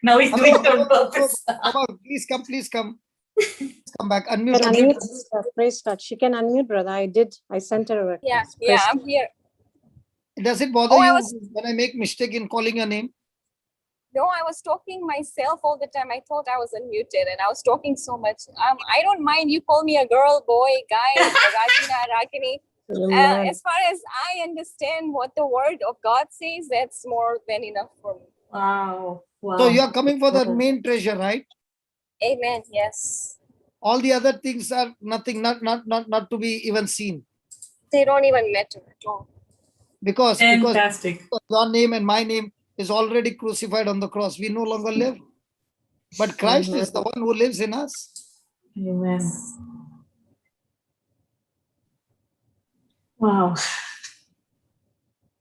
Now he's doing it on purpose. Please come. Come back. Unmute. Praise God. She can unmute, brother. I sent her a request. Yeah, I'm here. Does it bother you when I make mistake in calling your name? No, I was talking myself all the time. I thought I was unmuted and I was talking so much. I don't mind you call me a girl, boy, guy, Rajina, Ragini. As far as I understand what the word of God says, that's more than enough for me. Wow. So you are coming for the main treasure, right? Amen. Yes. All the other things are nothing, not to be even seen. They don't even matter at all. Because your name and my name is already crucified on the cross. We no longer live, but Christ is the one who lives in us. Amen. Wow.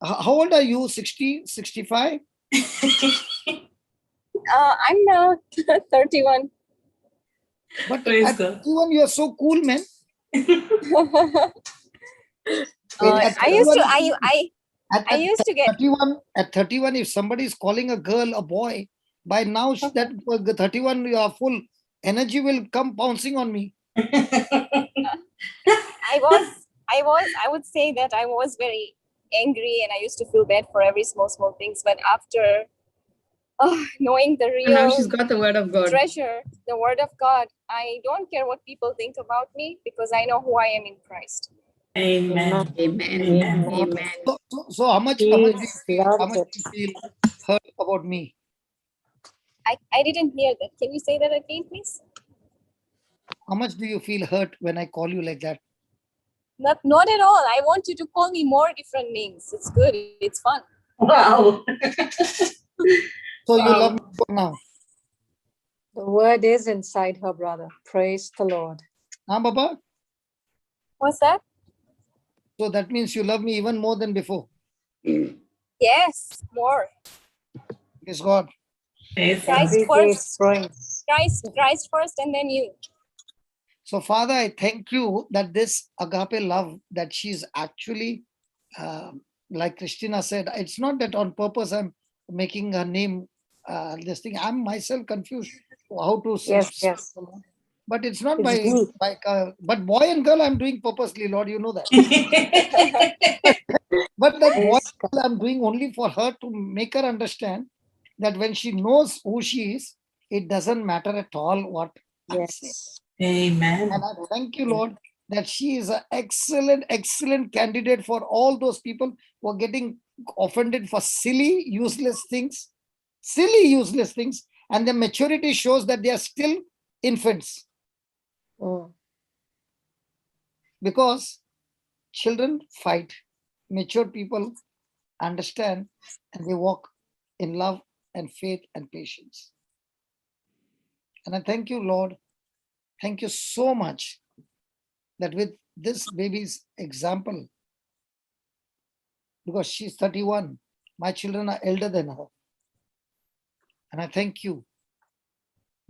How old are you? 60, 65? I'm now 31. But Praise at God. 31, you are so cool, man. I used to get 31, at 31, if somebody is calling a girl a boy, by now that 31, your full energy will come bouncing on me. I would say that I was very angry and I used to feel bad for every small things. But after knowing the And now real she's got the word of God. treasure, the word of God, I don't care what people think about me because I know who I am in Christ. Amen. Amen. Amen. So how much do you feel hurt about me? I didn't hear that. Can you say that again, please? How much do you feel hurt when I call you like that? Not at all. I want you to call me more different names. It's good. It's fun. Wow. So you love me for now. The word is inside her, brother. Praise the Lord. Baba? What's that? So that means you love me even more than before. Yes, more. Praise God. Christ first. Christ first, and then you. So, Father, I thank you that this agape love, that she's actually, like Christina said, it's not that on purpose I'm making her name this thing. I'm myself confused how to Yes. But it's not It's but boy and girl I'm doing purposely, Lord, you know that. But that boy and girl I'm doing only for her to make her understand that when she knows who she is, it doesn't matter at all what I'm saying. Amen. And I thank you, Lord, that she is an excellent candidate for all those people who are getting offended for silly, useless things. And the maturity shows that they are still infants. Because children fight, mature people understand, and they walk in love and faith and patience. And I thank you, Lord. Thank you so much that with this baby's example, because she's 31, my children are elder than her. And I thank you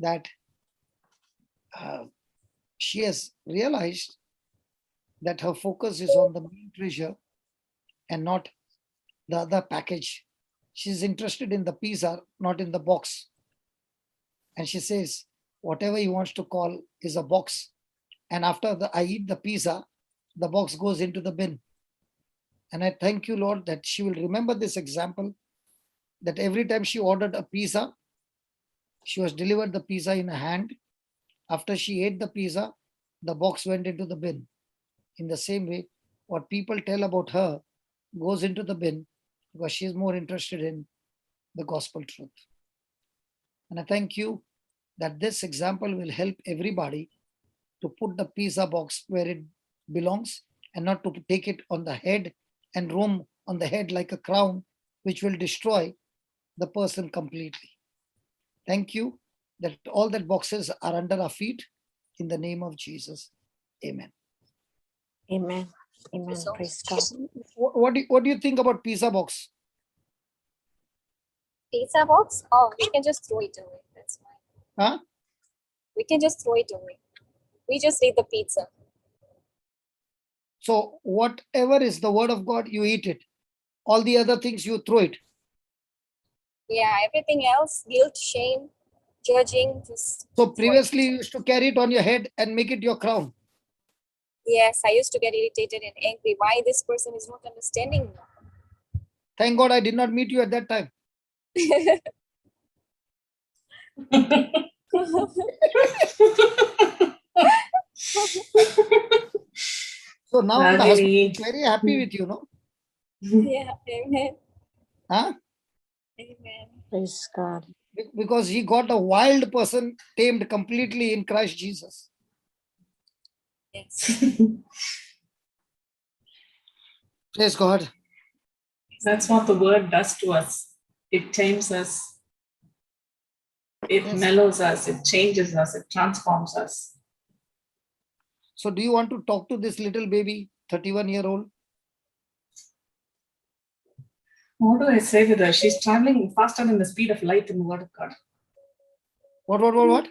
that she has realized that her focus is on the main treasure and not the other package. She's interested in the pizza, not in the box. And she says, whatever he wants to call is a box. And after I eat the pizza, the box goes into the bin. And I thank you, Lord, that she will remember this example, that every time she ordered a pizza, she was delivered the pizza in her hand. After she ate the pizza, the box went into the bin. In the same way, what people tell about her goes into the bin because she's more interested in the gospel truth. And I thank you that this example will help everybody to put the pizza box where it belongs and not to take it on the head and roam on the head like a crown, which will destroy the person completely. Thank you that all that boxes are under our feet in the name of Jesus. Amen. Amen. Praise God. What do you think about pizza box? Pizza box? Oh, we can just throw it away. That's fine. Huh? We can just throw it away. We just eat the pizza. So whatever is the word of God, you eat it. All the other things, you throw it. Yeah, everything else, guilt, shame, judging. So previously you used to carry it on your head and make it your crown. Yes, I used to get irritated and angry. Why this person is not understanding me? Thank God I did not meet you at that time. So now the husband is very happy with you, no? Yeah, amen. Huh? Amen. Praise God. Because he got a wild person tamed completely in Christ Jesus. Yes. Praise God. That's what the word does to us. It tames us. It Yes. mellows us. It changes us. It transforms us. So do you want to talk to this little baby, 31-year-old? What do I say with her? She's traveling faster than the speed of light in the Word of God. What?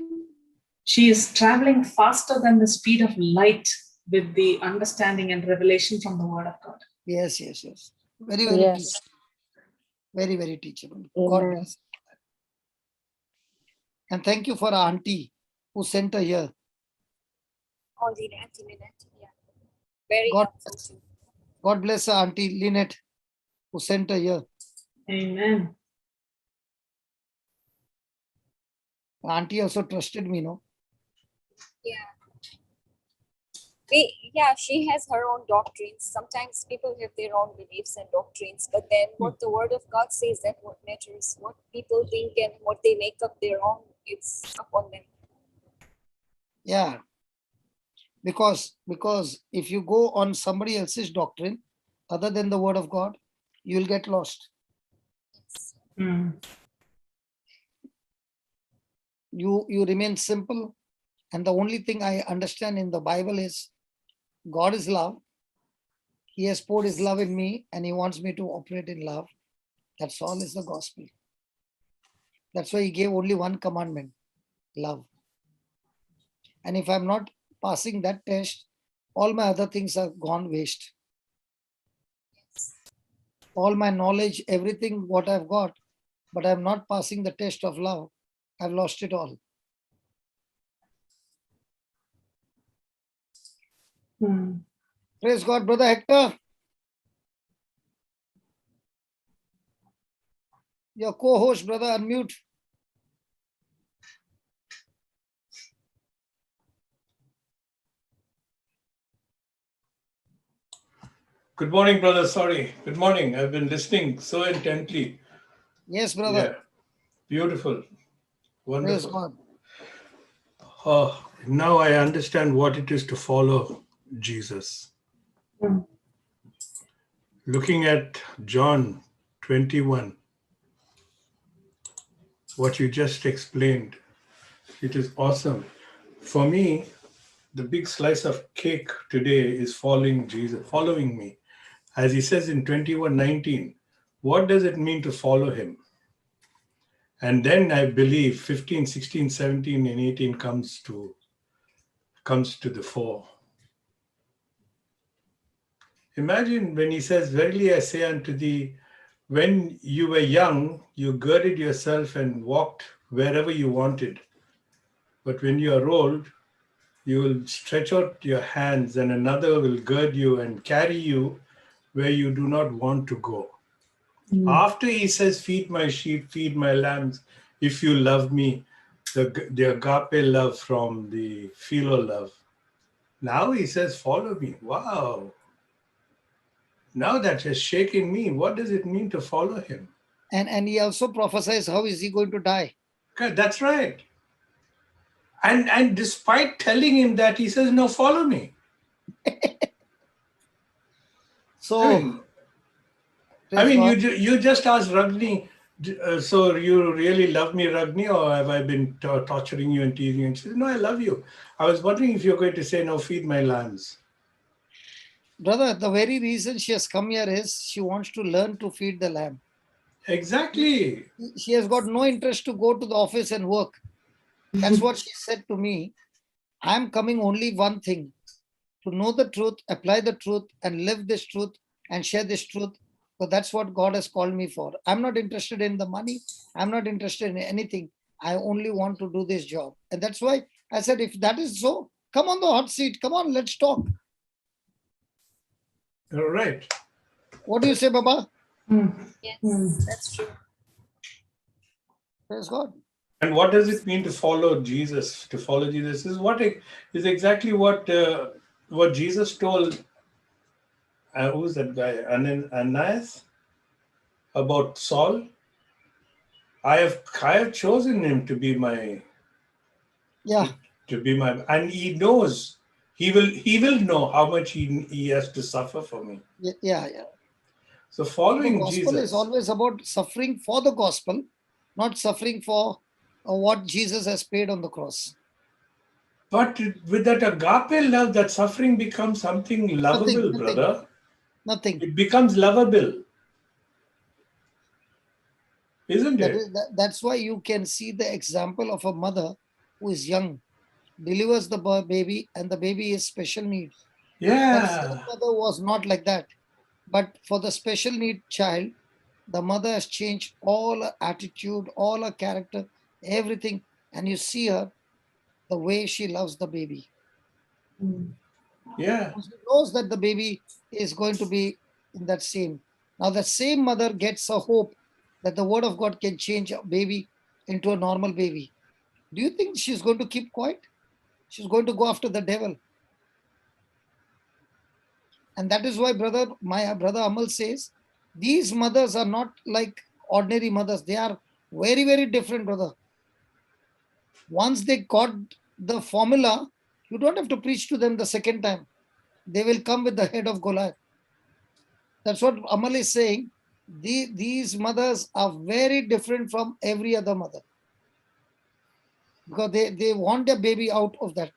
She is traveling faster than the speed of light with the understanding and revelation from the Word of God. Yes. Very, very Yes. teachable. Very, very teachable. Amen. God bless. And thank you for our auntie who sent her here. Oh, Auntie Lynette, yeah. Very God helpful bless. too. God bless our auntie Lynette who sent her here. Amen. Auntie also trusted me, no? Yeah. She has her own doctrines. Sometimes people have their own beliefs and doctrines, but then what the Word of God says, that what matters. What people think and what they make up their own, it's upon them. Yeah. Because if you go on somebody else's doctrine other than the Word of God, you'll get lost. You remain simple, and the only thing I understand in the Bible is God is love. He has poured his love in me, and he wants me to operate in love. That's all is the gospel. That's why he gave only one commandment, love. And if I'm not passing that test, all my other things are gone waste. All my knowledge, everything what I've got, but I'm not passing the test of love, I've lost it all. Praise God, Brother Hector. Your co-host, brother, unmute. Good morning, brother. Sorry. Good morning. I've been listening so intently. Yes, brother. Yeah. Beautiful. Praise Wonderful. God. Now I understand what it is to follow Jesus. Looking at John 21, what you just explained, it is awesome. For me, the big slice of cake today is following Jesus, following me. As he says in 21:19, what does it mean to follow him? And then I believe 15, 16, 17, and 18 comes to the fore. Imagine when he says, "Verily I say unto thee, when you were young, you girded yourself and walked wherever you wanted. But when you are old, you will stretch out your hands, and another will gird you and carry you where you do not want to go." After he says, "Feed my sheep, feed my lambs, if you love me," the agape love from the philo love. Now he says, "Follow me." Wow. Now that has shaken me. What does it mean to follow him? And he also prophesies how is he going to die. Okay, that's right. And despite telling him that, he says, "No, follow me." So, you just asked Ragni, so you really love me, Ragni, or have I been torturing you and teasing you? And she said, "No, I love you." I was wondering if you're going to say, "No, feed my lambs." Brother, the very reason she has come here is she wants to learn to feed the lamb. Exactly. She has got no interest to go to the office and work. That's what she said to me. I'm coming only one thing, to know the truth, apply the truth, and live this truth and share this truth. So that's what God has called me for. I'm not interested in the money. I'm not interested in anything. I only want to do this job. And that's why I said, if that is so, come on the hot seat. Come on, let's talk. All right. What do you say, Baba? Yes, that's true. Praise God. And what does it mean to follow Jesus? To follow Jesus is exactly what Jesus told. Who's that guy? Ananias, about Saul. I have chosen him to be my. Yeah. To be my, and he knows. He will know how much he has to suffer for me. Yeah. So The following gospel Jesus. is always about suffering for the gospel, not suffering for what Jesus has paid on the cross. But with that agape love, that suffering becomes something lovable, Nothing. brother. Nothing. It becomes lovable. Isn't it? That's why you can see the example of a mother who is young, delivers the baby, and the baby is special need. That same Yeah. mother was not like that. But for the special need child, the mother has changed all her attitude, all her character, everything. And you see her, the way she loves the baby. Yeah. She knows that the baby is going to be in that same. Now, the same mother gets a hope that the word of God can change a baby into a normal baby. Do you think she's going to keep quiet? She's going to go after the devil. And that is why my brother Amal says, these mothers are not like ordinary mothers. They are very, very different, brother. Once they got the formula, you don't have to preach to them the second time. They will come with the head of Goliath. That's what Amal is saying. These mothers are very different from every other mother. Because they want their baby out of that.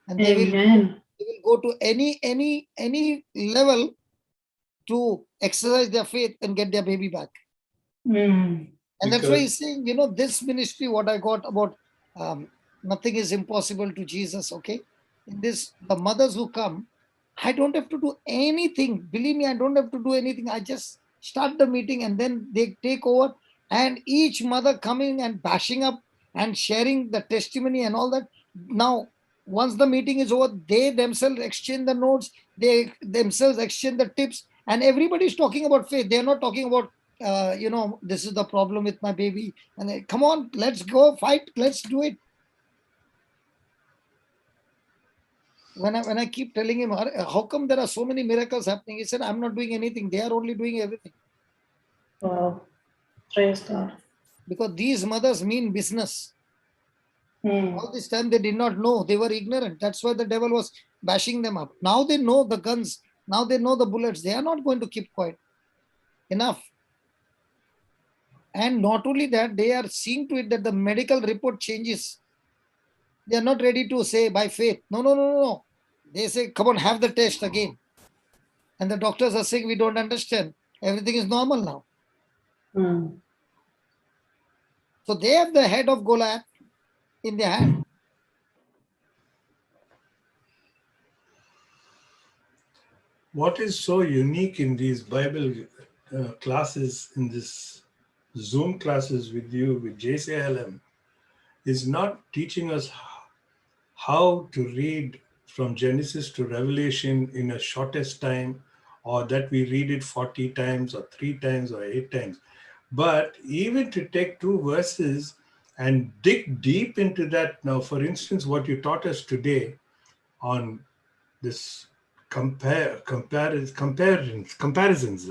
And they will go to any level to exercise their faith and get their baby back. And that's why he's saying, this ministry, what I got about nothing is impossible to Jesus, okay? In this, the mothers who come, I don't have to do anything. Believe me, I don't have to do anything. I just start the meeting and then they take over. And each mother coming and bashing up and sharing the testimony and all that. Now, once the meeting is over, they themselves exchange the notes, they themselves exchange the tips, and everybody's talking about faith. They're not talking about, this is the problem with my baby. And they, come on, let's go fight, let's do it. When I keep telling him, how come there are so many miracles happening? He said, I'm not doing anything. They are only doing everything. Wow. Praise God. Because these mothers mean business. All this time they did not know. They were ignorant. That's why the devil was bashing them up. Now they know the guns. Now they know the bullets. They are not going to keep quiet. Enough. And not only that, they are seeing to it that the medical report changes. They are not ready to say by faith. No. They say, come on, have the test again. And the doctors are saying, we don't understand. Everything is normal now. So they have the head of Goliath in their hand. What is so unique in these Bible classes, in this Zoom classes with you, with JCILM, is not teaching us how to read from Genesis to Revelation in a shortest time, or that we read it 40 times or 3 times or 8 times. But even to take 2 verses and dig deep into that. Now, for instance, what you taught us today on this comparisons,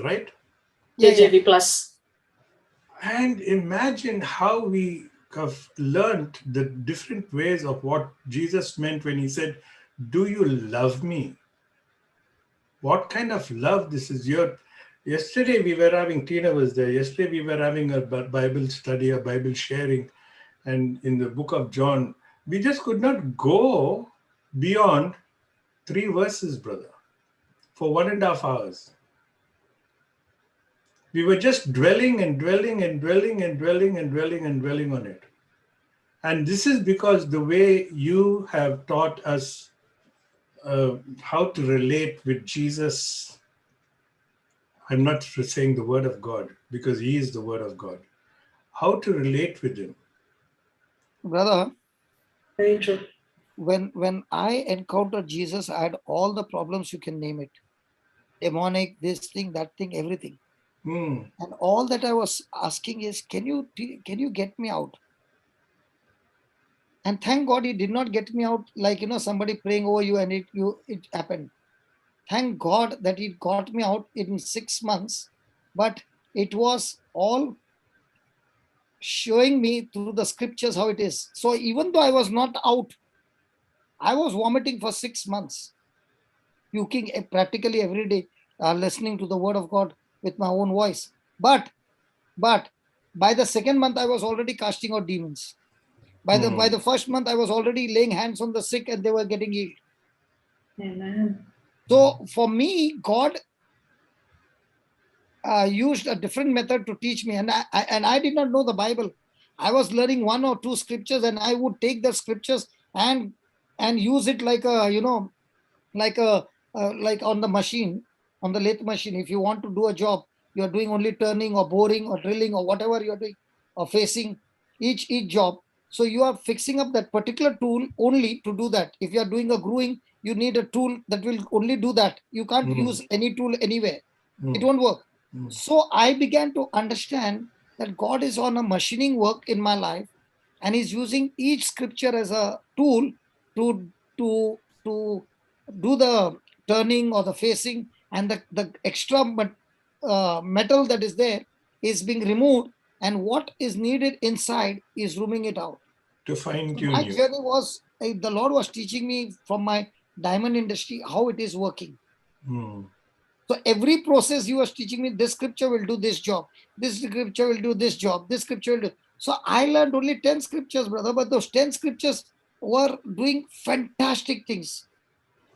right? JJB plus. And imagine how we have learned the different ways of what Jesus meant when he said, do you love me? What kind of love this is? Yesterday we were having, Tina was there, yesterday we were having a Bible study, a Bible sharing, and in the book of John, we just could not go beyond 3 verses, brother, for 1.5 hours. We were just dwelling on it. And this is because the way you have taught us how to relate with Jesus. I'm not saying the word of God, because he is the word of God. How to relate with him. Brother, very true. When I encountered Jesus, I had all the problems, you can name it. Demonic, this thing, that thing, everything. And all that I was asking is, can you get me out? And thank God he did not get me out like, somebody praying over you and it happened. Thank God that he got me out in 6 months, but it was all showing me through the scriptures how it is. So even though I was not out, I was vomiting for 6 months, puking practically every day. listening to the word of God with my own voice. But by the second month, I was already casting out demons. By the first month, I was already laying hands on the sick and they were getting healed. Amen. So for me, God used a different method to teach me, and I did not know the Bible. I was learning one or two scriptures, and I would take the scriptures and use it like a like on the machine, on the lathe machine. If you want to do a job, you are doing only turning or boring or drilling or whatever you are doing, or facing each job. So you are fixing up that particular tool only to do that. If you are doing a growing, you need a tool that will only do that. You can't use any tool anywhere. It won't work. So I began to understand that God is on a machining work in my life, and He's using each scripture as a tool to do the turning or the facing, and the extra metal that is there is being removed, and what is needed inside is rooming it out. To fine So tune my you. journey was, the Lord was teaching me from my diamond industry how it is working. So every process He was teaching me, this scripture will do this job, this scripture will do this job, this scripture will do. So I learned only 10 scriptures, brother, but those 10 scriptures were doing fantastic things.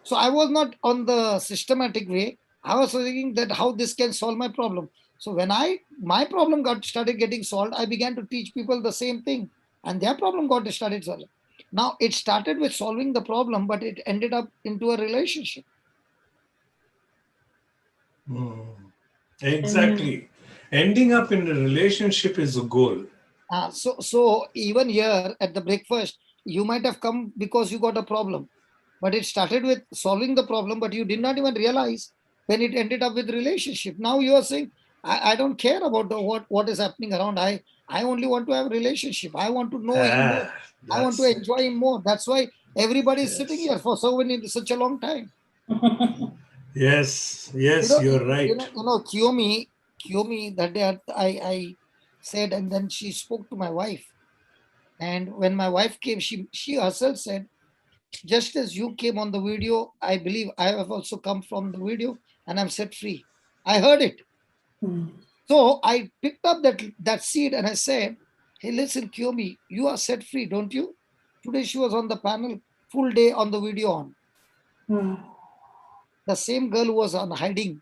So I was not on the systematic way. I was thinking that how this can solve my problem. So when my problem started getting solved, I began to teach people the same thing, and their problem started solving. Now it started with solving the problem, but it ended up into a relationship. Exactly. Ending up in a relationship is a goal. So even here at the breakfast, you might have come because you got a problem, but it started with solving the problem, but you did not even realize when it ended up with relationship. Now you are saying, I don't care about what is happening around. I only want to have a relationship. I want to know Him more. I want to enjoy Him more. That's why everybody is sitting here for such a long time. Yes, you're right. Kiyomi, that day I said, and then she spoke to my wife. And when my wife came, she herself said, just as you came on the video, I believe I have also come from the video and I'm set free. I heard it. So I picked up that seed and I said, hey, listen, Kiyomi, you are set free, don't you? Today she was on the panel, full day on the video on. The same girl who was on hiding.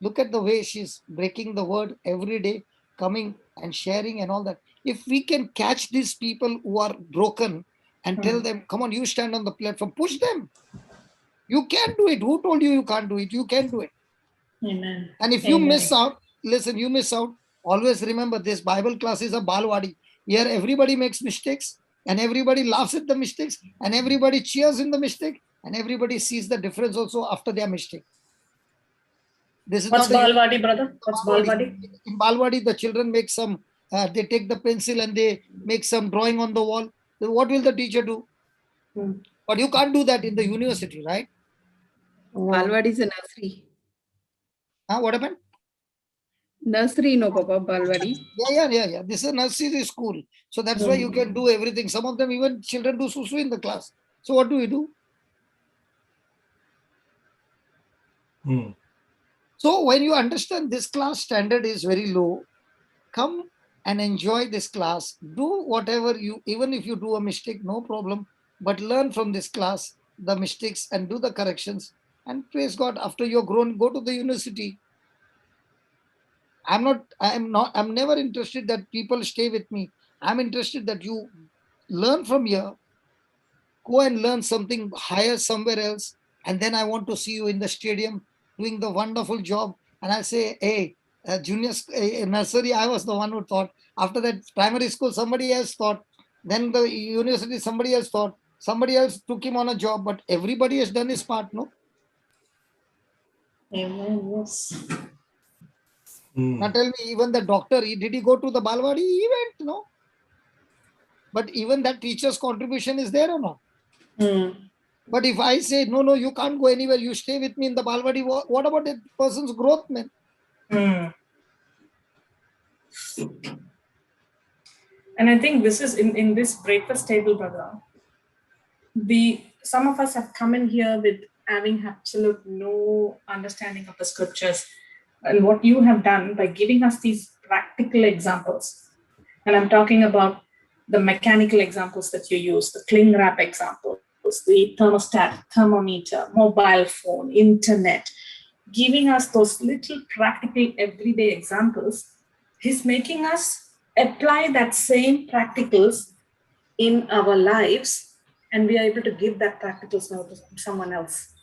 Look at the way she's breaking the word every day, coming and sharing and all that. If we can catch these people who are broken and tell them, come on, you stand on the platform, push them. You can do it. Who told you you can't do it? You can do it. Amen. And if you miss out, listen, you miss out, always remember this Bible class is a balwadi. Here everybody makes mistakes and everybody laughs at the mistakes and everybody cheers in the mistake and everybody sees the difference also after their mistake. This is What's not Balwadi, brother? What's Balwadi? In Balwadi, the children make some, they take the pencil and they make some drawing on the wall. Then what will the teacher do? But you can't do that in the university, right? Balwadi is a nursery. What happened? Nursery, no, Papa, Balwadi. Yeah. This is a nursery school. So that's why you can do everything. Some of them, even children do susu in the class. So what do we do? So when you understand this class standard is very low, come and enjoy this class. Do whatever even if you do a mistake, no problem, but learn from this class the mistakes and do the corrections. And praise God, after you're grown, go to the university. I'm never interested that people stay with me. I'm interested that you learn from here, go and learn something higher somewhere else. And then I want to see you in the stadium doing the wonderful job. And I say, hey, junior nursery, I was the one who thought. After that, primary school, somebody else thought. Then the university, somebody else thought. Somebody else took him on a job, but everybody has done his part, no? Amen. Yes. Now tell me, even the doctor, did he go to the Balwadi event? No. But even that teacher's contribution is there or not? But if I say, no, you can't go anywhere, you stay with me in the Balwadi, what about that person's growth, man? And I think this is in this breakfast table, brother. Some of us have come in here with having absolute no understanding of the scriptures. And what you have done by giving us these practical examples, and I'm talking about the mechanical examples that you use, the cling wrap examples, the thermostat, thermometer, mobile phone, internet, giving us those little practical everyday examples, he's making us apply that same practicals in our lives, and we are able to give that practicals now to someone else.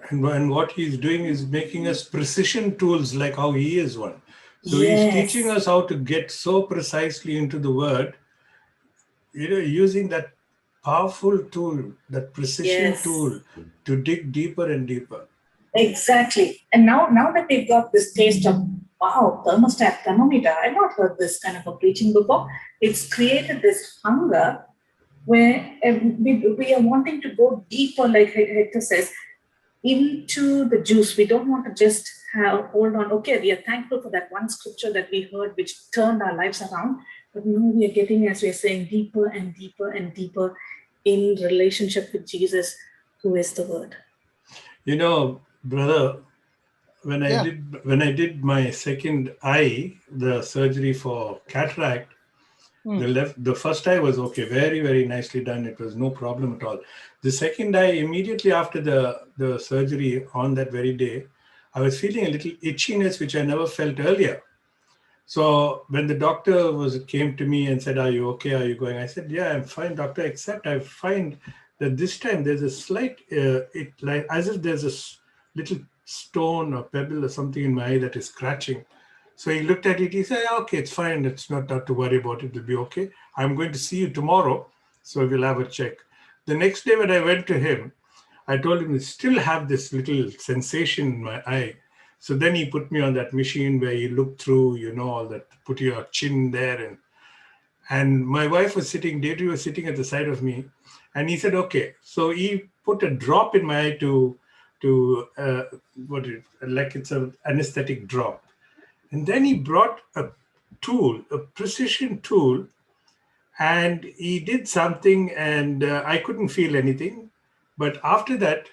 And what he's doing is making us precision tools like how he is one. So Yes. he's teaching us how to get so precisely into the word, using that powerful tool, that precision Yes. tool to dig deeper and deeper. Exactly. And now that they've got this taste of, wow, thermostat, thermometer, I've not heard this kind of a preaching before. It's created this hunger where we are wanting to go deeper, like Hector says, into the juice. We don't want to just hold on. Okay, we are thankful for that one scripture that we heard, which turned our lives around. But now we are getting, as we are saying, deeper and deeper and deeper in relationship with Jesus, who is the Word. Brother, when I did my second eye, the surgery for cataract, the first eye was okay, very, very nicely done. It was no problem at all. The second eye, immediately after the surgery on that very day, I was feeling a little itchiness, which I never felt earlier. So when the doctor came to me and said, "Are you okay? Are you going?" I said, "Yeah, I'm fine, doctor, except I find that this time there's a slight, like as if there's a little stone or pebble or something in my eye that is scratching." So he looked at it, he said, "Okay, it's fine. It's not to worry about. It will be okay. I'm going to see you tomorrow, so we'll have a check." The next day when I went to him, I told him I still have this little sensation in my eye. So then he put me on that machine where you look through, all that, put your chin there. And my wife was sitting, Deirdre was sitting at the side of me. And he said, "Okay." So he put a drop in my eye like it's an anesthetic drop. And then he brought a tool, a precision tool, and he did something, and I couldn't feel anything. But after that,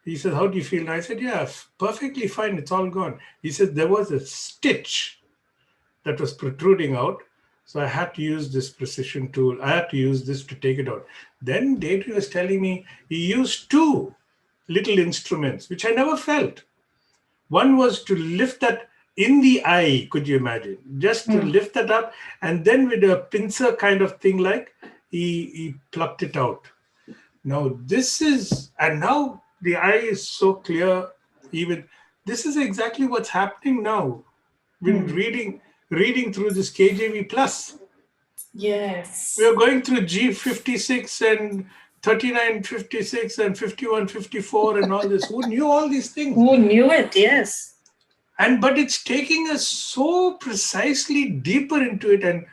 he said, "How do you feel?" And I said, "Yeah, perfectly fine. It's all gone." He said, "There was a stitch that was protruding out. So I had to use this precision tool. I had to use this to take it out." Then Deirdre was telling me he used two little instruments, which I never felt. One was to lift that in the eye, could you imagine? Just to lift that up, and then with a pincer kind of thing, like he plucked it out. Now now the eye is so clear. Even this is exactly what's happening now. Been reading through this KJV Plus. Yes. We are going through G56 and 3956 and 5154 and all this. Who knew all these things? Who knew it? Yes. But it's taking us so precisely deeper into it, and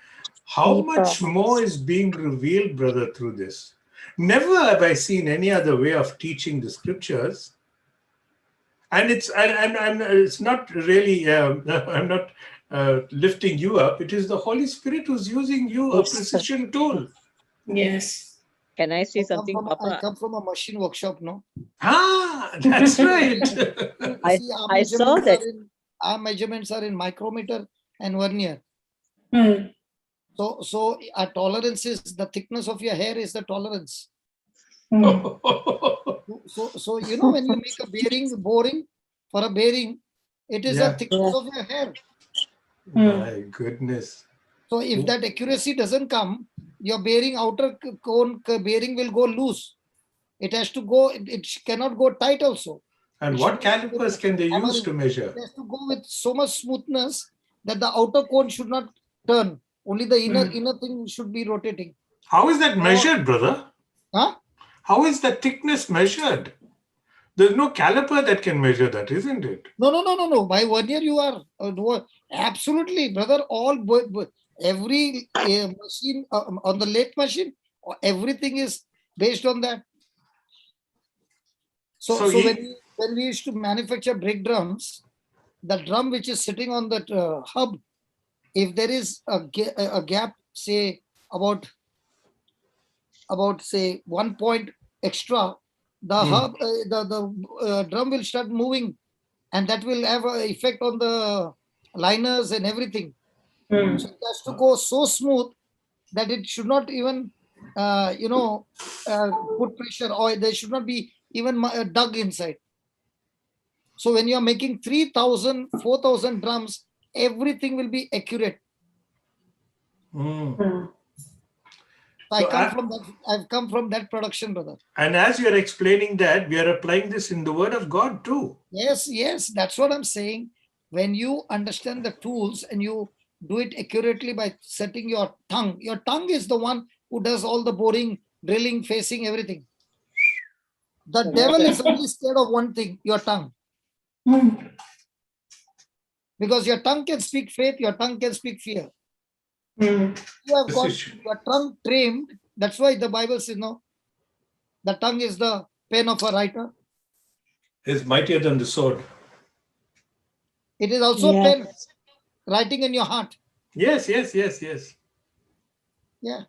how much more is being revealed, brother, through this. Never have I seen any other way of teaching the scriptures. And it's not really, I'm not lifting you up. It is the Holy Spirit who's using you, a precision tool. Yes. Can I say something, I Papa? come from a machine workshop, no? That's right. I saw that. Our measurements are in micrometer and vernier. So our tolerance is the thickness of your hair is the tolerance. So when you make a boring for a bearing, it is the thickness of your hair. My goodness. So if that accuracy doesn't come, your bearing, outer cone bearing will go loose. It has to go, it cannot go tight also. And what calipers can they use to measure? It has to go with so much smoothness that the outer cone should not turn. Only the inner thing should be rotating. How is that measured, brother? Huh? How is the thickness measured? There's no caliper that can measure that, isn't it? No. By vernier you are absolutely, brother. Every machine on the lathe machine, everything is based on that. So when we used to manufacture brake drums, the drum which is sitting on that hub, if there is a gap, say about say 1 point extra, the herb, the drum will start moving, and that will have an effect on the liners and everything. So it has to go so smooth that it should not even, put pressure, or there should not be even dug inside. So when you are making 3,000, 4,000 drums, everything will be accurate. So I've come from that production, brother. And as you're explaining that, we are applying this in the Word of God too. Yes, that's what I'm saying. When you understand the tools and you do it accurately by setting your tongue is the one who does all the boring, drilling, facing, everything. The devil is only scared of one thing, your tongue. Because your tongue can speak faith, your tongue can speak fear. You have got your tongue trained. That's why the Bible says, no, the tongue is the pen of a writer. It's mightier than the sword. It is also a pen, writing in your heart. Yes. Yeah.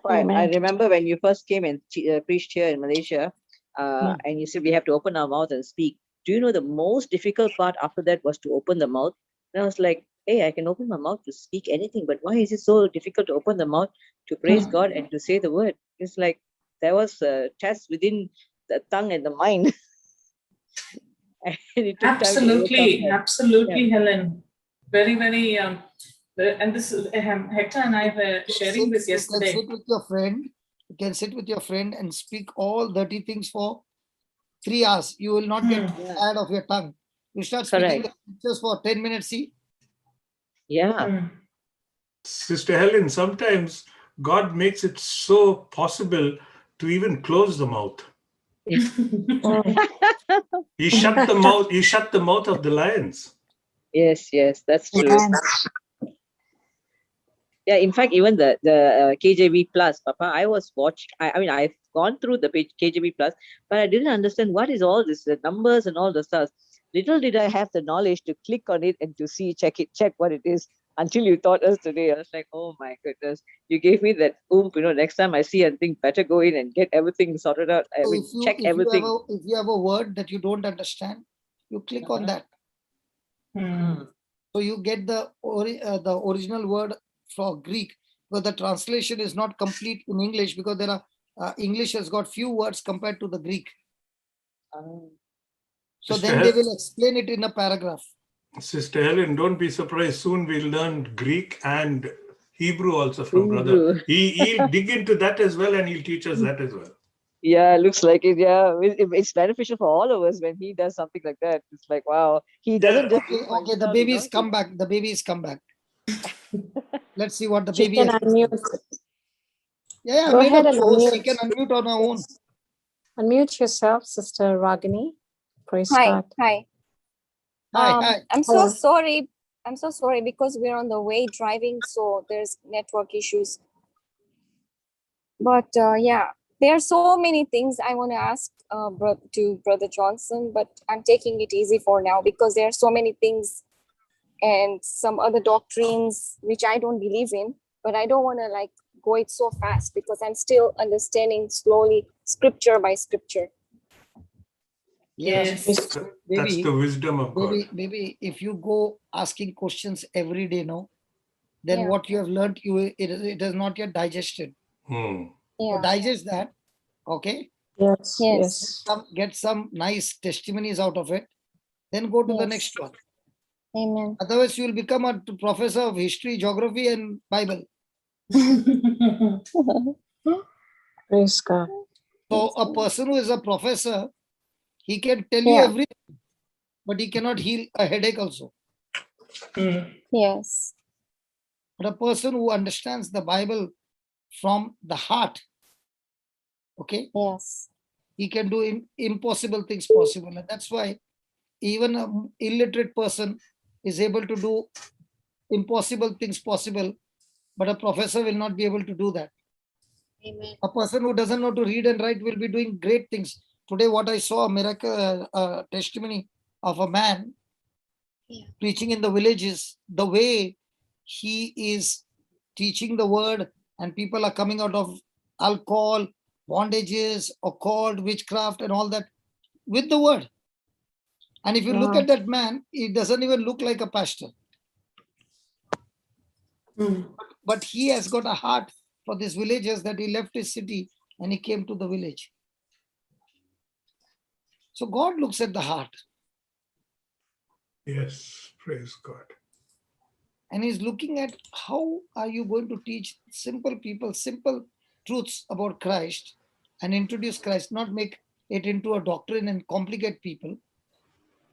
I remember when you first came and preached here in Malaysia, and you said we have to open our mouth and speak. Do you know the most difficult part after that was to open the mouth? And I was like, hey, I can open my mouth to speak anything, but why is it so difficult to open the mouth to praise God and to say the word? It's like there was a test within the tongue and the mind. And it took Absolutely, time Helen. Very, very. And this is Hector and I were sharing this yesterday. You can sit with your friend and speak all dirty things for 3 hours. You will not get tired of your tongue. You start speaking the scriptures for 10 minutes, see? Yeah. Sister Helen, sometimes God makes it so possible to even close the mouth. He shut the mouth of the lions. Yes, that's true. Yeah, in fact, even the KJV Plus, Papa, I was watching. I mean, I've gone through the page KJV Plus, but I didn't understand what is all this, the numbers and all the stuff. Little did I have the knowledge to click on it and to check what it is. Until you taught us today, I was like, oh my goodness, you gave me that oomph. Next time I see and think, better go in and get everything sorted out. I mean, check everything. If you have a word that you don't understand, you click on that. So you get the original word for Greek, but the translation is not complete in English because there are English has got few words compared to the Greek. So then they will explain it in a paragraph. Sister Helen, don't be surprised. Soon we'll learn Greek and Hebrew also from brother. He'll dig into that as well, and he'll teach us that as well. Yeah, looks like it. Yeah, it's beneficial for all of us when he does something like that. It's like, wow, he doesn't just. Okay, the baby's come back. The baby's come back. Let's see what the baby can has. Unmute. Yeah, Go ahead and unmute. She can unmute on her own. Unmute yourself, Sister Ragini. Praise God. Hi. I'm so sorry. I'm so sorry because we're on the way driving, so there's network issues. But yeah, there are so many things I want to ask to Brother Johnson, but I'm taking it easy for now because there are so many things and some other doctrines which I don't believe in, but I don't want to go it so fast because I'm still understanding slowly, scripture by scripture. Yes. That's the wisdom of God. Maybe if you go asking questions every day, then what you have learned, it is not yet digested. So digest that, okay? Yes. Get some nice testimonies out of it. Then go to the next one. Amen. Otherwise, you will become a professor of history, geography, and Bible. Praise God. So a person who is a professor, he can tell you everything, but he cannot heal a headache also. Yes. But a person who understands the Bible from the heart, okay? Yes. He can do impossible things possible. And that's why even an illiterate person is able to do impossible things possible, but a professor will not be able to do that. Amen. A person who doesn't know to read and write will be doing great things. Today, what I saw, a miracle testimony of a man preaching in the villages, the way he is teaching the word and people are coming out of alcohol, bondages, occult, witchcraft, and all that with the word. And if you look at that man, he doesn't even look like a pastor. But he has got a heart for these villagers that he left his city and he came to the village. So God looks at the heart. Yes, praise God. And he's looking at how are you going to teach simple people, simple truths about Christ and introduce Christ, not make it into a doctrine and complicate people,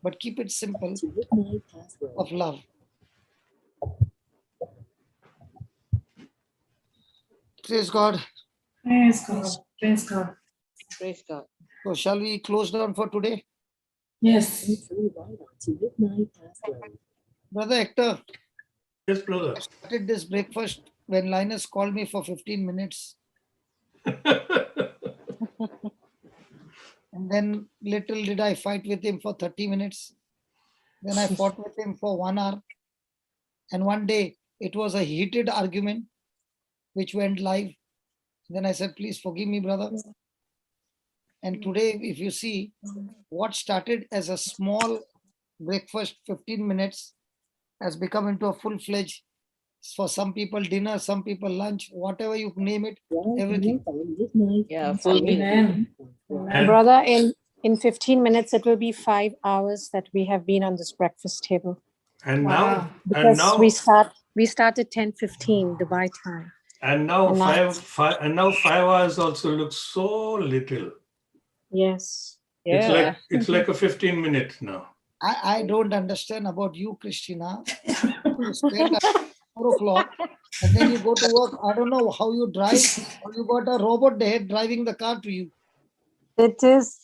but keep it simple of love. Praise God. Praise God. Praise God. Praise God. So shall we close down for today? Yes. Brother Hector. Yes, brother. I started this breakfast when Linus called me for 15 minutes. And then little did I fight with him for 30 minutes. Then I fought with him for 1 hour. And one day it was a heated argument which went live. Then I said, please forgive me, brother. And today, if you see, what started as a small breakfast, 15 minutes, has become into a full-fledged, for some people dinner, some people lunch, whatever you name it, everything. Yeah, full meal. Amen. Brother, in 15 minutes, it will be 5 hours that we have been on this breakfast table. And Wow. now, Because we started 10:15 Dubai time. and now And now- 5 hours also looks so little. Yes. It's like a 15-minute now. I don't understand about you, Christina. You spend at 4 o'clock and then you go to work. I don't know how you drive, or you got a robot there driving the car to you. It is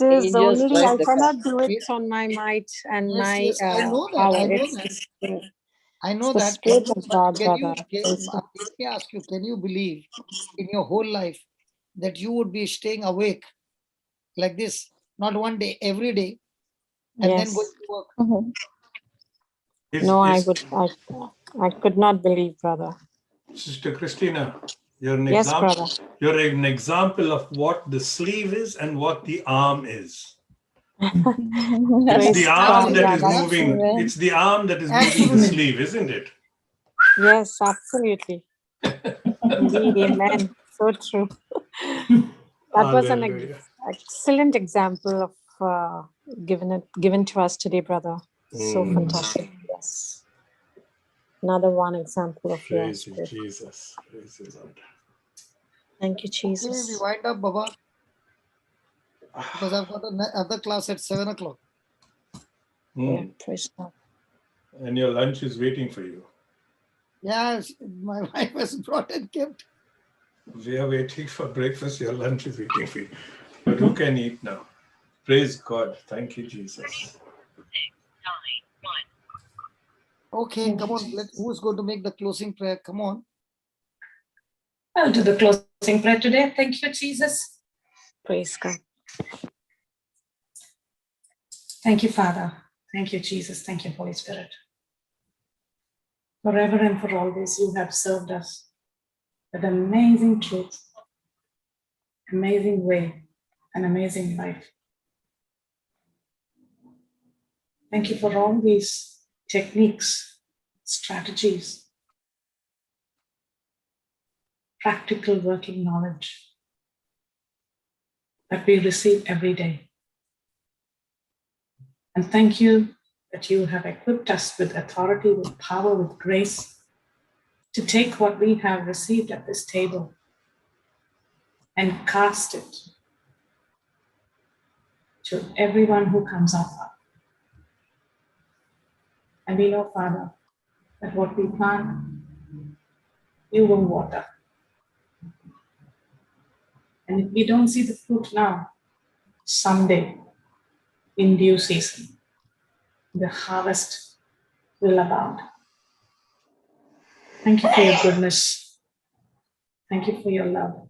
Angels only drive I the car. cannot do it on my might and my Yes, I know that. power. I know It's that. the spirit. I know It's the that. spirit of God, Can you, brother. Praise God. let me ask you, can you believe in your whole life that you would be staying awake like this, not one day, every day, and then Yes. going to work? No, I could not believe, brother. Sister Christina, you're an Yes, example. brother. You're an example of what the sleeve is and what the arm is. It's Praise the God. arm that Yeah, is that's moving. true. It's the arm that is moving the sleeve, isn't it? Yes, absolutely. Indeed, amen. So true. That was an Hallelujah. excellent example of given to us today, brother. So fantastic. Yes. Another one example of yours. Praise you, Jesus. Praise you, Lord. Thank you, Okay, we Jesus. wind up, Baba, because I've got another class at 7 o'clock. Yeah, praise God. And your lunch is waiting for you. Yes, my wife has brought and kept. We are waiting for breakfast. Your lunch is waiting for you. But who can eat now? Praise God. Thank you, Jesus. Okay, come on. Who's going to make the closing prayer? Come on. I'll do the closing prayer today. Thank you, Jesus. Praise God. Thank you, Father. Thank you, Jesus. Thank you, Holy Spirit. Forever and for always, you have served us with amazing truth, amazing way, and amazing life. Thank you for all these techniques, strategies, practical working knowledge that we receive every day. And thank you that you have equipped us with authority, with power, with grace to take what we have received at this table and cast it to everyone who comes up. And we know, Father, that what we plant, you will water. And if we don't see the fruit now, someday, in due season, the harvest will abound. Thank you for your goodness. Thank you for your love.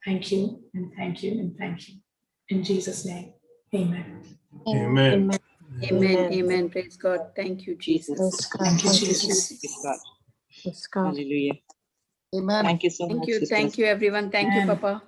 Thank you and thank you and thank you. In Jesus' name, amen. Amen. Amen. Amen. Praise God. Thank you, Jesus. Praise God. Thank you, Thank you, Jesus. Jesus. Praise God. Praise God. Hallelujah. Amen. Thank you so much. Thank you. sisters. Thank you, everyone. Thank you, Amen. Papa.